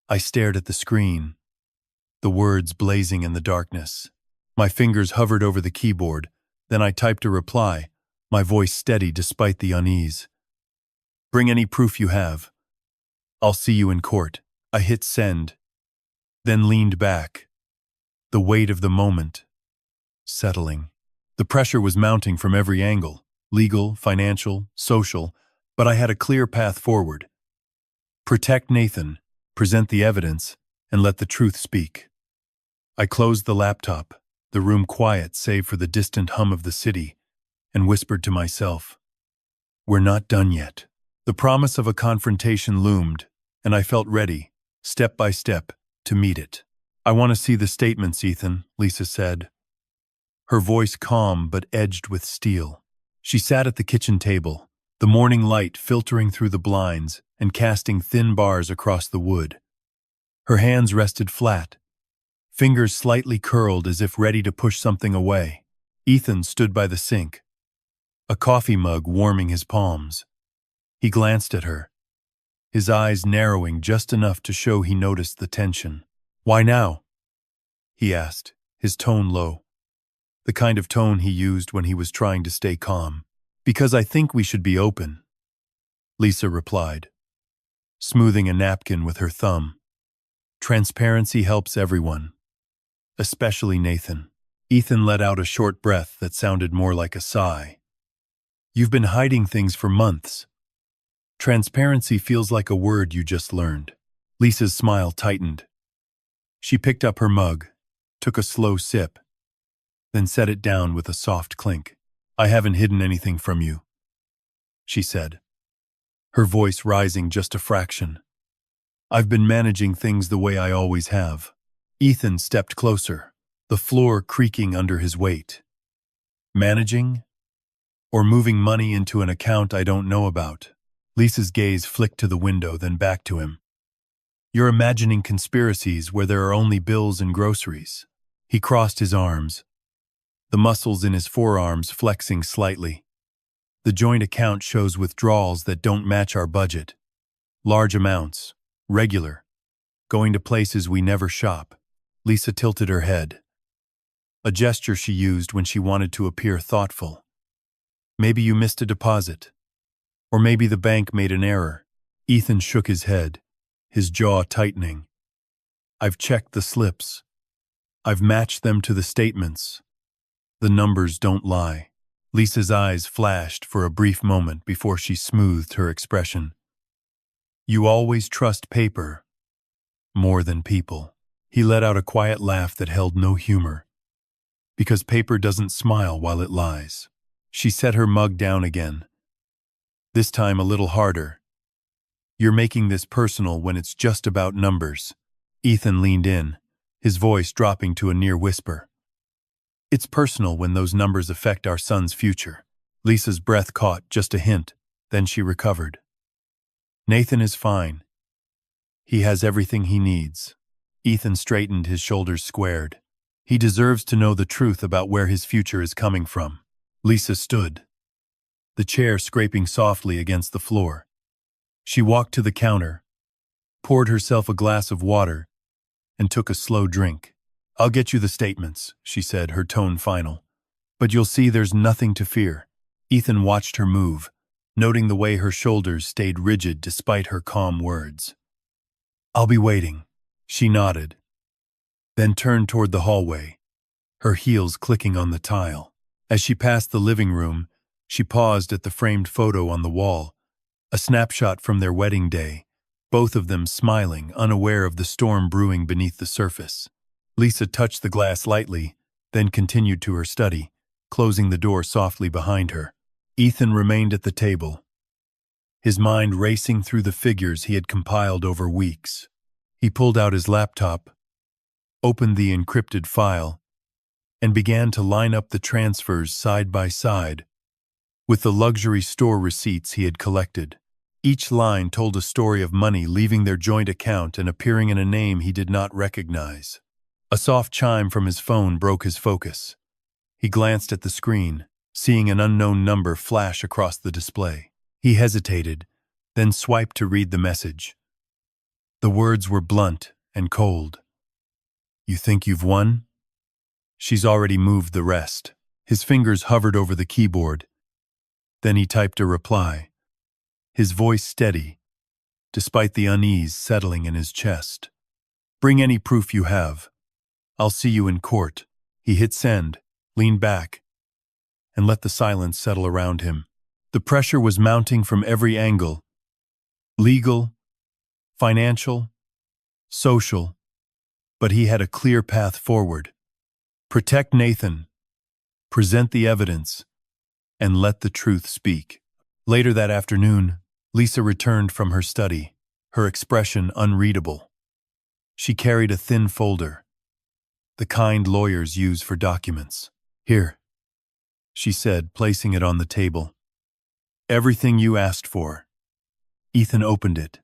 I stared at the screen, the words blazing in the darkness. My fingers hovered over the keyboard, then I typed a reply, my voice steady despite the unease. "Bring any proof you have. I'll see you in court." I hit send, then leaned back, the weight of the moment settling. The pressure was mounting from every angle, legal, financial, social, but I had a clear path forward. Protect Nathan, present the evidence, and let the truth speak. I closed the laptop, the room quiet save for the distant hum of the city, and whispered to myself, "We're not done yet." The promise of a confrontation loomed, and I felt ready, step by step, to meet it. "I want to see the statements, Ethan," Lisa said, her voice calm but edged with steel. She sat at the kitchen table, the morning light filtering through the blinds and casting thin bars across the wood. Her hands rested flat, fingers slightly curled as if ready to push something away. Ethan stood by the sink, a coffee mug warming his palms. He glanced at her, his eyes narrowing just enough to show he noticed the tension. "Why now?" he asked, his tone low, the kind of tone he used when he was trying to stay calm. "Because I think we should be open," Lisa replied, smoothing a napkin with her thumb. "Transparency helps everyone, especially Nathan." Ethan let out a short breath that sounded more like a sigh. "You've been hiding things for months. Transparency feels like a word you just learned." Lisa's smile tightened. She picked up her mug, took a slow sip, then set it down with a soft clink. "I haven't hidden anything from you," she said, her voice rising just a fraction. "I've been managing things the way I always have." Ethan stepped closer, the floor creaking under his weight. "Managing? Or moving money into an account I don't know about?" Lisa's gaze flicked to the window, then back to him. "You're imagining conspiracies where there are only bills and groceries." He crossed his arms, the muscles in his forearms flexing slightly. "The joint account shows withdrawals that don't match our budget. Large amounts, regular, going to places we never shop." Lisa tilted her head, a gesture she used when she wanted to appear thoughtful. "Maybe you missed a deposit. Or maybe the bank made an error." Ethan shook his head, his jaw tightening. "I've checked the slips. I've matched them to the statements. The numbers don't lie." Lisa's eyes flashed for a brief moment before she smoothed her expression. "You always trust paper more than people." He let out a quiet laugh that held no humor. "Because paper doesn't smile while it lies." She set her mug down again, this time a little harder. "You're making this personal when it's just about numbers." Ethan leaned in, his voice dropping to a near whisper. "It's personal when those numbers affect our son's future." Lisa's breath caught just a hint, then she recovered. "Nathan is fine. He has everything he needs." Ethan straightened, his shoulders squared. "He deserves to know the truth about where his future is coming from." Lisa stood, the chair scraping softly against the floor. She walked to the counter, poured herself a glass of water, and took a slow drink. "I'll get you the statements," she said, her tone final. "But you'll see there's nothing to fear." Ethan watched her move, noting the way her shoulders stayed rigid despite her calm words. "I'll be waiting." She nodded, then turned toward the hallway, her heels clicking on the tile. As she passed the living room, she paused at the framed photo on the wall, a snapshot from their wedding day, both of them smiling, unaware of the storm brewing beneath the surface. Lisa touched the glass lightly, then continued to her study, closing the door softly behind her. Ethan remained at the table, his mind racing through the figures he had compiled over weeks. He pulled out his laptop, opened the encrypted file, and began to line up the transfers side by side with the luxury store receipts he had collected. Each line told a story of money leaving their joint account and appearing in a name he did not recognize. A soft chime from his phone broke his focus. He glanced at the screen, seeing an unknown number flash across the display. He hesitated, then swiped to read the message. The words were blunt and cold. "You think you've won? She's already moved the rest." His fingers hovered over the keyboard. Then he typed a reply, his voice steady, despite the unease settling in his chest. "Bring any proof you have. I'll see you in court." He hit send, leaned back, and let the silence settle around him. The pressure was mounting from every angle: legal, financial, social, but he had a clear path forward. Protect Nathan, present the evidence, and let the truth speak. Later that afternoon, Lisa returned from her study, her expression unreadable. She carried a thin folder, the kind lawyers use for documents. "Here," she said, placing it on the table. "Everything you asked for." Ethan opened it,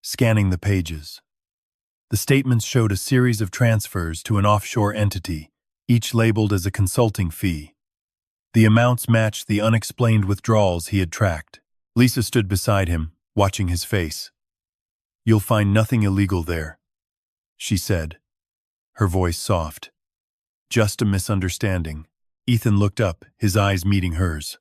scanning the pages. The statements showed a series of transfers to an offshore entity, each labeled as a consulting fee. The amounts matched the unexplained withdrawals he had tracked. Lisa stood beside him, watching his face. "You'll find nothing illegal there," she said, her voice soft. "Just a misunderstanding." Ethan looked up, his eyes meeting hers.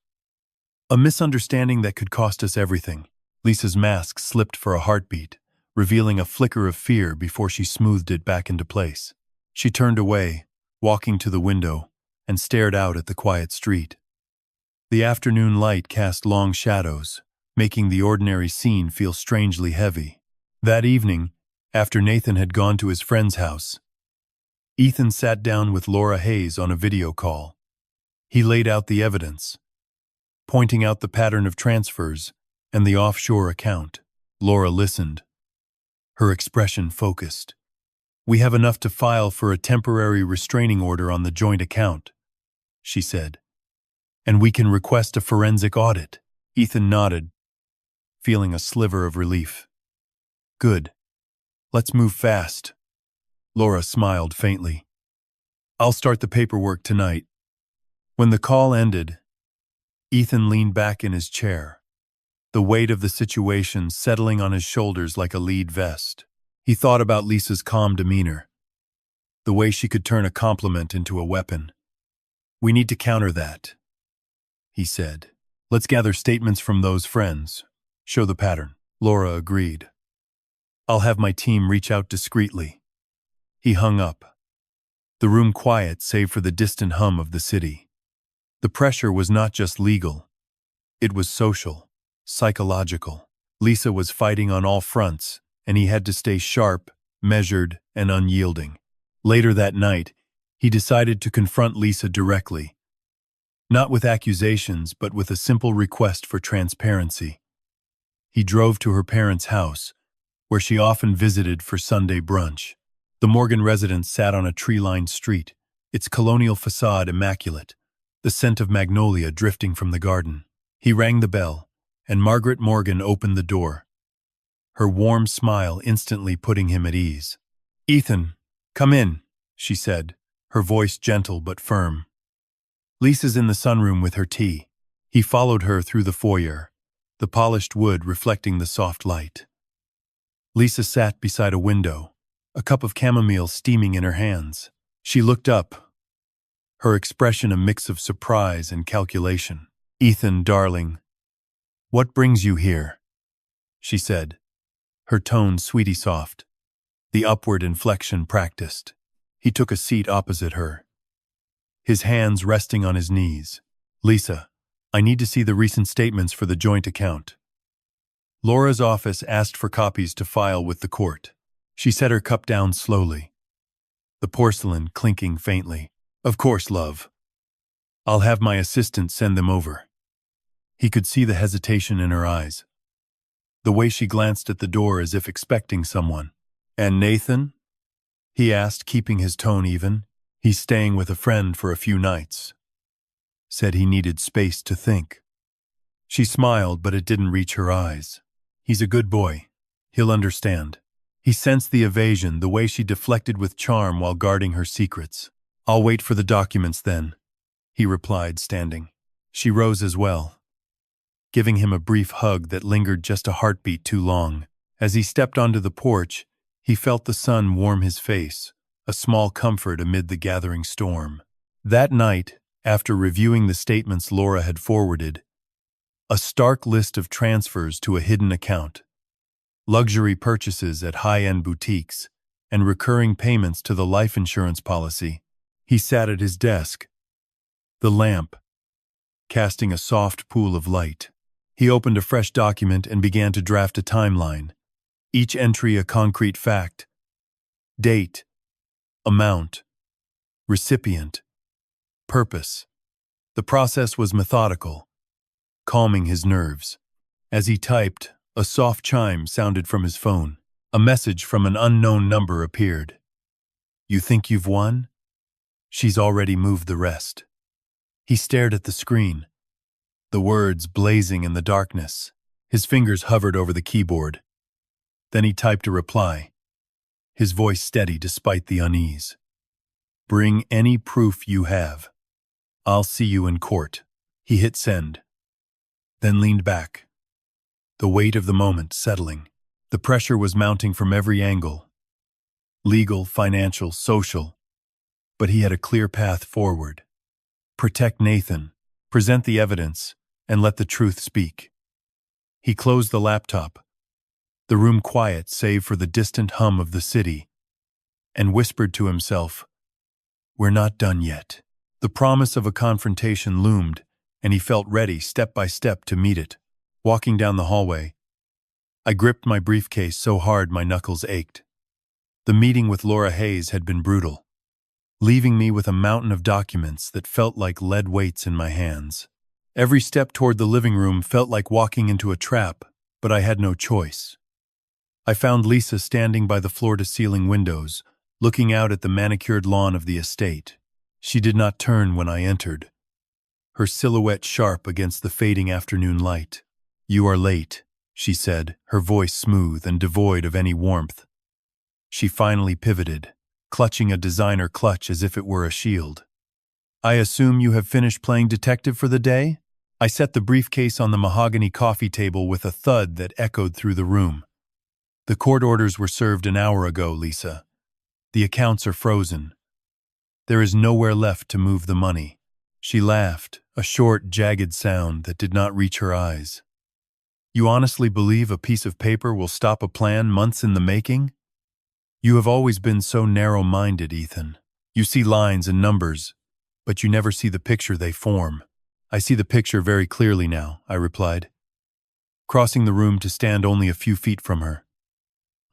"A misunderstanding that could cost us everything." Lisa's mask slipped for a heartbeat, revealing a flicker of fear before she smoothed it back into place. She turned away, walking to the window, and stared out at the quiet street. The afternoon light cast long shadows, making the ordinary scene feel strangely heavy. That evening, after Nathan had gone to his friend's house, Ethan sat down with Laura Hayes on a video call. He laid out the evidence, pointing out the pattern of transfers and the offshore account. Laura listened, her expression focused. "We have enough to file for a temporary restraining order on the joint account," she said. "And we can request a forensic audit." Ethan nodded, feeling a sliver of relief. "Good. Let's move fast." Laura smiled faintly. "I'll start the paperwork tonight." When the call ended, Ethan leaned back in his chair, the weight of the situation settling on his shoulders like a lead vest. He thought about Lisa's calm demeanor, the way she could turn a compliment into a weapon. "We need to counter that," he said. "Let's gather statements from those friends. Show the pattern." Laura agreed. "I'll have my team reach out discreetly." He hung up, the room quiet save for the distant hum of the city. The pressure was not just legal. It was social, psychological. Lisa was fighting on all fronts, and he had to stay sharp, measured, and unyielding. Later that night, he decided to confront Lisa directly, not with accusations, but with a simple request for transparency. He drove to her parents' house, where she often visited for Sunday brunch. The Morgan residence sat on a tree-lined street, its colonial facade immaculate, the scent of magnolia drifting from the garden. He rang the bell, and Margaret Morgan opened the door, her warm smile instantly putting him at ease. "Ethan, come in," she said, her voice gentle but firm. "Lisa's in the sunroom with her tea." He followed her through the foyer, the polished wood reflecting the soft light. Lisa sat beside a window, a cup of chamomile steaming in her hands. She looked up, her expression a mix of surprise and calculation. "Ethan, darling, what brings you here?" she said, her tone sweetie soft, the upward inflection practiced. He took a seat opposite her, his hands resting on his knees. "Lisa, I need to see the recent statements for the joint account." Laura's office asked for copies to file with the court. She set her cup down slowly, the porcelain clinking faintly. "Of course, love. I'll have my assistant send them over." He could see the hesitation in her eyes, the way she glanced at the door as if expecting someone. "And Nathan?" he asked, keeping his tone even. "He's staying with a friend for a few nights. Said he needed space to think." She smiled, but it didn't reach her eyes. "He's a good boy. He'll understand." He sensed the evasion, the way she deflected with charm while guarding her secrets. "I'll wait for the documents then," he replied, standing. She rose as well, giving him a brief hug that lingered just a heartbeat too long. As he stepped onto the porch, he felt the sun warm his face, a small comfort amid the gathering storm. That night, after reviewing the statements Laura had forwarded, a stark list of transfers to a hidden account, luxury purchases at high-end boutiques, and recurring payments to the life insurance policy, he sat at his desk, the lamp casting a soft pool of light. He opened a fresh document and began to draft a timeline, each entry a concrete fact: date, amount, recipient, purpose. The process was methodical, calming his nerves. As he typed, a soft chime sounded from his phone. A message from an unknown number appeared. "You think you've won? She's already moved the rest." He stared at the screen, the words blazing in the darkness. His fingers hovered over the keyboard. Then he typed a reply, his voice steady despite the unease. "Bring any proof you have. I'll see you in court." He hit send, then leaned back, the weight of the moment settling. The pressure was mounting from every angle: legal, financial, social. But he had a clear path forward. Protect Nathan, present the evidence, and let the truth speak. He closed the laptop, the room quiet save for the distant hum of the city, and whispered to himself, "We're not done yet." The promise of a confrontation loomed, and he felt ready step by step to meet it. Walking down the hallway, I gripped my briefcase so hard my knuckles ached. The meeting with Laura Hayes had been brutal, leaving me with a mountain of documents that felt like lead weights in my hands. Every step toward the living room felt like walking into a trap, but I had no choice. I found Lisa standing by the floor-to-ceiling windows, looking out at the manicured lawn of the estate. She did not turn when I entered, her silhouette sharp against the fading afternoon light. "You are late," she said, her voice smooth and devoid of any warmth. She finally pivoted, clutching a designer clutch as if it were a shield. "I assume you have finished playing detective for the day?" I set the briefcase on the mahogany coffee table with a thud that echoed through the room. "The court orders were served an hour ago, Lisa. The accounts are frozen. There is nowhere left to move the money." She laughed, a short, jagged sound that did not reach her eyes. "You honestly believe a piece of paper will stop a plan months in the making? You have always been so narrow-minded, Ethan. You see lines and numbers, but you never see the picture they form." "I see the picture very clearly now," I replied, crossing the room to stand only a few feet from her.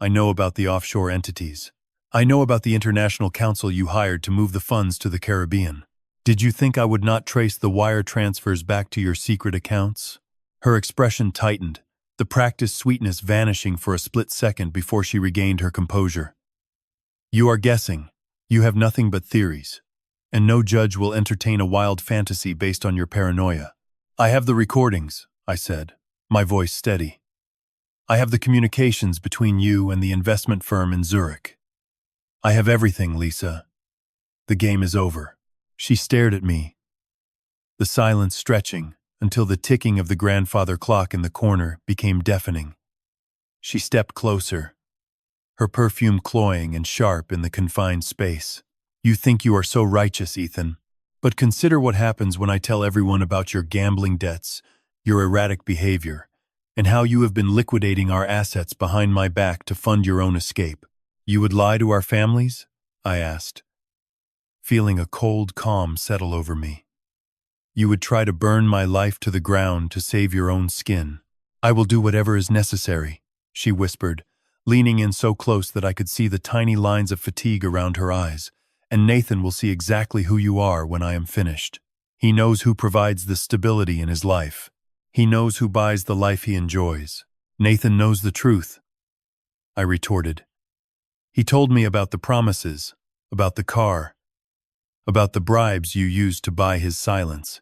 "I know about the offshore entities. I know about the international counsel you hired to move the funds to the Caribbean. Did you think I would not trace the wire transfers back to your secret accounts?" Her expression tightened, the practiced sweetness vanishing for a split second before she regained her composure. "You are guessing. You have nothing but theories, and no judge will entertain a wild fantasy based on your paranoia." "I have the recordings," I said, my voice steady. "I have the communications between you and the investment firm in Zurich. I have everything, Lisa. The game is over." She stared at me, the silence stretching until the ticking of the grandfather clock in the corner became deafening. She stepped closer, her perfume cloying and sharp in the confined space. "You think you are so righteous, Ethan. But consider what happens when I tell everyone about your gambling debts, your erratic behavior, and how you have been liquidating our assets behind my back to fund your own escape. You would lie to our families?" I asked, feeling a cold calm settle over me. "You would try to burn my life to the ground to save your own skin." "I will do whatever is necessary," she whispered, leaning in so close that I could see the tiny lines of fatigue around her eyes. "And Nathan will see exactly who you are when I am finished. He knows who provides the stability in his life. He knows who buys the life he enjoys." "Nathan knows the truth," I retorted. "He told me about the promises, about the car, about the bribes you used to buy his silence.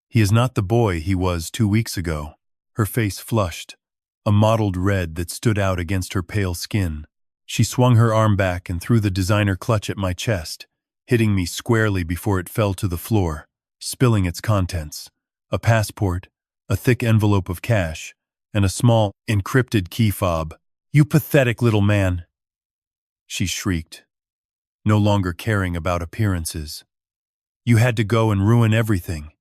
He is not the boy he was 2 weeks ago." Her face flushed, a mottled red that stood out against her pale skin. She swung her arm back and threw the designer clutch at my chest, hitting me squarely before it fell to the floor, spilling its contents: a passport, a thick envelope of cash, and a small, encrypted key fob. "You pathetic little man!" she shrieked, no longer caring about appearances. "You had to go and ruin everything.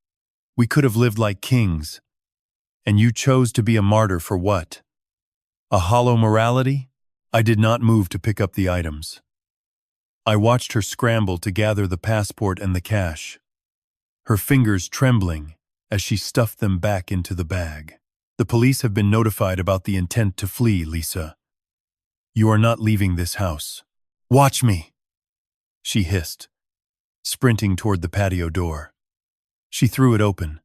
We could have lived like kings. And you chose to be a martyr for what? A hollow morality?" I did not move to pick up the items. I watched her scramble to gather the passport and the cash, her fingers trembling as she stuffed them back into the bag. "The police have been notified about the intent to flee, Lisa. You are not leaving this house." "Watch me," she hissed, sprinting toward the patio door. She threw it open,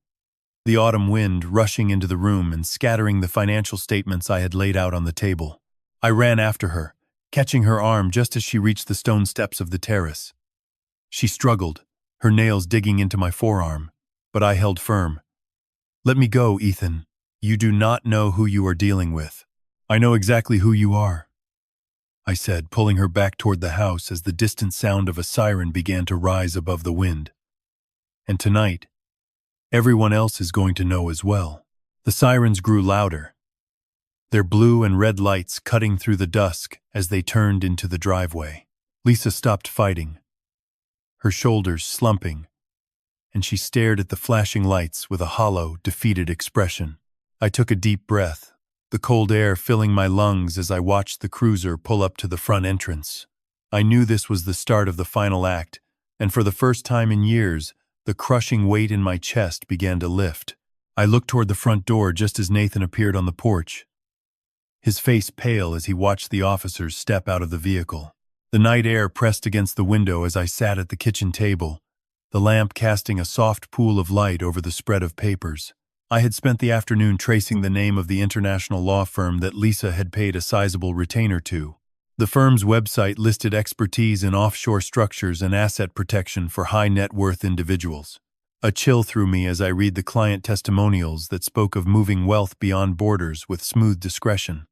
the autumn wind rushing into the room and scattering the financial statements I had laid out on the table. I ran after her, catching her arm just as she reached the stone steps of the terrace. She struggled, her nails digging into my forearm, but I held firm. "Let me go, Ethan. You do not know who you are dealing with." "I know exactly who you are," I said, pulling her back toward the house as the distant sound of a siren began to rise above the wind. "And tonight, everyone else is going to know as well." The sirens grew louder, their blue and red lights cutting through the dusk as they turned into the driveway. Lisa stopped fighting, her shoulders slumping, and she stared at the flashing lights with a hollow, defeated expression. I took a deep breath, the cold air filling my lungs as I watched the cruiser pull up to the front entrance. I knew this was the start of the final act, and for the first time in years, the crushing weight in my chest began to lift. I looked toward the front door just as Nathan appeared on the porch, his face pale as he watched the officers step out of the vehicle. The night air pressed against the window as I sat at the kitchen table, the lamp casting a soft pool of light over the spread of papers. I had spent the afternoon tracing the name of the international law firm that Lisa had paid a sizable retainer to. The firm's website listed expertise in offshore structures and asset protection for high-net-worth individuals. A chill through me as I read the client testimonials that spoke of moving wealth beyond borders with smooth discretion.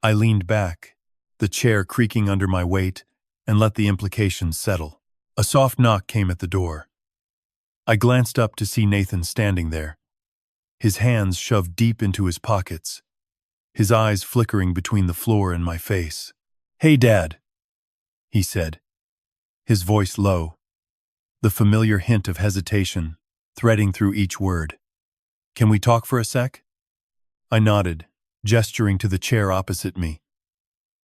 I leaned back, the chair creaking under my weight, and let the implications settle. A soft knock came at the door. I glanced up to see Nathan standing there, his hands shoved deep into his pockets, his eyes flickering between the floor and my face. "Hey, Dad," he said, his voice low, the familiar hint of hesitation threading through each word. "Can we talk for a sec?" I nodded, gesturing to the chair opposite me.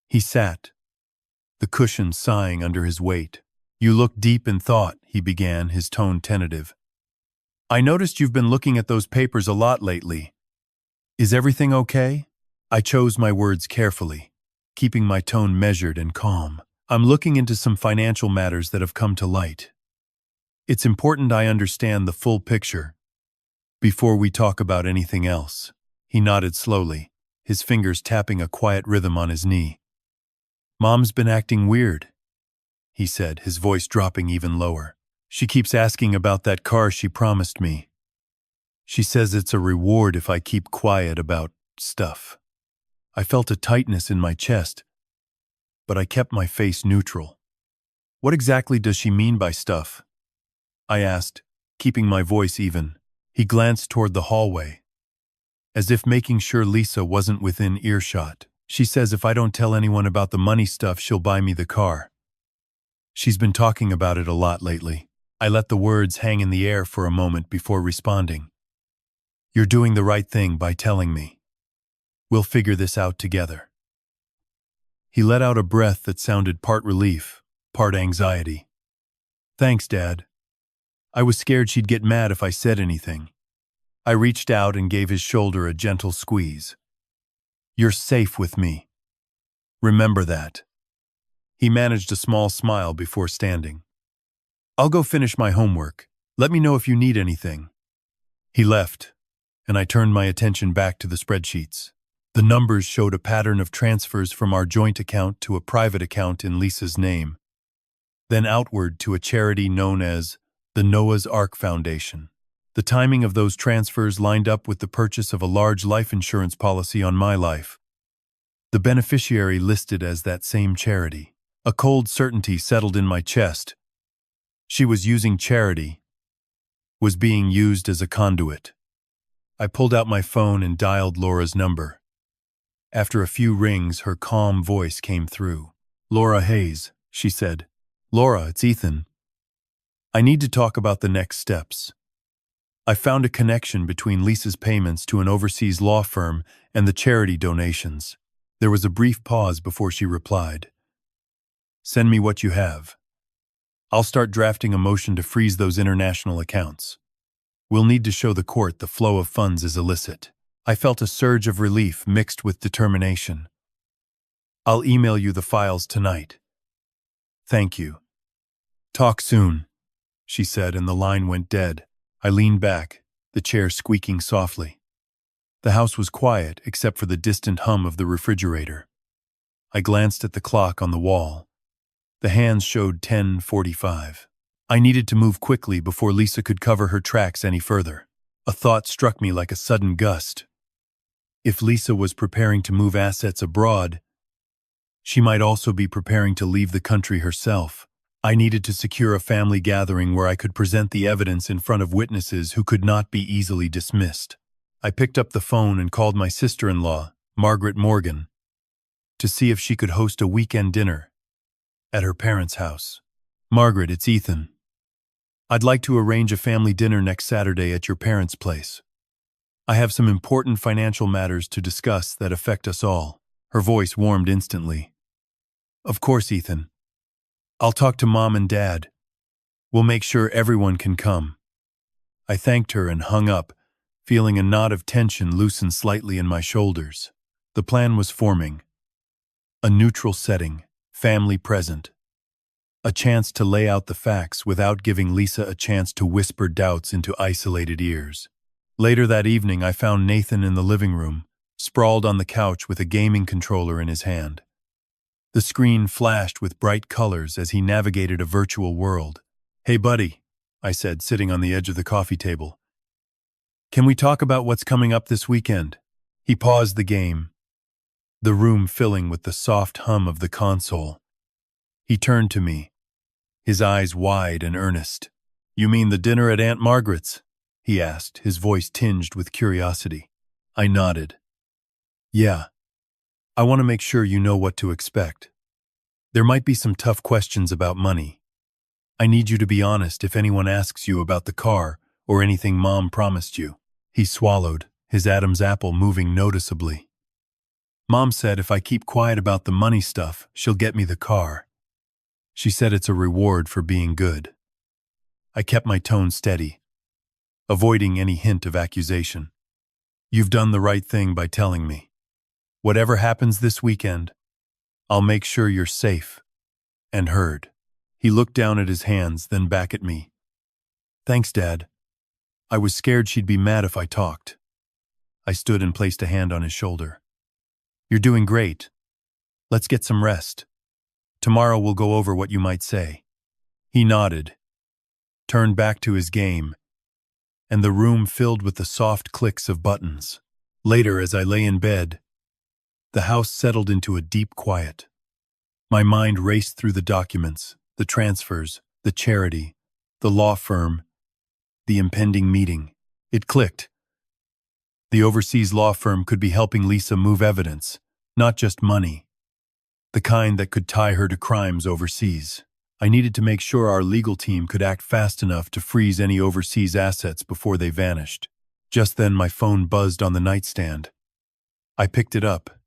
He sat, the cushion sighing under his weight. "You look deep in thought," he began, his tone tentative. "I noticed you've been looking at those papers a lot lately. Is everything okay?" I chose my words carefully, keeping my tone measured and calm. "I'm looking into some financial matters that have come to light. It's important I understand the full picture before we talk about anything else." He nodded slowly, his fingers tapping a quiet rhythm on his knee. "Mom's been acting weird," he said, his voice dropping even lower. "She keeps asking about that car she promised me. She says it's a reward if I keep quiet about stuff." I felt a tightness in my chest, but I kept my face neutral. "What exactly does she mean by stuff?" I asked, keeping my voice even. He glanced toward the hallway, as if making sure Lisa wasn't within earshot. "She says if I don't tell anyone about the money stuff, she'll buy me the car. She's been talking about it a lot lately." I let the words hang in the air for a moment before responding. "You're doing the right thing by telling me. We'll figure this out together." He let out a breath that sounded part relief, part anxiety. "Thanks, Dad. I was scared she'd get mad if I said anything." I reached out and gave his shoulder a gentle squeeze. "You're safe with me. Remember that." He managed a small smile before standing. "I'll go finish my homework. Let me know if you need anything." He left, and I turned my attention back to the spreadsheets. The numbers showed a pattern of transfers from our joint account to a private account in Lisa's name, then outward to a charity known as the Noah's Ark Foundation. The timing of those transfers lined up with the purchase of a large life insurance policy on my life. The beneficiary listed as that same charity. A cold certainty settled in my chest. She was using charity, was being used as a conduit. I pulled out my phone and dialed Laura's number. After a few rings, her calm voice came through. "Laura Hayes," she said. "Laura, it's Ethan. I need to talk about the next steps. I found a connection between Lisa's payments to an overseas law firm and the charity donations." There was a brief pause before she replied. "Send me what you have. I'll start drafting a motion to freeze those international accounts. We'll need to show the court the flow of funds is illicit." I felt a surge of relief mixed with determination. "I'll email you the files tonight." "Thank you." "Talk soon," she said, and the line went dead. I leaned back, the chair squeaking softly. The house was quiet except for the distant hum of the refrigerator. I glanced at the clock on the wall. The hands showed 10:45. I needed to move quickly before Lisa could cover her tracks any further. A thought struck me like a sudden gust. If Lisa was preparing to move assets abroad, she might also be preparing to leave the country herself. I needed to secure a family gathering where I could present the evidence in front of witnesses who could not be easily dismissed. I picked up the phone and called my sister-in-law, Margaret Morgan, to see if she could host a weekend dinner at her parents' house. "Margaret, it's Ethan. I'd like to arrange a family dinner next Saturday at your parents' place. I have some important financial matters to discuss that affect us all." Her voice warmed instantly. "Of course, Ethan. I'll talk to Mom and Dad. We'll make sure everyone can come." I thanked her and hung up, feeling a knot of tension loosen slightly in my shoulders. The plan was forming. A neutral setting, family present. A chance to lay out the facts without giving Lisa a chance to whisper doubts into isolated ears. Later that evening, I found Nathan in the living room, sprawled on the couch with a gaming controller in his hand. The screen flashed with bright colors as he navigated a virtual world. "Hey, buddy," I said, sitting on the edge of the coffee table. "Can we talk about what's coming up this weekend?" He paused the game, the room filling with the soft hum of the console. He turned to me, his eyes wide and earnest. "You mean the dinner at Aunt Margaret's?" he asked, his voice tinged with curiosity. I nodded. "Yeah. I want to make sure you know what to expect. There might be some tough questions about money. I need you to be honest if anyone asks you about the car or anything Mom promised you." He swallowed, his Adam's apple moving noticeably. "Mom said if I keep quiet about the money stuff, she'll get me the car. She said it's a reward for being good." I kept my tone steady, avoiding any hint of accusation. "You've done the right thing by telling me. Whatever happens this weekend, I'll make sure you're safe and heard." He looked down at his hands, then back at me. "Thanks, Dad. I was scared she'd be mad if I talked." I stood and placed a hand on his shoulder. "You're doing great. Let's get some rest. Tomorrow we'll go over what you might say." He nodded, turned back to his game, and the room filled with the soft clicks of buttons. Later, as I lay in bed, the house settled into a deep quiet. My mind raced through the documents, the transfers, the charity, the law firm, the impending meeting. It clicked. The overseas law firm could be helping Lisa move evidence, not just money, the kind that could tie her to crimes overseas. I needed to make sure our legal team could act fast enough to freeze any overseas assets before they vanished. Just then my phone buzzed on the nightstand. I picked it up,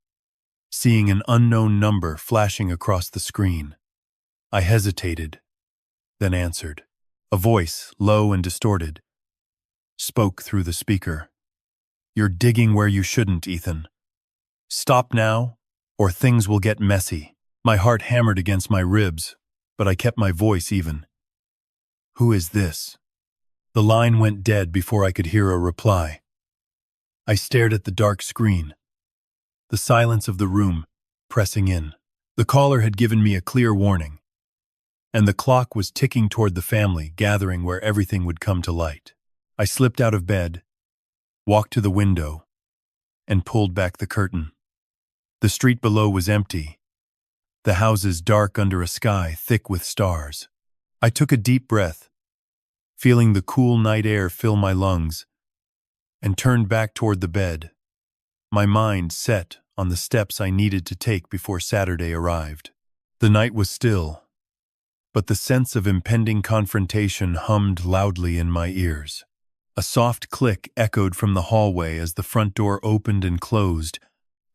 seeing an unknown number flashing across the screen. I hesitated, then answered. A voice, low and distorted, spoke through the speaker. "You're digging where you shouldn't, Ethan. Stop now, or things will get messy." My heart hammered against my ribs, but I kept my voice even. "Who is this?" The line went dead before I could hear a reply. I stared at the dark screen, the silence of the room pressing in. The caller had given me a clear warning, and the clock was ticking toward the family gathering where everything would come to light. I slipped out of bed, walked to the window, and pulled back the curtain. The street below was empty, the houses dark under a sky thick with stars. I took a deep breath, feeling the cool night air fill my lungs, and turned back toward the bed, my mind set on the steps I needed to take before Saturday arrived. The night was still, but the sense of impending confrontation hummed loudly in my ears. A soft click echoed from the hallway as the front door opened and closed,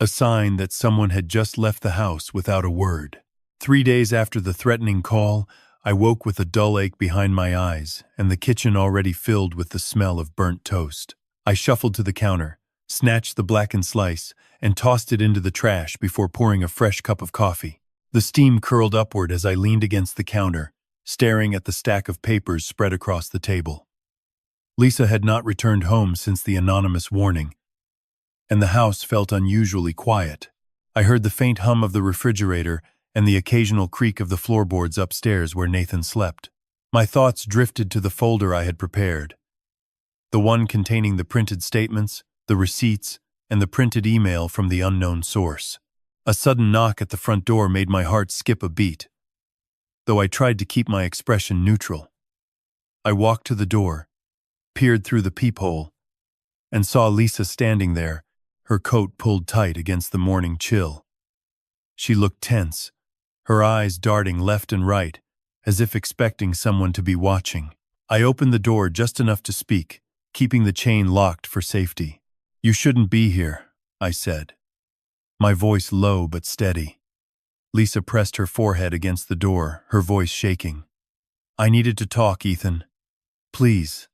a sign that someone had just left the house without a word. 3 days after the threatening call, I woke with a dull ache behind my eyes and the kitchen already filled with the smell of burnt toast. I shuffled to the counter, snatched the blackened slice, and tossed it into the trash before pouring a fresh cup of coffee. The steam curled upward as I leaned against the counter, staring at the stack of papers spread across the table. Lisa had not returned home since the anonymous warning, and the house felt unusually quiet. I heard the faint hum of the refrigerator and the occasional creak of the floorboards upstairs where Nathan slept. My thoughts drifted to the folder I had prepared, the one containing the printed statements, the receipts, and the printed email from the unknown source. A sudden knock at the front door made my heart skip a beat, though I tried to keep my expression neutral. I walked to the door, peered through the peephole, and saw Lisa standing there, her coat pulled tight against the morning chill. She looked tense, her eyes darting left and right, as if expecting someone to be watching. I opened the door just enough to speak, keeping the chain locked for safety. "You shouldn't be here," I said, my voice low but steady. Lisa pressed her forehead against the door, her voice shaking. "I needed to talk, Ethan. Please,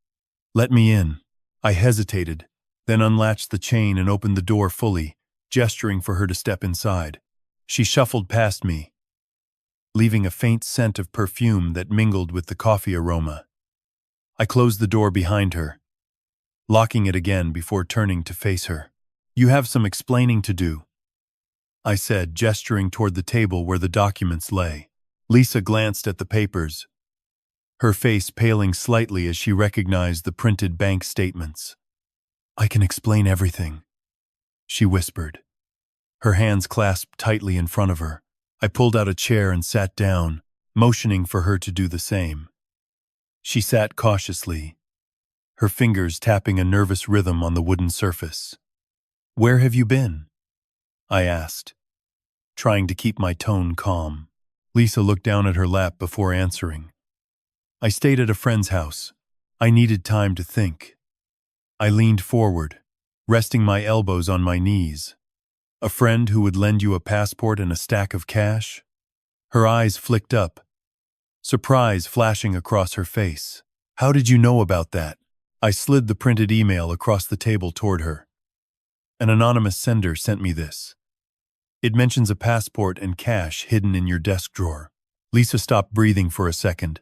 let me in." I hesitated, then unlatched the chain and opened the door fully, gesturing for her to step inside. She shuffled past me, leaving a faint scent of perfume that mingled with the coffee aroma. I closed the door behind her, locking it again before turning to face her. "You have some explaining to do," I said, gesturing toward the table where the documents lay. Lisa glanced at the papers, her face paling slightly as she recognized the printed bank statements. "I can explain everything," she whispered, her hands clasped tightly in front of her. I pulled out a chair and sat down, motioning for her to do the same. She sat cautiously, her fingers tapping a nervous rhythm on the wooden surface. "Where have you been?" I asked, trying to keep my tone calm. Lisa looked down at her lap before answering. "I stayed at a friend's house. I needed time to think." I leaned forward, resting my elbows on my knees. "A friend who would lend you a passport and a stack of cash?" Her eyes flicked up, surprise flashing across her face. "How did you know about that?" I slid the printed email across the table toward her. "An anonymous sender sent me this. It mentions a passport and cash hidden in your desk drawer." Lisa stopped breathing for a second,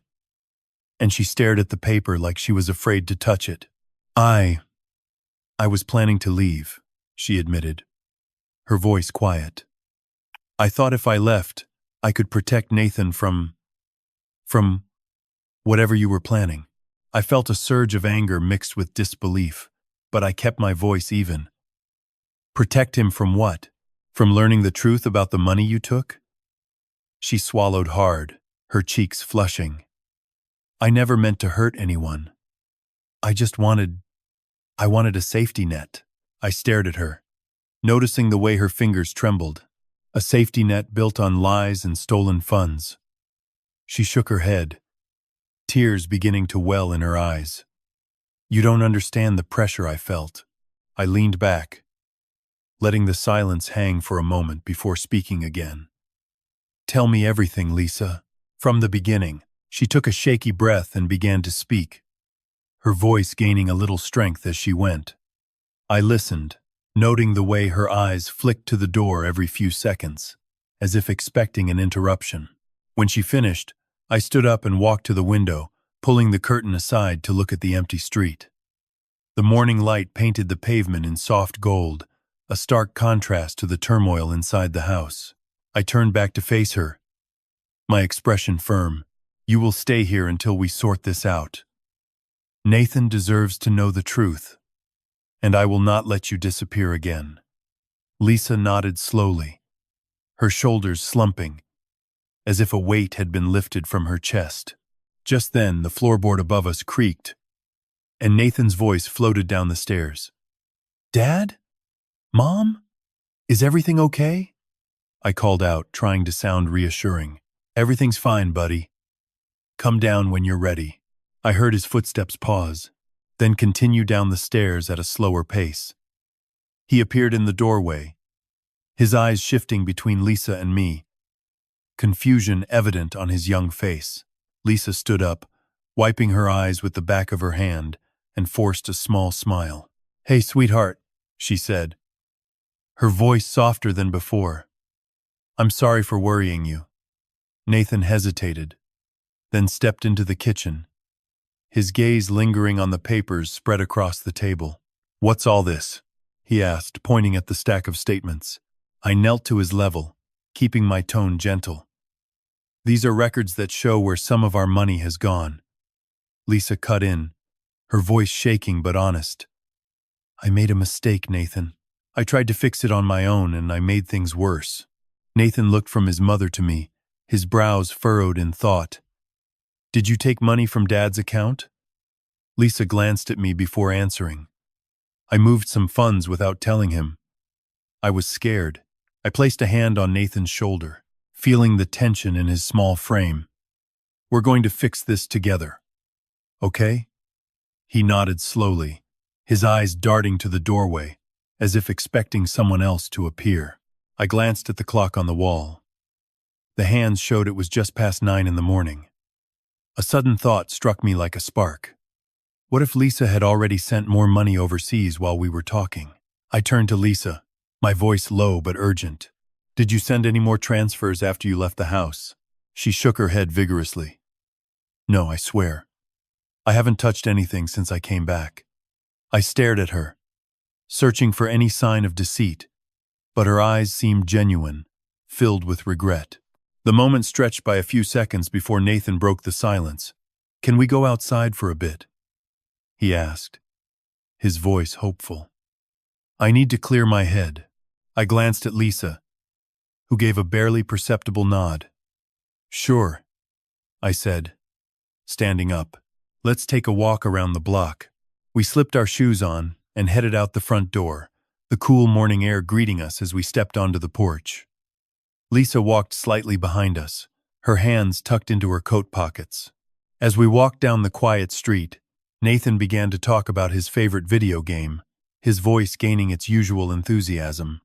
and she stared at the paper like she was afraid to touch it. I was planning to leave," she admitted, her voice quiet. "I thought if I left, I could protect Nathan from whatever you were planning." I felt a surge of anger mixed with disbelief, but I kept my voice even. "Protect him from what? From learning the truth about the money you took?" She swallowed hard, her cheeks flushing. "I never meant to hurt anyone. I wanted a safety net." I stared at her, noticing the way her fingers trembled. "A safety net built on lies and stolen funds." She shook her head, tears beginning to well in her eyes. "You don't understand the pressure I felt." I leaned back, letting the silence hang for a moment before speaking again. "Tell me everything, Lisa. From the beginning." She took a shaky breath and began to speak, her voice gaining a little strength as she went. I listened, noting the way her eyes flicked to the door every few seconds, as if expecting an interruption. When she finished, I stood up and walked to the window, pulling the curtain aside to look at the empty street. The morning light painted the pavement in soft gold, a stark contrast to the turmoil inside the house. I turned back to face her, my expression firm. "You will stay here until we sort this out. Nathan deserves to know the truth, and I will not let you disappear again." Lisa nodded slowly, her shoulders slumping, as if a weight had been lifted from her chest. Just then, the floorboard above us creaked, and Nathan's voice floated down the stairs. "Dad? Mom? Is everything okay?" I called out, trying to sound reassuring. "Everything's fine, buddy. Come down when you're ready." I heard his footsteps pause, then continue down the stairs at a slower pace. He appeared in the doorway, his eyes shifting between Lisa and me, confusion evident on his young face. Lisa stood up, wiping her eyes with the back of her hand, and forced a small smile. "Hey, sweetheart," she said, her voice softer than before. "I'm sorry for worrying you." Nathan hesitated, then stepped into the kitchen, his gaze lingering on the papers spread across the table. "What's all this?" he asked, pointing at the stack of statements. I knelt to his level, keeping my tone gentle. "These are records that show where some of our money has gone." Lisa cut in, her voice shaking but honest. "I made a mistake, Nathan. I tried to fix it on my own, and I made things worse." Nathan looked from his mother to me, his brows furrowed in thought. "Did you take money from Dad's account?" Lisa glanced at me before answering. "I moved some funds without telling him." I was scared. I placed a hand on Nathan's shoulder, feeling the tension in his small frame. "We're going to fix this together. Okay?" He nodded slowly, his eyes darting to the doorway, as if expecting someone else to appear. I glanced at the clock on the wall. The hands showed it was just past 9 in the morning. A sudden thought struck me like a spark. What if Lisa had already sent more money overseas while we were talking? I turned to Lisa, my voice low but urgent. "Did you send any more transfers after you left the house?" She shook her head vigorously. "No, I swear. I haven't touched anything since I came back." I stared at her, searching for any sign of deceit, but her eyes seemed genuine, filled with regret. The moment stretched by a few seconds before Nathan broke the silence. "Can we go outside for a bit?" he asked, his voice hopeful. "I need to clear my head." I glanced at Lisa, who gave a barely perceptible nod. "Sure," I said, standing up. "Let's take a walk around the block." We slipped our shoes on and headed out the front door, the cool morning air greeting us as we stepped onto the porch. Lisa walked slightly behind us, her hands tucked into her coat pockets. As we walked down the quiet street, Nathan began to talk about his favorite video game, his voice gaining its usual enthusiasm.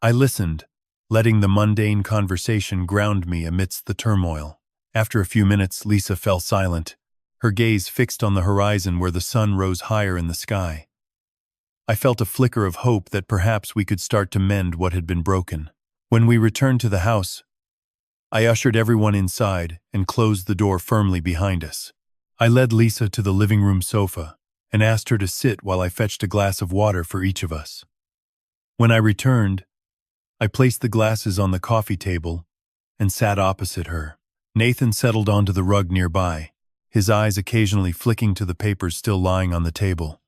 I listened, letting the mundane conversation ground me amidst the turmoil. After a few minutes, Lisa fell silent, her gaze fixed on the horizon where the sun rose higher in the sky. I felt a flicker of hope that perhaps we could start to mend what had been broken. When we returned to the house, I ushered everyone inside and closed the door firmly behind us. I led Lisa to the living room sofa and asked her to sit while I fetched a glass of water for each of us. When I returned, I placed the glasses on the coffee table and sat opposite her. Nathan settled onto the rug nearby, his eyes occasionally flicking to the papers still lying on the table.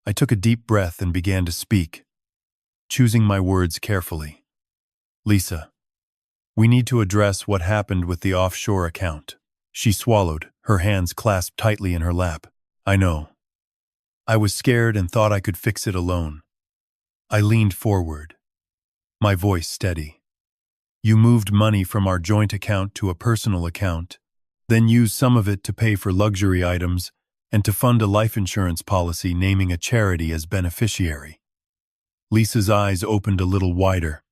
I took a deep breath and began to speak, choosing my words carefully. "Lisa, we need to address what happened with the offshore account." She swallowed, her hands clasped tightly in her lap. "I know. I was scared and thought I could fix it alone." I leaned forward, my voice steady. "You moved money from our joint account to a personal account, then used some of it to pay for luxury items and to fund a life insurance policy naming a charity as beneficiary." Lisa's eyes opened a little wider.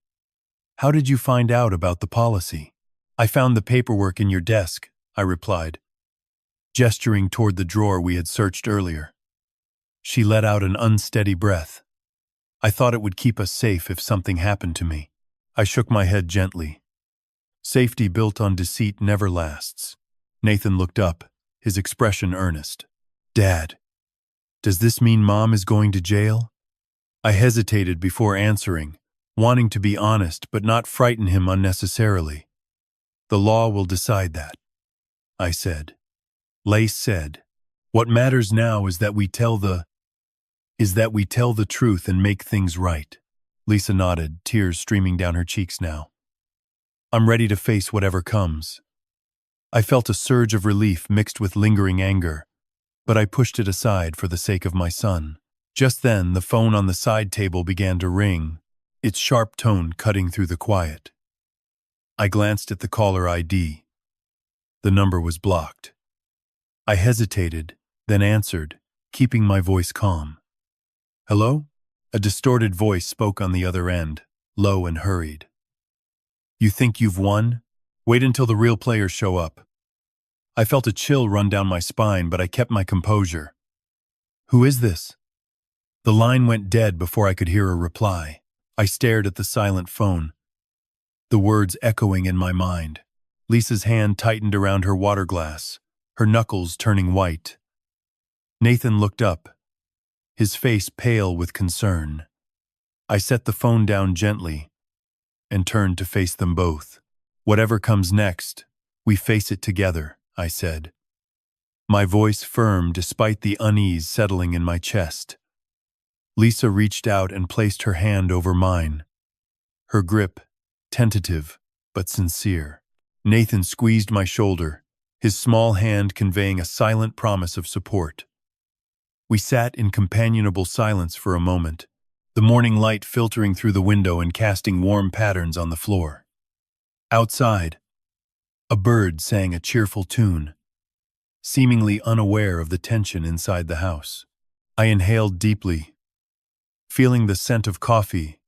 "How did you find out about the policy?" "I found the paperwork in your desk," I replied, gesturing toward the drawer we had searched earlier. She let out an unsteady breath. "I thought it would keep us safe if something happened to me." I shook my head gently. "Safety built on deceit never lasts." Nathan looked up, his expression earnest. "Dad, does this mean Mom is going to jail?" I hesitated before answering, wanting to be honest but not frighten him unnecessarily. "The law will decide that," I said. Lace said, "What matters now is that we tell the truth and make things right." Lisa nodded, tears streaming down her cheeks now. I'm ready to face whatever comes. I felt a surge of relief mixed with lingering anger, but I pushed it aside for the sake of my son. Just then, the phone on the side table began to ring, its sharp tone cutting through the quiet. I glanced at the caller ID. The number was blocked. I hesitated, then answered, keeping my voice calm. Hello? A distorted voice spoke on the other end, low and hurried. You think you've won? Wait until the real players show up. I felt a chill run down my spine, but I kept my composure. Who is this? The line went dead before I could hear a reply. I stared at the silent phone, the words echoing in my mind. Lisa's hand tightened around her water glass, her knuckles turning white. Nathan looked up, his face pale with concern. I set the phone down gently and turned to face them both. Whatever comes next, we face it together, I said. My voice firm despite the unease settling in my chest. Lisa reached out and placed her hand over mine, her grip tentative but sincere. Nathan squeezed my shoulder, his small hand conveying a silent promise of support. We sat in companionable silence for a moment, the morning light filtering through the window and casting warm patterns on the floor. Outside, a bird sang a cheerful tune, seemingly unaware of the tension inside the house. I inhaled deeply, feeling the scent of coffee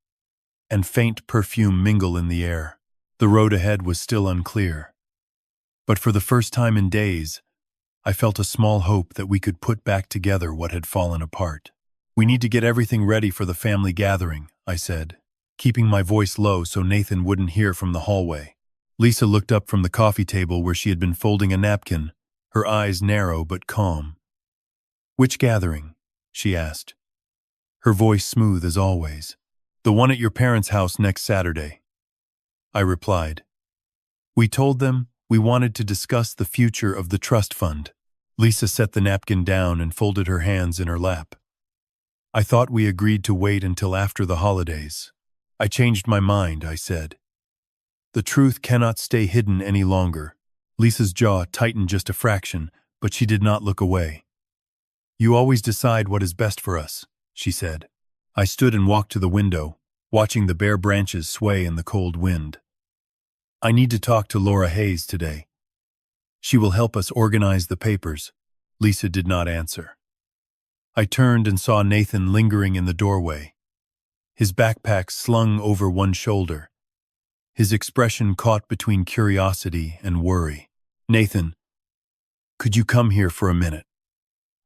and faint perfume mingle in the air. The road ahead was still unclear, but for the first time in days, I felt a small hope that we could put back together what had fallen apart. We need to get everything ready for the family gathering, I said, keeping my voice low so Nathan wouldn't hear from the hallway. Lisa looked up from the coffee table where she had been folding a napkin, her eyes narrow but calm. Which gathering? She asked, her voice smooth as always. The one at your parents' house next Saturday, I replied. We told them we wanted to discuss the future of the trust fund. Lisa set the napkin down and folded her hands in her lap. I thought we agreed to wait until after the holidays. I changed my mind, I said. The truth cannot stay hidden any longer. Lisa's jaw tightened just a fraction, but she did not look away. You always decide what is best for us, she said. I stood and walked to the window, watching the bare branches sway in the cold wind. I need to talk to Laura Hayes today. She will help us organize the papers. Lisa did not answer. I turned and saw Nathan lingering in the doorway, his backpack slung over one shoulder, his expression caught between curiosity and worry. Nathan, could you come here for a minute?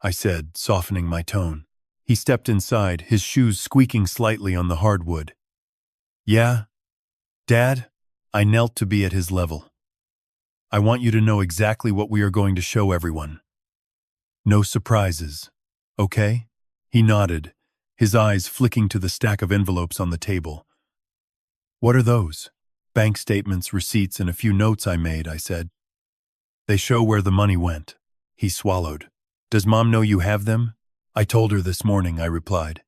I said, softening my tone. He stepped inside, his shoes squeaking slightly on the hardwood. Yeah? Dad? I knelt to be at his level. I want you to know exactly what we are going to show everyone. No surprises, okay? He nodded, his eyes flicking to the stack of envelopes on the table. What are those? Bank statements, receipts, and a few notes I made, I said. They show where the money went. He swallowed. Does Mom know you have them? I told her this morning, I replied.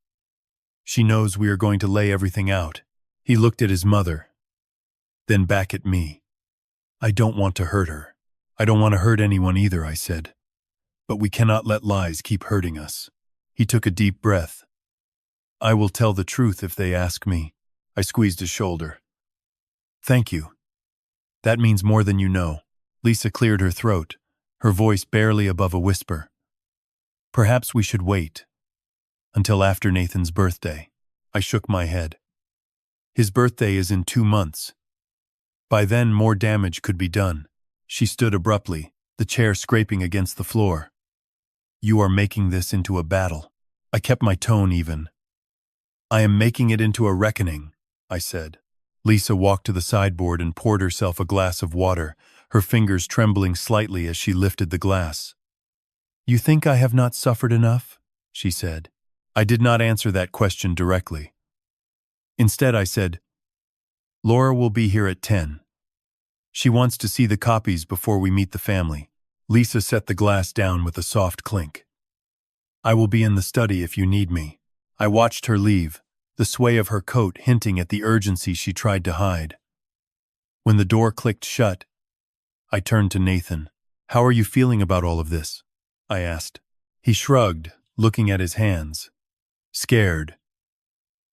She knows we are going to lay everything out. He looked at his mother, then back at me. I don't want to hurt her. I don't want to hurt anyone either, I said. But we cannot let lies keep hurting us. He took a deep breath. I will tell the truth if they ask me. I squeezed his shoulder. Thank you. That means more than you know. Lisa cleared her throat, her voice barely above a whisper. Perhaps we should wait until after Nathan's birthday. I shook my head. His birthday is in 2 months. By then, more damage could be done. She stood abruptly, the chair scraping against the floor. You are making this into a battle. I kept my tone even. I am making it into a reckoning, I said. Lisa walked to the sideboard and poured herself a glass of water, her fingers trembling slightly as she lifted the glass. You think I have not suffered enough? She said. I did not answer that question directly. Instead, I said, Laura will be here at 10. She wants to see the copies before we meet the family. Lisa set the glass down with a soft clink. I will be in the study if you need me. I watched her leave, the sway of her coat hinting at the urgency she tried to hide. When the door clicked shut, I turned to Nathan. "How are you feeling about all of this?" I asked. He shrugged, looking at his hands. Scared,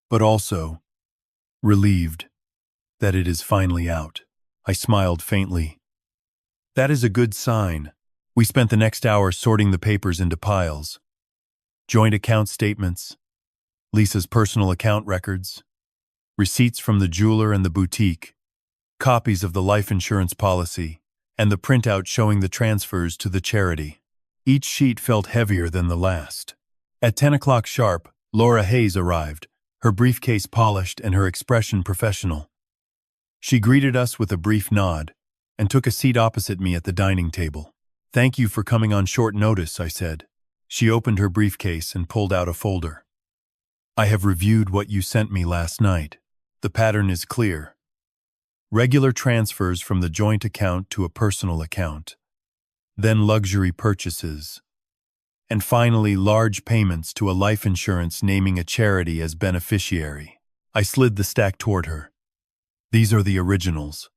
but also relieved that it is finally out. I smiled faintly. "That is a good sign." We spent the next hour sorting the papers into piles. Joint account statements, Lisa's personal account records, receipts from the jeweler and the boutique, copies of the life insurance policy, and the printout showing the transfers to the charity. Each sheet felt heavier than the last. At 10 o'clock sharp, Laura Hayes arrived, her briefcase polished and her expression professional. She greeted us with a brief nod and took a seat opposite me at the dining table. "Thank you for coming on short notice," I said. She opened her briefcase and pulled out a folder. "I have reviewed what you sent me last night. The pattern is clear. Regular transfers from the joint account to a personal account, then luxury purchases, and finally large payments to a life insurance naming a charity as beneficiary." I slid the stack toward her. "These are the originals.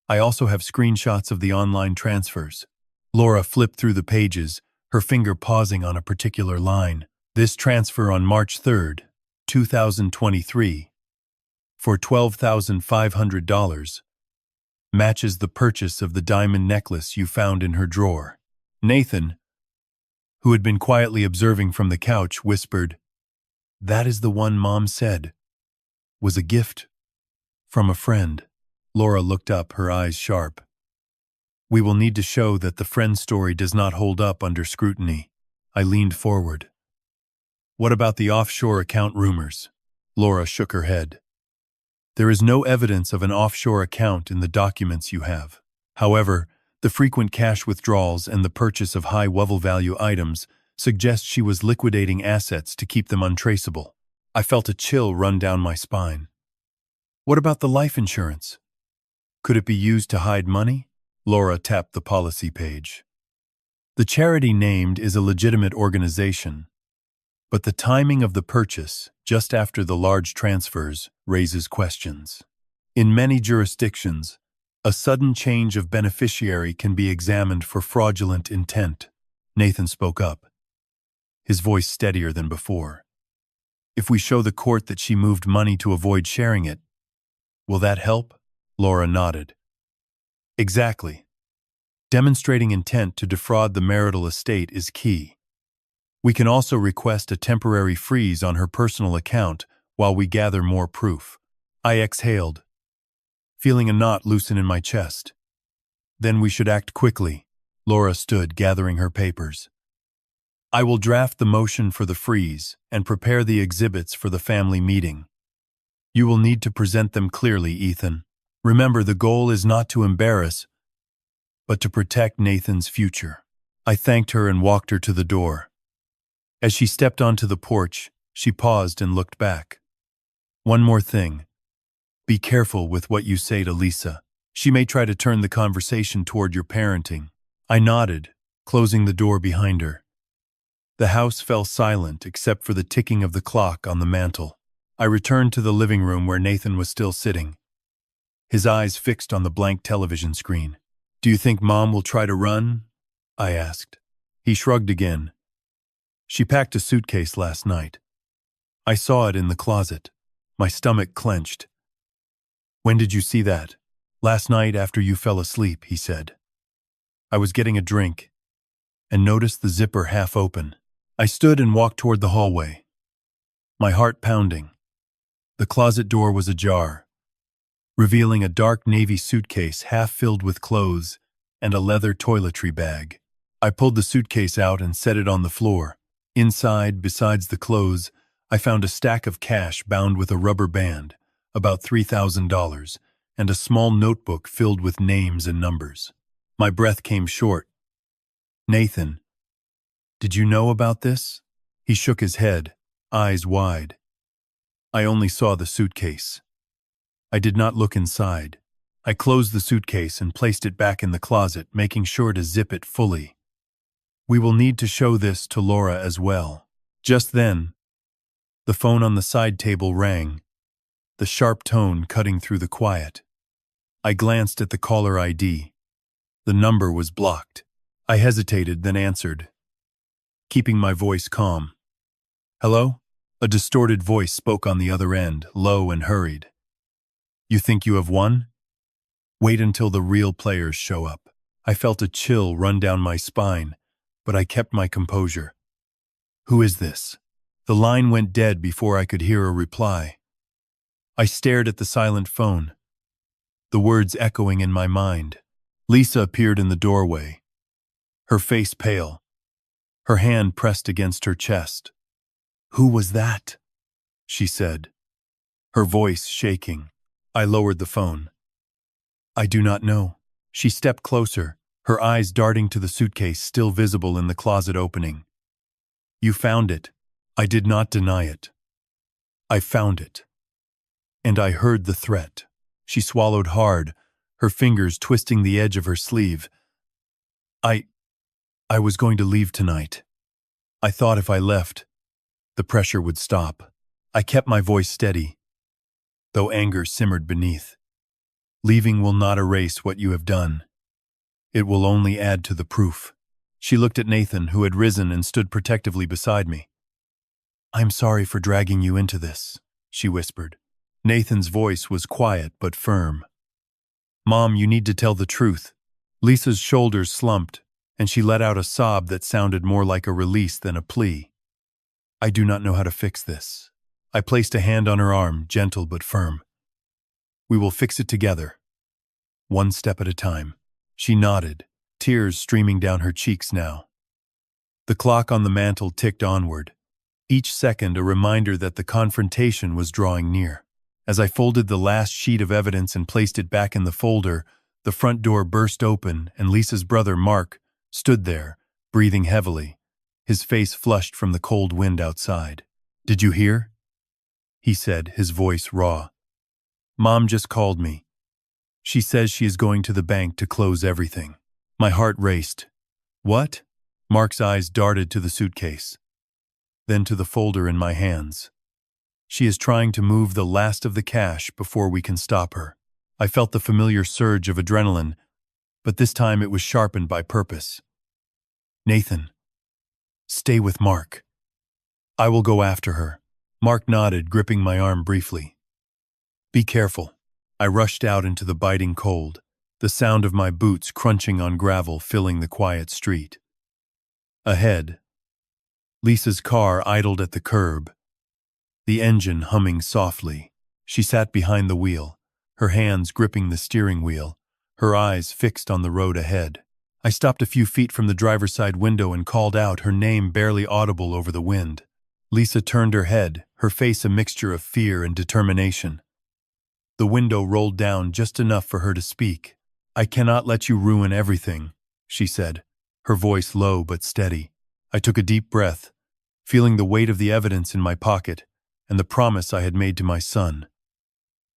I also have screenshots of the online transfers." Laura flipped through the pages, her finger pausing on a particular line. "This transfer on March 3rd, 2023, for $12,500, matches the purchase of the diamond necklace you found in her drawer." Nathan, who had been quietly observing from the couch, whispered, "That is the one Mom said was a gift from a friend." Laura looked up, her eyes sharp. "We will need to show that the friend story does not hold up under scrutiny." I leaned forward. "What about the offshore account rumors?" Laura shook her head. "There is no evidence of an offshore account in the documents you have. However, the frequent cash withdrawals and the purchase of high-level value items suggest she was liquidating assets to keep them untraceable." I felt a chill run down my spine. "What about the life insurance? Could it be used to hide money?" Laura tapped the policy page. "The charity named is a legitimate organization, but the timing of the purchase, just after the large transfers, raises questions. In many jurisdictions, a sudden change of beneficiary can be examined for fraudulent intent." Nathan spoke up, his voice steadier than before. "If we show the court that she moved money to avoid sharing it, will that help?" Laura nodded. "Exactly. Demonstrating intent to defraud the marital estate is key. We can also request a temporary freeze on her personal account while we gather more proof." I exhaled, feeling a knot loosen in my chest. "Then we should act quickly." Laura stood, gathering her papers. "I will draft the motion for the freeze and prepare the exhibits for the family meeting. You will need to present them clearly, Ethan. Remember, the goal is not to embarrass, but to protect Nathan's future." I thanked her and walked her to the door. As she stepped onto the porch, she paused and looked back. "One more thing. Be careful with what you say to Lisa. She may try to turn the conversation toward your parenting." I nodded, closing the door behind her. The house fell silent except for the ticking of the clock on the mantel. I returned to the living room where Nathan was still sitting, his eyes fixed on the blank television screen. "Do you think Mom will try to run?" I asked. He shrugged again. "She packed a suitcase last night. I saw it in the closet." My stomach clenched. "When did you see that?" "Last night after you fell asleep," he said. "I was getting a drink and noticed the zipper half open. I stood and walked toward the hallway, my heart pounding. The closet door was ajar, revealing a dark navy suitcase half filled with clothes and a leather toiletry bag. I pulled the suitcase out and set it on the floor. Inside, besides the clothes, I found a stack of cash bound with a rubber band, about $3,000, and a small notebook filled with names and numbers. My breath came short. "Nathan, did you know about this?" He shook his head, eyes wide. "I only saw the suitcase. I did not look inside." I closed the suitcase and placed it back in the closet, making sure to zip it fully. "We will need to show this to Laura as well." Just then, The phone on the side table rang, the sharp tone cutting through the quiet. I glanced at the caller ID. The number was blocked. I hesitated, then answered, keeping my voice calm. "Hello?" A distorted voice spoke on the other end, low and hurried. "You think you have won? Wait until the real players show up." I felt a chill run down my spine, but I kept my composure. "Who is this?" The line went dead before I could hear a reply. I stared at the silent phone, the words echoing in my mind. Lisa appeared in the doorway, her face pale, her hand pressed against her chest. "Who was that?" she said, her voice shaking. I lowered the phone. "I do not know." She stepped closer, her eyes darting to the suitcase still visible in the closet opening. "You found it." I did not deny it. "I found it." And I heard the threat. She swallowed hard, her fingers twisting the edge of her sleeve. I was going to leave tonight. I thought if I left, the pressure would stop." I kept my voice steady, though anger simmered beneath. "Leaving will not erase what you have done. It will only add to the proof." She looked at Nathan, who had risen and stood protectively beside me. "I'm sorry for dragging you into this," she whispered. Nathan's voice was quiet but firm. "Mom, you need to tell the truth." Lisa's shoulders slumped, and she let out a sob that sounded more like a release than a plea. "I do not know how to fix this." I placed a hand on her arm, gentle but firm. "We will fix it together, one step at a time." She nodded, tears streaming down her cheeks now. The clock on the mantel ticked onward, each second a reminder that the confrontation was drawing near. As I folded the last sheet of evidence and placed it back in the folder, the front door burst open and Lisa's brother, Mark, stood there, breathing heavily, his face flushed from the cold wind outside. "Did you hear?" he said, his voice raw. "Mom just called me. She says she is going to the bank to close everything." My heart raced. "What?" Mark's eyes darted to the suitcase, then to the folder in my hands. "She is trying to move the last of the cash before we can stop her." I felt the familiar surge of adrenaline, but this time it was sharpened by purpose. "Nathan, stay with Mark. I will go after her." Mark nodded, gripping my arm briefly. "Be careful." I rushed out into the biting cold, the sound of my boots crunching on gravel filling the quiet street. Ahead, Lisa's car idled at the curb, the engine humming softly. She sat behind the wheel, her hands gripping the steering wheel, her eyes fixed on the road ahead. I stopped a few feet from the driver's side window and called out, her name barely audible over the wind. Lisa turned her head, her face a mixture of fear and determination. The window rolled down just enough for her to speak. "I cannot let you ruin everything," she said, her voice low but steady. I took a deep breath, feeling the weight of the evidence in my pocket and the promise I had made to my son.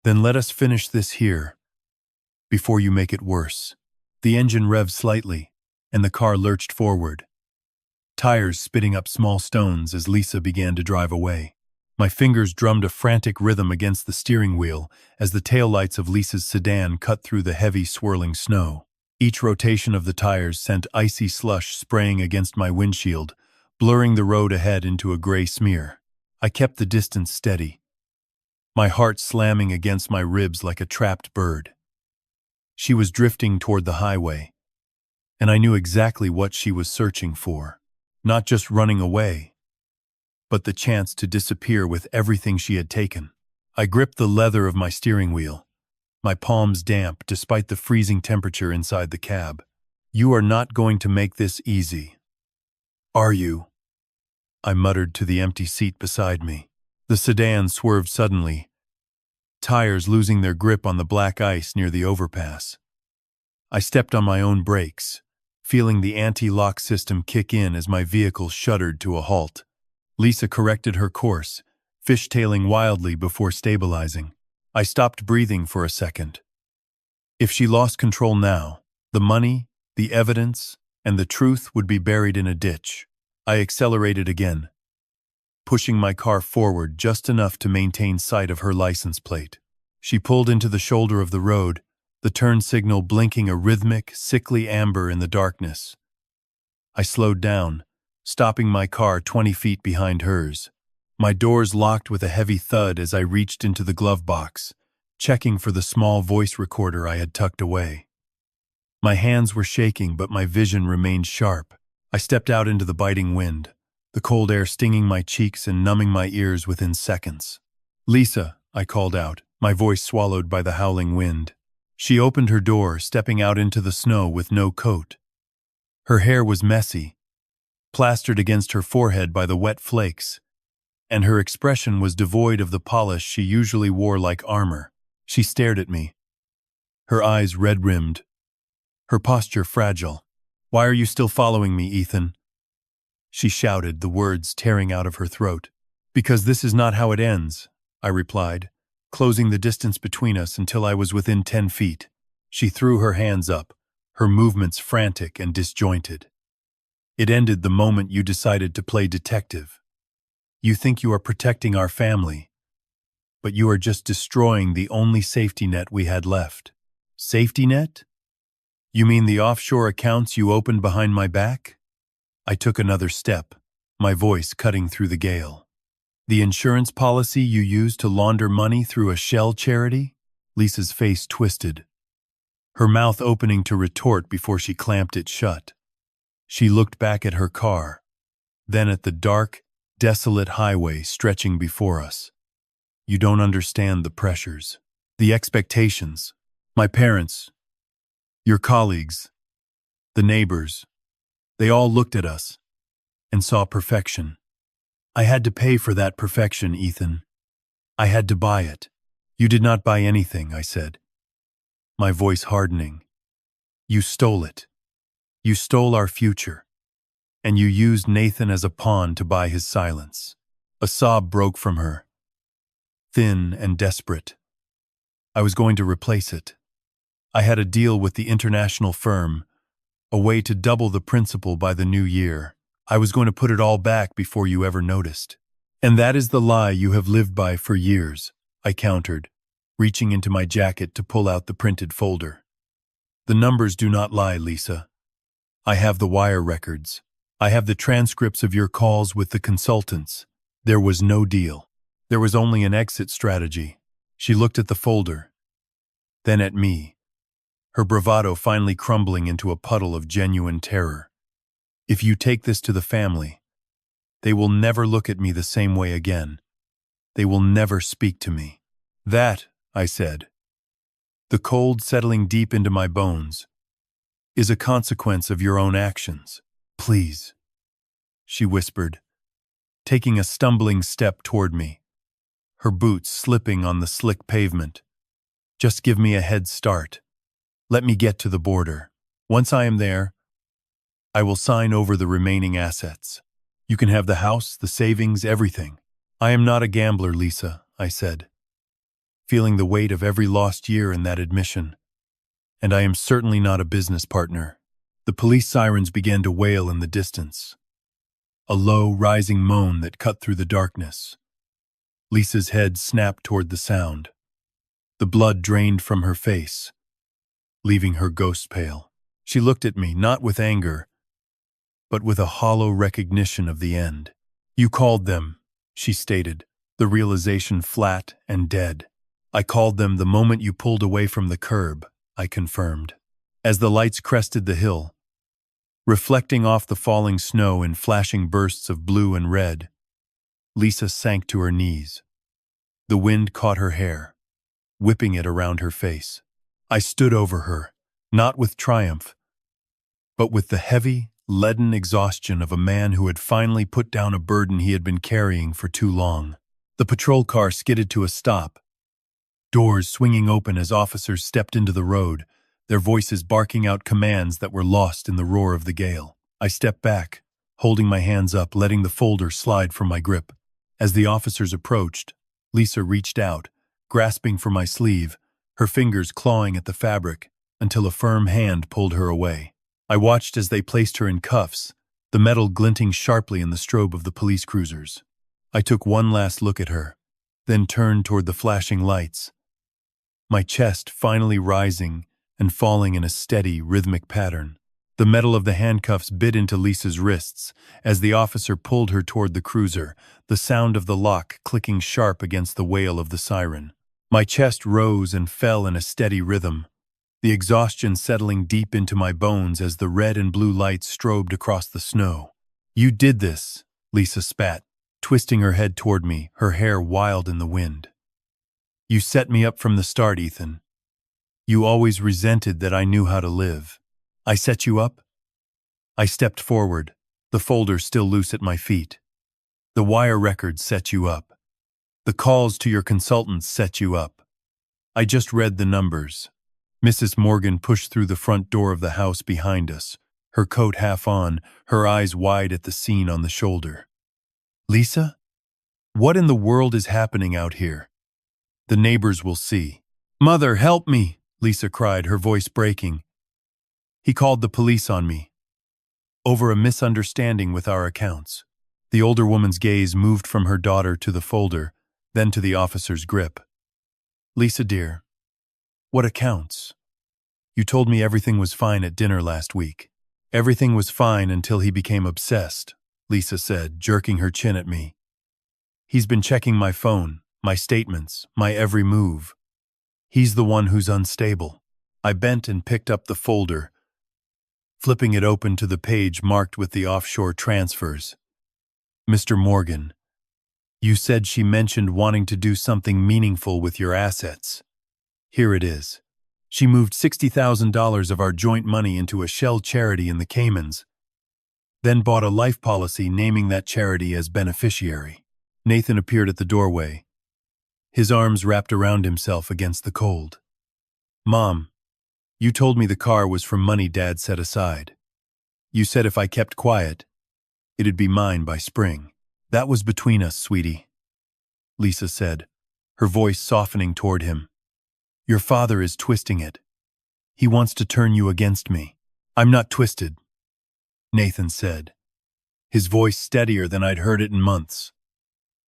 "Then let us finish this here, before you make it worse." The engine revved slightly, and the car lurched forward, tires spitting up small stones as Lisa began to drive away. My fingers drummed a frantic rhythm against the steering wheel as the taillights of Lisa's sedan cut through the heavy, swirling snow. Each rotation of the tires sent icy slush spraying against my windshield, blurring the road ahead into a gray smear. I kept the distance steady, my heart slamming against my ribs like a trapped bird. She was drifting toward the highway, and I knew exactly what she was searching for. Not just running away, but the chance to disappear with everything she had taken. I gripped the leather of my steering wheel, my palms damp despite the freezing temperature inside the cab. "You are not going to make this easy, are you?" I muttered to the empty seat beside me. The sedan swerved suddenly, tires losing their grip on the black ice near the overpass. I stepped on my own brakes, feeling the anti-lock system kick in as my vehicle shuddered to a halt. Lisa corrected her course, fishtailing wildly before stabilizing. I stopped breathing for a second. If she lost control now, the money, the evidence, and the truth would be buried in a ditch. I accelerated again, pushing my car forward just enough to maintain sight of her license plate. She pulled into the shoulder of the road, the turn signal blinking a rhythmic, sickly amber in the darkness. I slowed down, stopping my car 20 feet behind hers. My doors locked with a heavy thud as I reached into the glove box, checking for the small voice recorder I had tucked away. My hands were shaking, but my vision remained sharp. I stepped out into the biting wind, the cold air stinging my cheeks and numbing my ears within seconds. "Lisa," I called out, my voice swallowed by the howling wind. She opened her door, stepping out into the snow with no coat. Her hair was messy, plastered against her forehead by the wet flakes, and her expression was devoid of the polish she usually wore like armor. She stared at me, her eyes red-rimmed, her posture fragile. "Why are you still following me, Ethan?" she shouted, the words tearing out of her throat. "Because this is not how it ends," I replied, closing the distance between us until I was within 10 feet. She threw her hands up, her movements frantic and disjointed. "It ended the moment you decided to play detective. You think you are protecting our family, but you are just destroying the only safety net we had left." "Safety net? You mean the offshore accounts you opened behind my back?" I took another step, my voice cutting through the gale. "The insurance policy you used to launder money through a shell charity?" Lisa's face twisted, her mouth opening to retort before she clamped it shut. She looked back at her car, then at the dark, desolate highway stretching before us. "You don't understand the pressures, the expectations. My parents, your colleagues, the neighbors, they all looked at us and saw perfection. I had to pay for that perfection, Ethan. I had to buy it." "You did not buy anything," I said, my voice hardening. "You stole it. You stole our future. And you used Nathan as a pawn to buy his silence." A sob broke from her, thin and desperate. "I was going to replace it. I had a deal with the international firm, a way to double the principal by the new year. I was going to put it all back before you ever noticed." "And that is the lie you have lived by for years," I countered, reaching into my jacket to pull out the printed folder. "The numbers do not lie, Lisa. I have the wire records. I have the transcripts of your calls with the consultants. There was no deal. There was only an exit strategy." She looked at the folder, then at me, her bravado finally crumbling into a puddle of genuine terror. "If you take this to the family, they will never look at me the same way again. They will never speak to me." "That," I said, the cold settling deep into my bones, "is a consequence of your own actions. Please," she whispered, taking a stumbling step toward me, her boots slipping on the slick pavement. "Just give me a head start. Let me get to the border. Once I am there, I will sign over the remaining assets. You can have the house, the savings, everything." "I am not a gambler, Lisa," I said, feeling the weight of every lost year in that admission. "And I am certainly not a business partner." The police sirens began to wail in the distance, a low, rising moan that cut through the darkness. Lisa's head snapped toward the sound. The blood drained from her face, leaving her ghost pale. She looked at me, not with anger, but with a hollow recognition of the end. "You called them," she stated, the realization flat and dead. "I called them the moment you pulled away from the curb," I confirmed. As the lights crested the hill, reflecting off the falling snow in flashing bursts of blue and red, Lisa sank to her knees. The wind caught her hair, whipping it around her face. I stood over her, not with triumph, but with the heavy, leaden exhaustion of a man who had finally put down a burden he had been carrying for too long. The patrol car skidded to a stop, doors swinging open as officers stepped into the road, their voices barking out commands that were lost in the roar of the gale. I stepped back, holding my hands up, letting the folder slide from my grip. As the officers approached, Lisa reached out, grasping for my sleeve, her fingers clawing at the fabric, until a firm hand pulled her away. I watched as they placed her in cuffs, the metal glinting sharply in the strobe of the police cruisers. I took one last look at her, then turned toward the flashing lights, my chest finally rising and falling in a steady, rhythmic pattern. The metal of the handcuffs bit into Lisa's wrists as the officer pulled her toward the cruiser, the sound of the lock clicking sharp against the wail of the siren. My chest rose and fell in a steady rhythm, the exhaustion settling deep into my bones as the red and blue lights strobed across the snow. "You did this," Lisa spat, twisting her head toward me, her hair wild in the wind. "You set me up from the start, Ethan. You always resented that I knew how to live. I set you up?" I stepped forward, the folder still loose at my feet. "The wire records set you up. The calls to your consultants set you up. I just read the numbers." Mrs. Morgan pushed through the front door of the house behind us, her coat half on, her eyes wide at the scene on the shoulder. "Lisa? What in the world is happening out here? The neighbors will see." "Mother, help me!" Lisa cried, her voice breaking. "He called the police on me. Over a misunderstanding with our accounts." The older woman's gaze moved from her daughter to the folder, then to the officer's grip. "Lisa, dear, what accounts? You told me everything was fine at dinner last week." "Everything was fine until he became obsessed," Lisa said, jerking her chin at me. "He's been checking my phone, my statements, my every move. He's the one who's unstable." I bent and picked up the folder, flipping it open to the page marked with the offshore transfers. "Mr. Morgan, you said she mentioned wanting to do something meaningful with your assets. Here it is. She moved $60,000 of our joint money into a shell charity in the Caymans, then bought a life policy naming that charity as beneficiary." Nathan appeared at the doorway, his arms wrapped around himself against the cold. "Mom, you told me the car was from money Dad set aside. You said if I kept quiet, it'd be mine by spring." "That was between us, sweetie," Lisa said, her voice softening toward him. "Your father is twisting it. He wants to turn you against me." "I'm not twisted," Nathan said, his voice steadier than I'd heard it in months.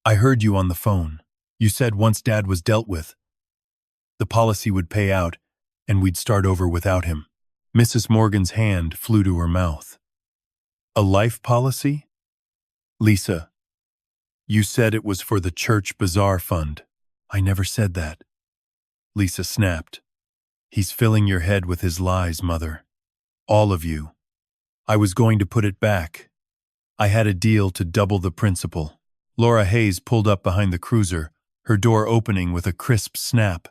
"I heard you on the phone. You said once Dad was dealt with, the policy would pay out and we'd start over without him." Mrs. Morgan's hand flew to her mouth. "A life policy? Lisa, you said it was for the church bazaar fund." "I never said that," Lisa snapped. "He's filling your head with his lies, Mother. All of you. I was going to put it back. I had a deal to double the principal." Laura Hayes pulled up behind the cruiser, her door opening with a crisp snap.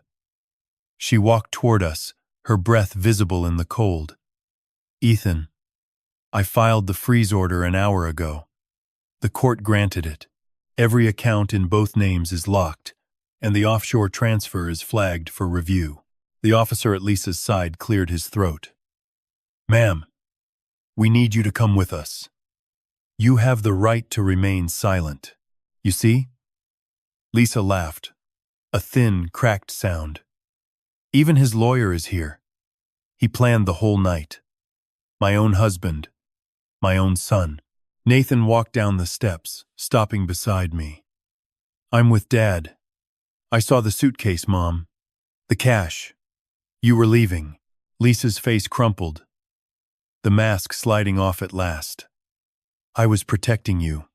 She walked toward us, her breath visible in the cold. "Ethan, I filed the freeze order an hour ago. The court granted it. Every account in both names is locked, and the offshore transfer is flagged for review." The officer at Lisa's side cleared his throat. "Ma'am, we need you to come with us. You have the right to remain silent. You see?" Lisa laughed, a thin, cracked sound. "Even his lawyer is here. He planned the whole night. My own husband, my own son." Nathan walked down the steps, stopping beside me. "I'm with Dad. I saw the suitcase, Mom. The cash. You were leaving." Lisa's face crumpled, the mask sliding off at last. "I was protecting you.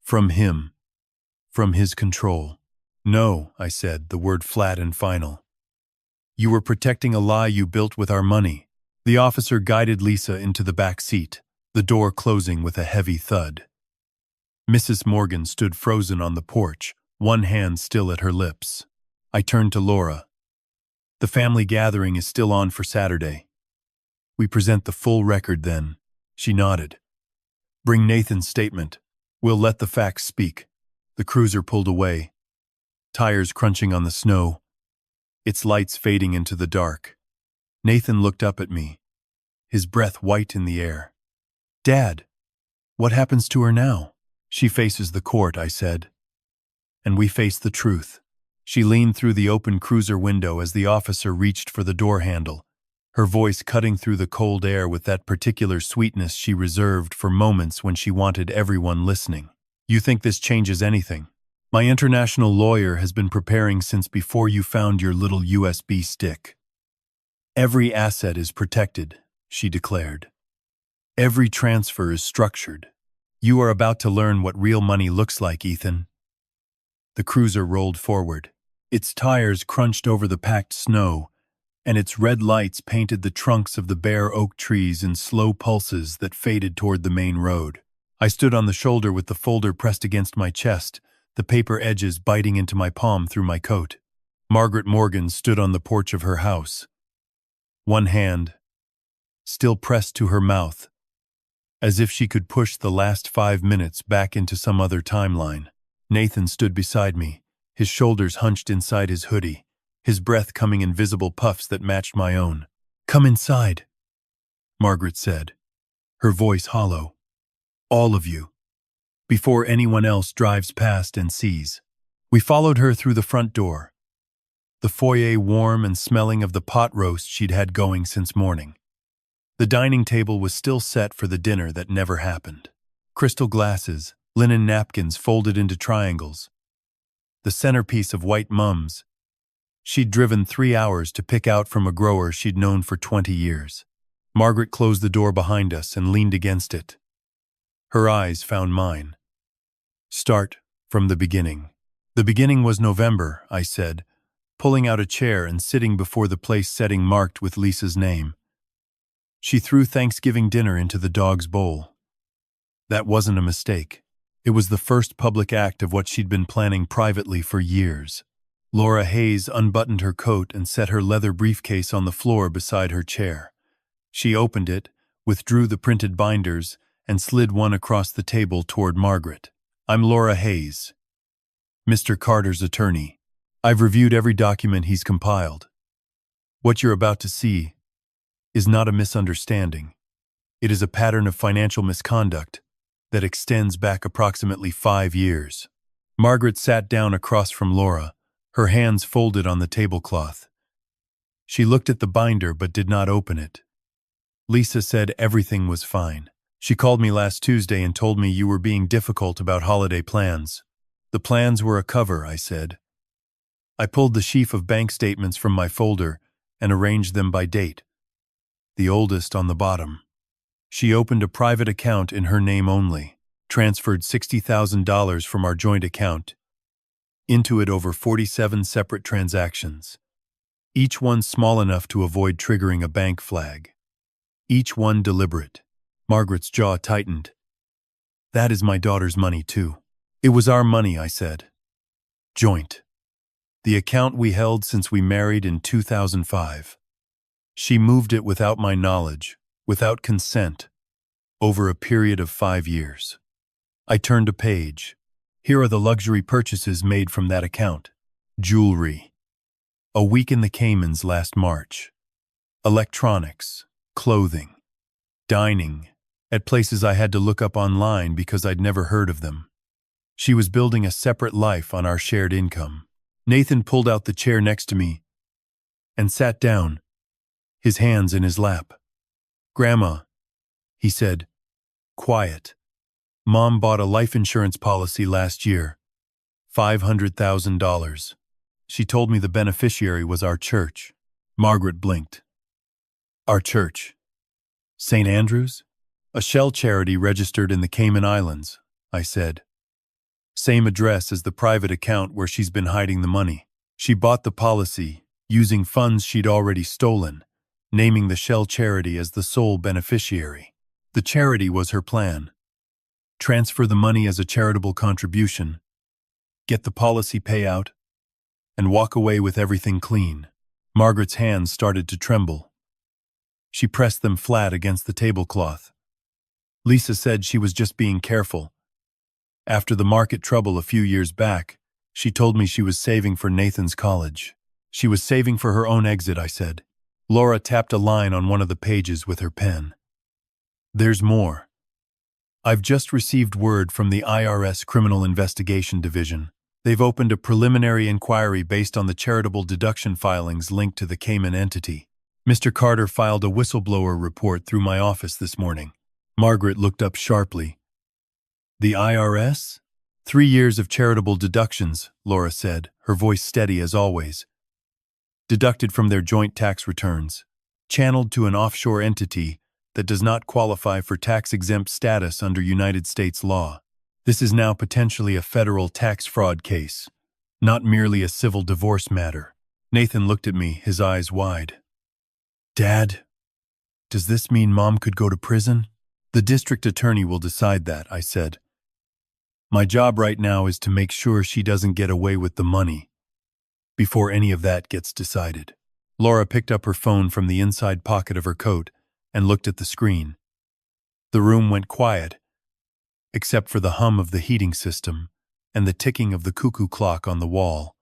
From him. From his control." "No," I said, the word flat and final. "You were protecting a lie you built with our money." The officer guided Lisa into the back seat, the door closing with a heavy thud. Mrs. Morgan stood frozen on the porch, one hand still at her lips. I turned to Laura. "The family gathering is still on for Saturday. We present the full record then." She nodded. "Bring Nathan's statement. We'll let the facts speak." The cruiser pulled away, tires crunching on the snow, its lights fading into the dark. Nathan looked up at me, his breath white in the air. "Dad, what happens to her now?" "She faces the court," I said. "And we face the truth." She leaned through the open cruiser window as the officer reached for the door handle, her voice cutting through the cold air with that particular sweetness she reserved for moments when she wanted everyone listening. You think this changes anything? My international lawyer has been preparing since before you found your little USB stick. Every asset is protected, she declared. Every transfer is structured. You are about to learn what real money looks like, Ethan. The cruiser rolled forward. Its tires crunched over the packed snow, and its red lights painted the trunks of the bare oak trees in slow pulses that faded toward the main road. I stood on the shoulder with the folder pressed against my chest, the paper edges biting into my palm through my coat. Margaret Morgan stood on the porch of her house, one hand still pressed to her mouth, as if she could push the last 5 minutes back into some other timeline. Nathan stood beside me, his shoulders hunched inside his hoodie, his breath coming in visible puffs that matched my own. "Come inside," Margaret said, her voice hollow. "All of you, before anyone else drives past and sees." We followed her through the front door, the foyer warm and smelling of the pot roast she'd had going since morning. The dining table was still set for the dinner that never happened. Crystal glasses, linen napkins folded into triangles, the centerpiece of white mums she'd driven 3 hours to pick out from a grower she'd known for 20 years. Margaret closed the door behind us and leaned against it. Her eyes found mine. "Start from the beginning." "The beginning was November," I said, pulling out a chair and sitting before the place setting marked with Lisa's name. She threw Thanksgiving dinner into the dog's bowl. That wasn't a mistake. It was the first public act of what she'd been planning privately for years. Laura Hayes unbuttoned her coat and set her leather briefcase on the floor beside her chair. She opened it, withdrew the printed binders, and slid one across the table toward Margaret. "I'm Laura Hayes, Mr. Carter's attorney. I've reviewed every document he's compiled. What you're about to see is not a misunderstanding. It is a pattern of financial misconduct that extends back approximately 5 years." Margaret sat down across from Laura, her hands folded on the tablecloth. She looked at the binder but did not open it. "Lisa said everything was fine. She called me last Tuesday and told me you were being difficult about holiday plans." "The plans were a cover," I said. I pulled the sheaf of bank statements from my folder and arranged them by date, the oldest on the bottom. She opened a private account in her name only, transferred $60,000 from our joint account into it over 47 separate transactions, each one small enough to avoid triggering a bank flag, each one deliberate. Margaret's jaw tightened. "That is my daughter's money, too." "It was our money," I said. "Joint. The account we held since we married in 2005. She moved it without my knowledge, without consent, over a period of 5 years." I turned a page. Here are the luxury purchases made from that account. Jewelry. A week in the Caymans last March. Electronics. Clothing. Dining. At places I had to look up online because I'd never heard of them. She was building a separate life on our shared income. Nathan pulled out the chair next to me and sat down, his hands in his lap. "Grandma," he said, quiet. "Mom bought a life insurance policy last year, $500,000. She told me the beneficiary was our church." Margaret blinked. "Our church? St. Andrew's?" "A shell charity registered in the Cayman Islands," I said. "Same address as the private account where she's been hiding the money. She bought the policy, using funds she'd already stolen, naming the shell charity as the sole beneficiary. The charity was her plan. Transfer the money as a charitable contribution, get the policy payout, and walk away with everything clean." Margaret's hands started to tremble. She pressed them flat against the tablecloth. "Lisa said she was just being careful. After the market trouble a few years back, she told me she was saving for Nathan's college." "She was saving for her own exit," I said. Laura tapped a line on one of the pages with her pen. "There's more. I've just received word from the IRS Criminal Investigation Division. They've opened a preliminary inquiry based on the charitable deduction filings linked to the Cayman entity. Mr. Carter filed a whistleblower report through my office this morning." Margaret looked up sharply. "The IRS?" 3 years of charitable deductions, Laura said, her voice steady as always. Deducted from their joint tax returns. Channeled to an offshore entity that does not qualify for tax-exempt status under United States law. This is now potentially a federal tax fraud case, not merely a civil divorce matter. Nathan looked at me, his eyes wide. Dad, does this mean Mom could go to prison? The district attorney will decide that, I said. My job right now is to make sure she doesn't get away with the money before any of that gets decided. Laura picked up her phone from the inside pocket of her coat and looked at the screen. The room went quiet, except for the hum of the heating system and the ticking of the cuckoo clock on the wall.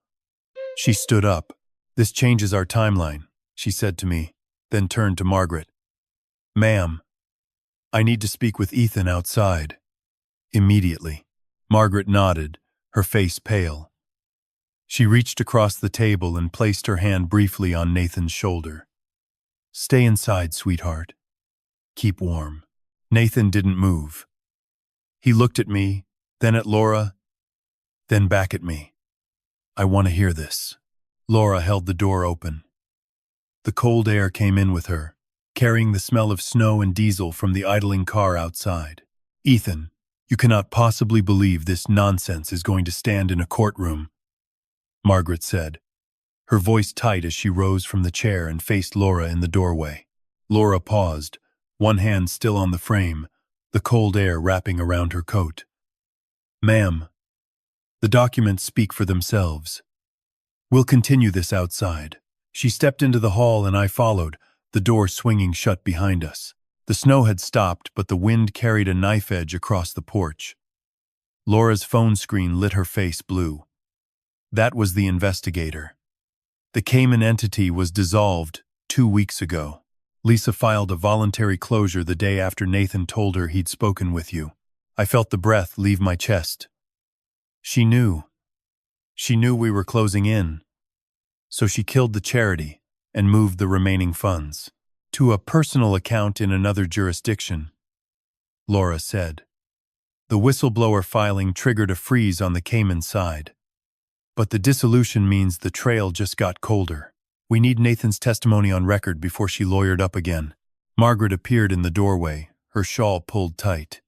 She stood up. This changes our timeline, she said to me, then turned to Margaret. Ma'am, I need to speak with Ethan outside. Immediately. Margaret nodded, her face pale. She reached across the table and placed her hand briefly on Nathan's shoulder. Stay inside, sweetheart. Keep warm. Nathan didn't move. He looked at me, then at Laura, then back at me. I want to hear this. Laura held the door open. The cold air came in with her, carrying the smell of snow and diesel from the idling car outside. Ethan, you cannot possibly believe this nonsense is going to stand in a courtroom, Margaret said, her voice tight as she rose from the chair and faced Laura in the doorway. Laura paused, one hand still on the frame, the cold air wrapping around her coat. Ma'am, the documents speak for themselves. We'll continue this outside. She stepped into the hall and I followed, the door swinging shut behind us. The snow had stopped, but the wind carried a knife edge across the porch. Laura's phone screen lit her face blue. That was the investigator. The Cayman entity was dissolved 2 weeks ago. Lisa filed a voluntary closure the day after Nathan told her he'd spoken with you. I felt the breath leave my chest. She knew. She knew we were closing in. So she killed the charity and moved the remaining funds to a personal account in another jurisdiction, Laura said. The whistleblower filing triggered a freeze on the Cayman side. But the dissolution means the trail just got colder. We need Nathan's testimony on record before she lawyered up again. Margaret appeared in the doorway, her shawl pulled tight.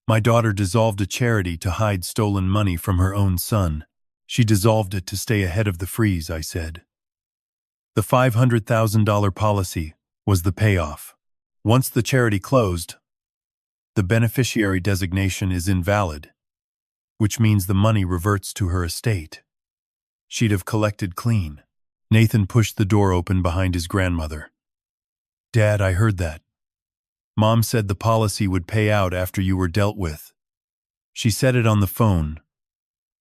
My daughter dissolved a charity to hide stolen money from her own son. She dissolved it to stay ahead of the freeze, I said. The $500,000 policy was the payoff. Once the charity closed, the beneficiary designation is invalid, which means the money reverts to her estate. She'd have collected clean. Nathan pushed the door open behind his grandmother. Dad, I heard that. Mom said the policy would pay out after you were dealt with. She said it on the phone,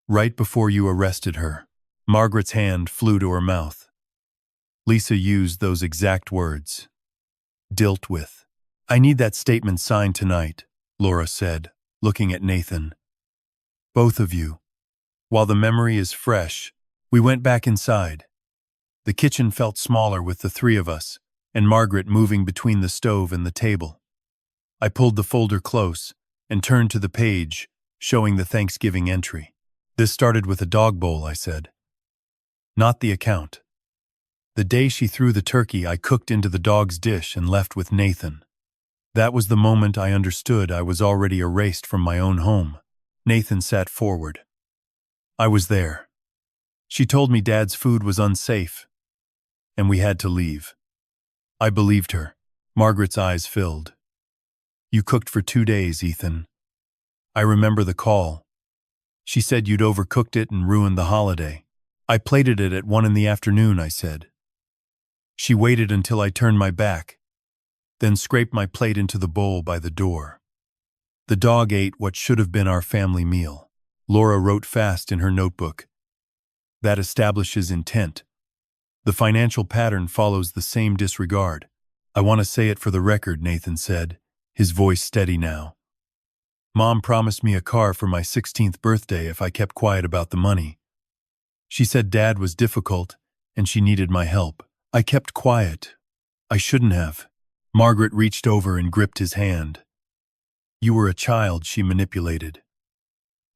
right before you arrested her. Margaret's hand flew to her mouth. Lisa used those exact words. Dealt with. I need that statement signed tonight, Laura said, looking at Nathan. Both of you. While the memory is fresh, we went back inside. The kitchen felt smaller with the three of us, and Margaret moving between the stove and the table. I pulled the folder close and turned to the page, showing the Thanksgiving entry. This started with a dog bowl, I said. Not the account. The day she threw the turkey, I cooked into the dog's dish and left with Nathan. That was the moment I understood I was already erased from my own home. Nathan sat forward. I was there. She told me Dad's food was unsafe, and we had to leave. I believed her. Margaret's eyes filled. You cooked for 2 days, Ethan. I remember the call. She said you'd overcooked it and ruined the holiday. I plated it at 1 p.m, I said. She waited until I turned my back, then scraped my plate into the bowl by the door. The dog ate what should have been our family meal. Laura wrote fast in her notebook. That establishes intent. The financial pattern follows the same disregard. I want to say it for the record, Nathan said, his voice steady now. Mom promised me a car for my 16th birthday if I kept quiet about the money. She said Dad was difficult and she needed my help. I kept quiet. I shouldn't have. Margaret reached over and gripped his hand. You were a child she manipulated.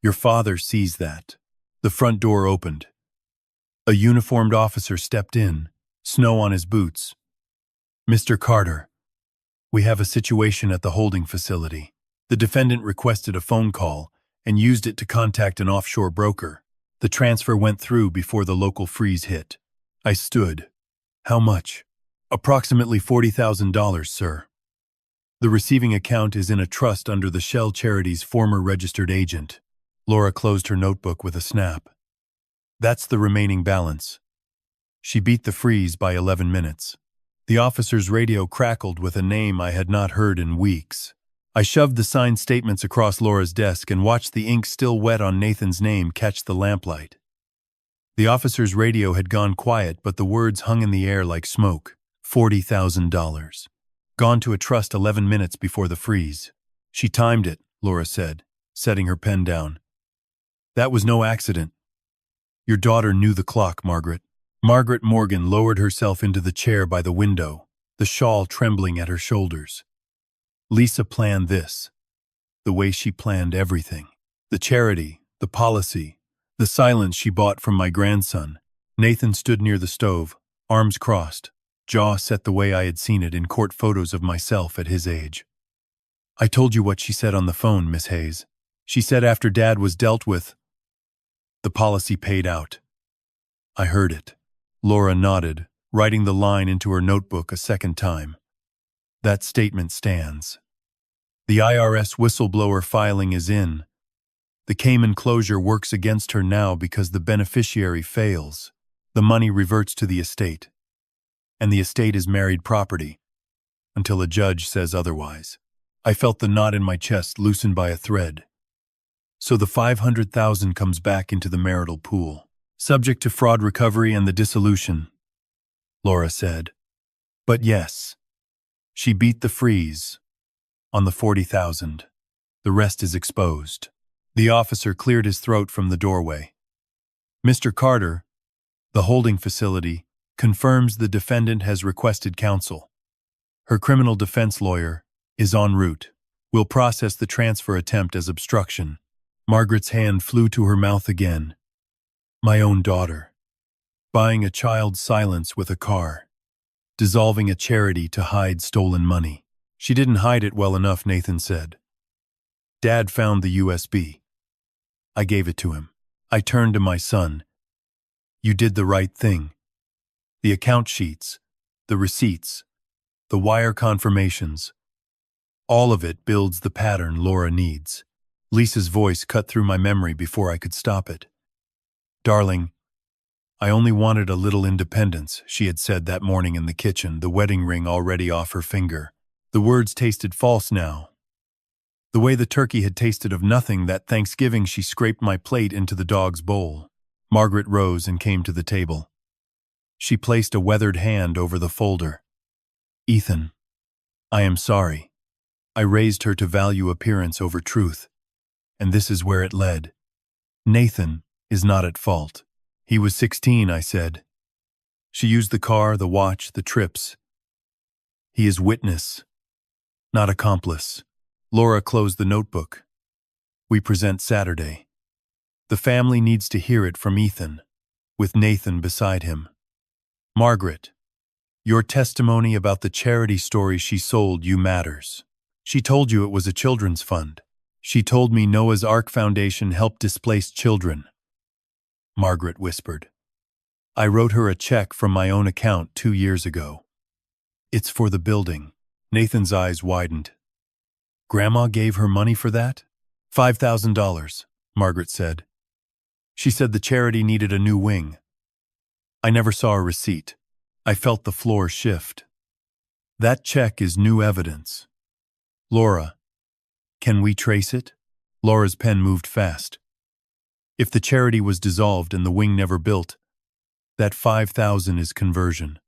Your father sees that. The front door opened. A uniformed officer stepped in, snow on his boots. Mr. Carter, we have a situation at the holding facility. The defendant requested a phone call and used it to contact an offshore broker. The transfer went through before the local freeze hit. I stood. How much? Approximately $40,000, sir. The receiving account is in a trust under the Shell Charity's former registered agent. Laura closed her notebook with a snap. That's the remaining balance. She beat the freeze by 11 minutes. The officer's radio crackled with a name I had not heard in weeks. I shoved the signed statements across Laura's desk and watched the ink still wet on Nathan's name catch the lamplight. The officer's radio had gone quiet, but the words hung in the air like smoke. $40,000. Gone to a trust 11 minutes before the freeze. She timed it, Laura said, setting her pen down. That was no accident. Your daughter knew the clock, Margaret. Margaret Morgan lowered herself into the chair by the window, the shawl trembling at her shoulders. Lisa planned this, the way she planned everything. The charity, the policy, the silence she bought from my grandson. Nathan stood near the stove, arms crossed, jaw set the way I had seen it in court photos of myself at his age. I told you what she said on the phone, Miss Hayes. She said after Dad was dealt with, the policy paid out. I heard it. Laura nodded, writing the line into her notebook a second time. That statement stands. The IRS whistleblower filing is in. The Cayman closure works against her now because the beneficiary fails. The money reverts to the estate. And the estate is married property, until a judge says otherwise. I felt the knot in my chest loosened by a thread. So the $500,000 comes back into the marital pool, subject to fraud recovery and the dissolution, Laura said. But yes, she beat the freeze on the $40,000. The rest is exposed. The officer cleared his throat from the doorway. Mr. Carter, the holding facility, confirms the defendant has requested counsel. Her criminal defense lawyer is en route. We'll process the transfer attempt as obstruction. Margaret's hand flew to her mouth again. My own daughter. Buying a child's silence with a car. Dissolving a charity to hide stolen money. She didn't hide it well enough, Nathan said. Dad found the USB. I gave it to him. I turned to my son. You did the right thing. The account sheets, the receipts, the wire confirmations. All of it builds the pattern Laura needs. Lisa's voice cut through my memory before I could stop it. Darling, I only wanted a little independence, she had said that morning in the kitchen, the wedding ring already off her finger. The words tasted false now. The way the turkey had tasted of nothing that Thanksgiving she scraped my plate into the dog's bowl. Margaret rose and came to the table. She placed a weathered hand over the folder. Ethan, I am sorry. I raised her to value appearance over truth. And this is where it led. Nathan is not at fault. He was 16, I said. She used the car, the watch, the trips. He is witness, not accomplice. Laura closed the notebook. We present Saturday. The family needs to hear it from Ethan, with Nathan beside him. Margaret, your testimony about the charity story she sold you matters. She told you it was a children's fund. She told me Noah's Ark Foundation helped displaced children. Margaret whispered. I wrote her a check from my own account 2 years ago. It's for the building. Nathan's eyes widened. Grandma gave her money for that? $5,000, Margaret said. She said the charity needed a new wing. I never saw a receipt. I felt the floor shift. That check is new evidence. Laura, can we trace it? Laura's pen moved fast. If the charity was dissolved and the wing never built, that $5,000 is conversion.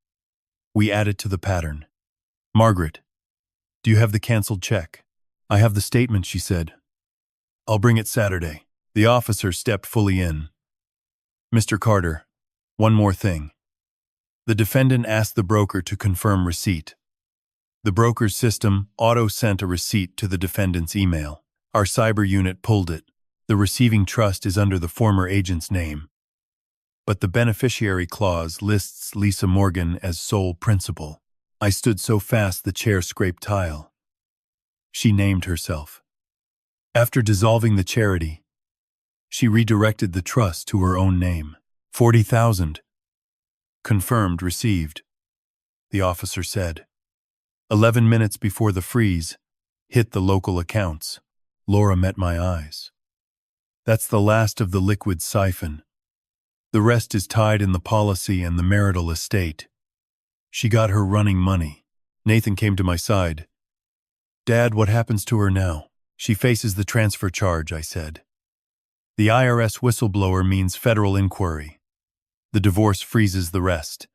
We add it to the pattern. Margaret, do you have the canceled check? I have the statement, she said. I'll bring it Saturday. The officer stepped fully in. Mr. Carter, one more thing. The defendant asked the broker to confirm receipt. The broker's system auto-sent a receipt to the defendant's email. Our cyber unit pulled it. The receiving trust is under the former agent's name, but the beneficiary clause lists Lisa Morgan as sole principal. I stood so fast the chair scraped tile. She named herself. After dissolving the charity, she redirected the trust to her own name. 40,000. Confirmed received, the officer said. 11 minutes before the freeze hit the local accounts. Laura met my eyes. That's the last of the liquid siphon. The rest is tied in the policy and the marital estate. She got her running money. Nathan came to my side. Dad, what happens to her now? She faces the transfer charge, I said. The IRS whistleblower means federal inquiry. The divorce freezes the rest.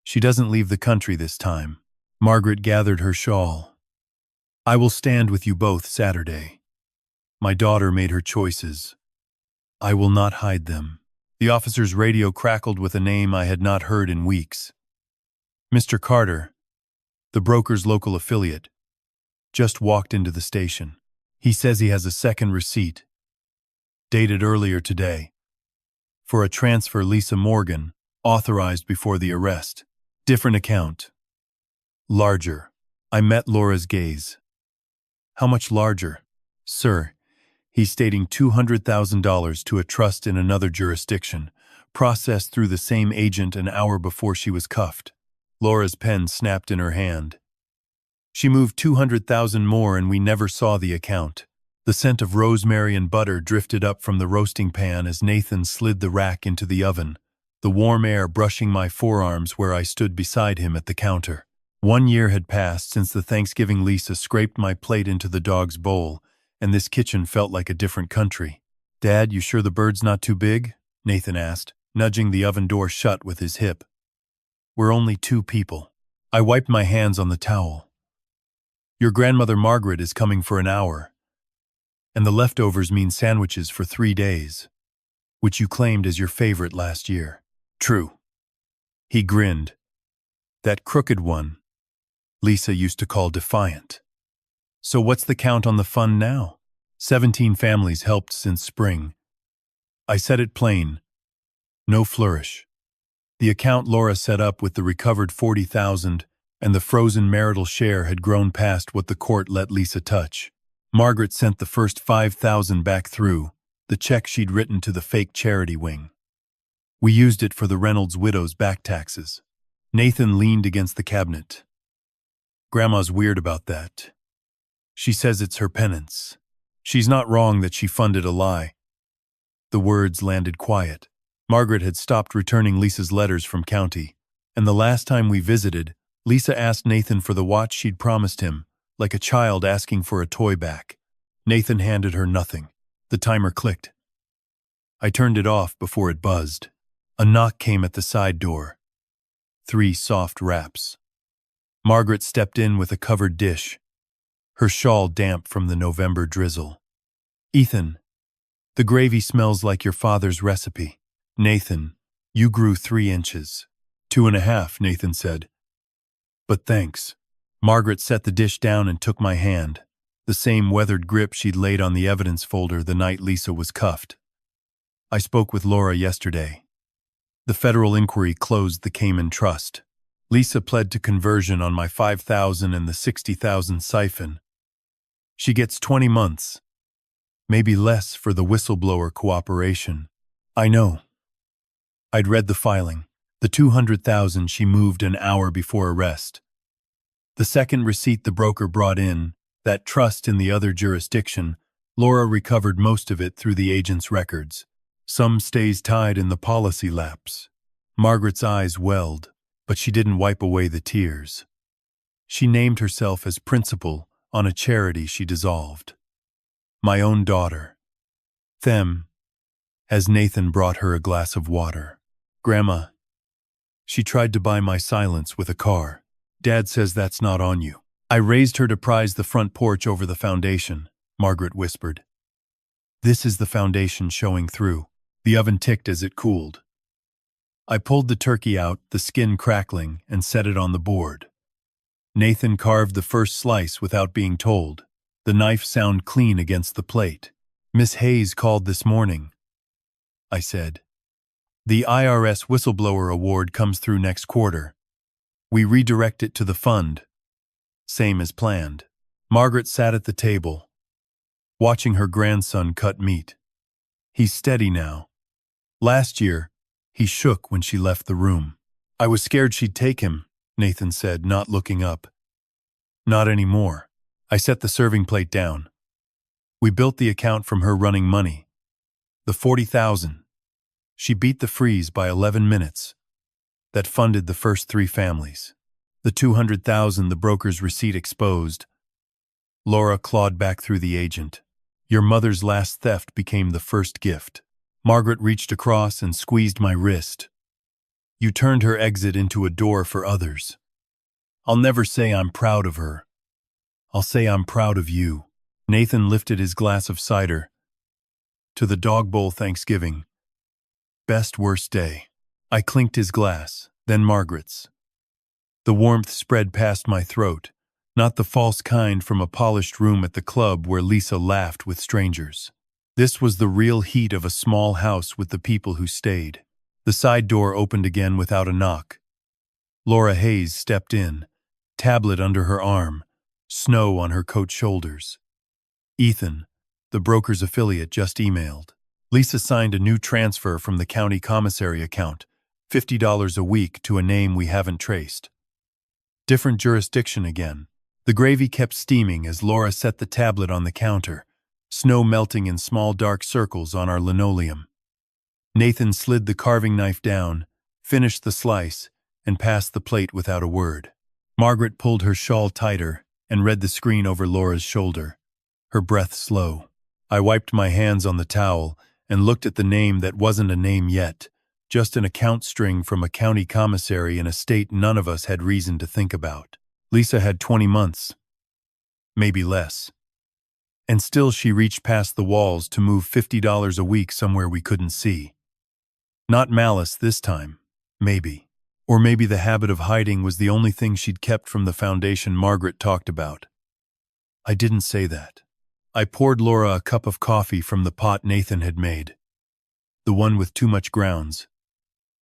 She doesn't leave the country this time. Margaret gathered her shawl. I will stand with you both Saturday. My daughter made her choices. I will not hide them. The officer's radio crackled with a name I had not heard in weeks. Mr. Carter, the broker's local affiliate, just walked into the station. He says he has a second receipt, dated earlier today, for a transfer Lisa Morgan, authorized before the arrest. Different account. Larger. I met Laura's gaze. How much larger? Sir, he's stating $200,000 to a trust in another jurisdiction, processed through the same agent an hour before she was cuffed. Laura's pen snapped in her hand. She moved $200,000 more and we never saw the account. The scent of rosemary and butter drifted up from the roasting pan as Nathan slid the rack into the oven, the warm air brushing my forearms where I stood beside him at the counter. 1 year had passed since the Thanksgiving Lisa scraped my plate into the dog's bowl, and this kitchen felt like a different country. Dad, you sure the bird's not too big? Nathan asked, nudging the oven door shut with his hip. We're only 2 people. I wiped my hands on the towel. Your grandmother Margaret is coming for an hour, and the leftovers mean sandwiches for 3 days, which you claimed as your favorite last year. True. He grinned. That crooked one, Lisa used to call defiant. So what's the count on the fund now? 17 families helped since spring. I said it plain. No flourish. The account Laura set up with the recovered 40,000 and the frozen marital share had grown past what the court let Lisa touch. Margaret sent the first 5,000 back through, the check she'd written to the fake charity wing. We used it for the Reynolds widow's back taxes. Nathan leaned against the cabinet. Grandma's weird about that. She says it's her penance. She's not wrong that she funded a lie. The words landed quiet. Margaret had stopped returning Lisa's letters from county, and the last time we visited, Lisa asked Nathan for the watch she'd promised him, like a child asking for a toy back. Nathan handed her nothing. The timer clicked. I turned it off before it buzzed. A knock came at the side door. 3 soft raps. Margaret stepped in with a covered dish, her shawl damp from the November drizzle. Ethan, the gravy smells like your father's recipe. Nathan, you grew 3 inches. 2.5, Nathan said. But thanks. Margaret set the dish down and took my hand, the same weathered grip she'd laid on the evidence folder the night Lisa was cuffed. I spoke with Laura yesterday. The federal inquiry closed the Cayman Trust. Lisa pled to conversion on my 5,000 and the 60,000 siphon. She gets 20 months, maybe less for the whistleblower cooperation. I know. I'd read the filing. The 200,000 she moved an hour before arrest. The second receipt the broker brought in, that trust in the other jurisdiction, Laura recovered most of it through the agent's records. Some stays tied in the policy lapse. Margaret's eyes welled, but she didn't wipe away the tears. She named herself as principal on a charity she dissolved. My own daughter. Them, as Nathan brought her a glass of water. Grandma. She tried to buy my silence with a car. Dad says that's not on you. I raised her to prize the front porch over the foundation, Margaret whispered. This is the foundation showing through. The oven ticked as it cooled. I pulled the turkey out, the skin crackling, and set it on the board. Nathan carved the first slice without being told. The knife sounded clean against the plate. Miss Hayes called this morning, I said. The IRS Whistleblower Award comes through next quarter. We redirect it to the fund. Same as planned. Margaret sat at the table, watching her grandson cut meat. He's steady now. Last year, he shook when she left the room. I was scared she'd take him, Nathan said, not looking up. Not anymore. I set the serving plate down. We built the account from her running money. The $40,000. She beat the freeze by 11 minutes. That funded the first 3 families. The $200,000 the broker's receipt exposed. Laura clawed back through the agent. Your mother's last theft became the first gift. Margaret reached across and squeezed my wrist. You turned her exit into a door for others. I'll never say I'm proud of her. I'll say I'm proud of you. Nathan lifted his glass of cider. To the dog bowl Thanksgiving. Best worst day. I clinked his glass, then Margaret's. The warmth spread past my throat, not the false kind from a polished room at the club where Lisa laughed with strangers. This was the real heat of a small house with the people who stayed. The side door opened again without a knock. Laura Hayes stepped in, tablet under her arm, snow on her coat shoulders. Ethan, the broker's affiliate, just emailed. Lisa signed a new transfer from the county commissary account, $50 a week to a name we haven't traced. Different jurisdiction again. The gravy kept steaming as Laura set the tablet on the counter, snow melting in small dark circles on our linoleum. Nathan slid the carving knife down, finished the slice, and passed the plate without a word. Margaret pulled her shawl tighter and read the screen over Laura's shoulder, her breath slow. I wiped my hands on the towel and looked at the name that wasn't a name yet, just an account string from a county commissary in a state none of us had reason to think about. Lisa had 20 months, maybe less. And still she reached past the walls to move $50 a week somewhere we couldn't see. Not malice this time, maybe. Or maybe the habit of hiding was the only thing she'd kept from the foundation Margaret talked about. I didn't say that. I poured Laura a cup of coffee from the pot Nathan had made, the one with too much grounds,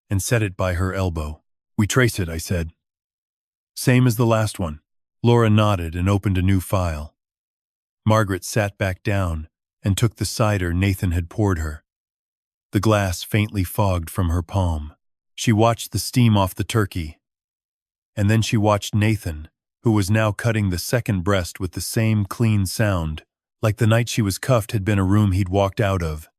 and set it by her elbow. We trace it, I said. Same as the last one. Laura nodded and opened a new file. Margaret sat back down and took the cider Nathan had poured her. The glass faintly fogged from her palm. She watched the steam off the turkey, and then she watched Nathan, who was now cutting the second breast with the same clean sound, like the night she was cuffed had been a room he'd walked out of,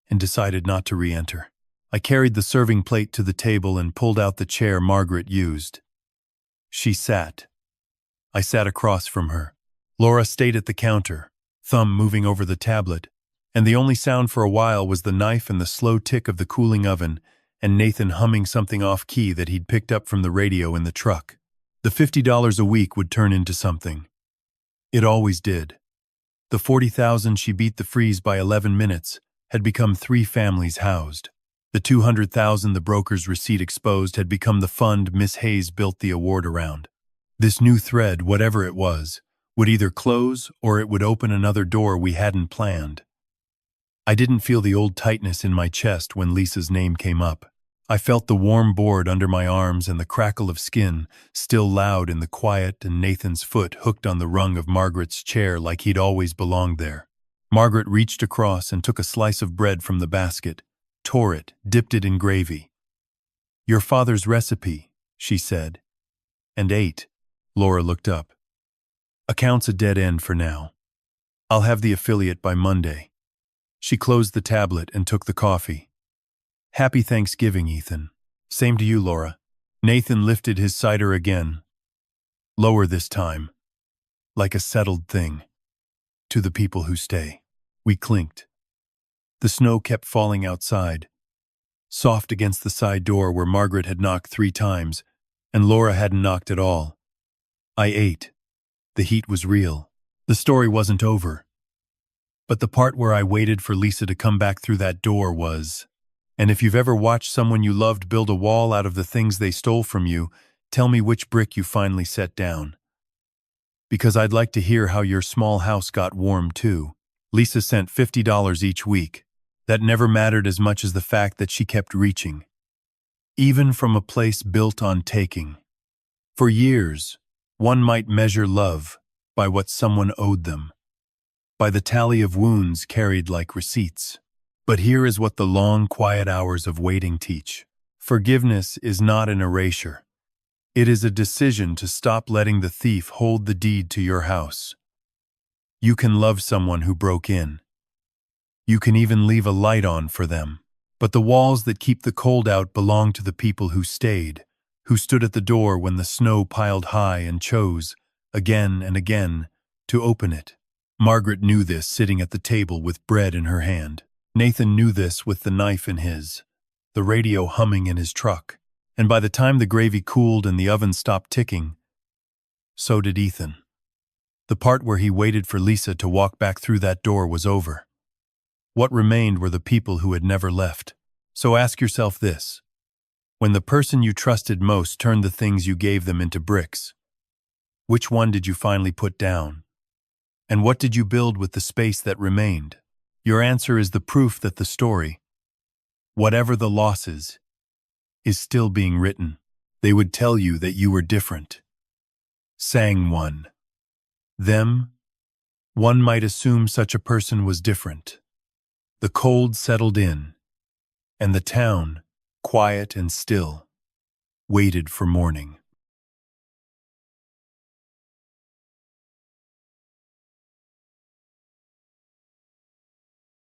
and decided not to re-enter. I carried the serving plate to the table and pulled out the chair Margaret used. She sat. I sat across from her. Laura stayed at the counter, thumb moving over the tablet, and the only sound for a while was the knife and the slow tick of the cooling oven and Nathan humming something off-key that he'd picked up from the radio in the truck. The $50 a week would turn into something. It always did. The $40,000 she beat the freeze by 11 minutes had become 3 families housed. The $200,000 the broker's receipt exposed had become the fund Miss Hayes built the award around. This new thread, whatever it was, would either close or it would open another door we hadn't planned. I didn't feel the old tightness in my chest when Lisa's name came up. I felt the warm board under my arms and the crackle of skin, still loud in the quiet, and Nathan's foot hooked on the rung of Margaret's chair like he'd always belonged there. Margaret reached across and took a slice of bread from the basket, tore it, dipped it in gravy. Your father's recipe, she said, and ate. Laura looked up. Account's a dead end for now. I'll have the affiliate by Monday. She closed the tablet and took the coffee. Happy Thanksgiving, Ethan. Same to you, Laura. Nathan lifted his cider again. Lower this time. Like a settled thing. To the people who stay. We clinked. The snow kept falling outside, soft against the side door where Margaret had knocked 3 times, and Laura hadn't knocked at all. I ate. The heat was real. The story wasn't over. But the part where I waited for Lisa to come back through that door was... And if you've ever watched someone you loved build a wall out of the things they stole from you, tell me which brick you finally set down. Because I'd like to hear how your small house got warm too. Lisa sent $50 each week. That never mattered as much as the fact that she kept reaching, even from a place built on taking. For years, one might measure love by what someone owed them, by the tally of wounds carried like receipts. But here is what the long, quiet hours of waiting teach. Forgiveness is not an erasure. It is a decision to stop letting the thief hold the deed to your house. You can love someone who broke in. You can even leave a light on for them. But the walls that keep the cold out belong to the people who stayed, who stood at the door when the snow piled high and chose, again and again, to open it. Margaret knew this sitting at the table with bread in her hand. Nathan knew this with the knife in his, the radio humming in his truck. And by the time the gravy cooled and the oven stopped ticking, so did Ethan. The part where he waited for Lisa to walk back through that door was over. What remained were the people who had never left. So ask yourself this. When the person you trusted most turned the things you gave them into bricks, which one did you finally put down? And what did you build with the space that remained? Your answer is the proof that the story, whatever the losses, is still being written. They would tell you that you were different. Sang one. Them, one might assume such a person was different. The cold settled in, and the town, quiet and still, waited for morning.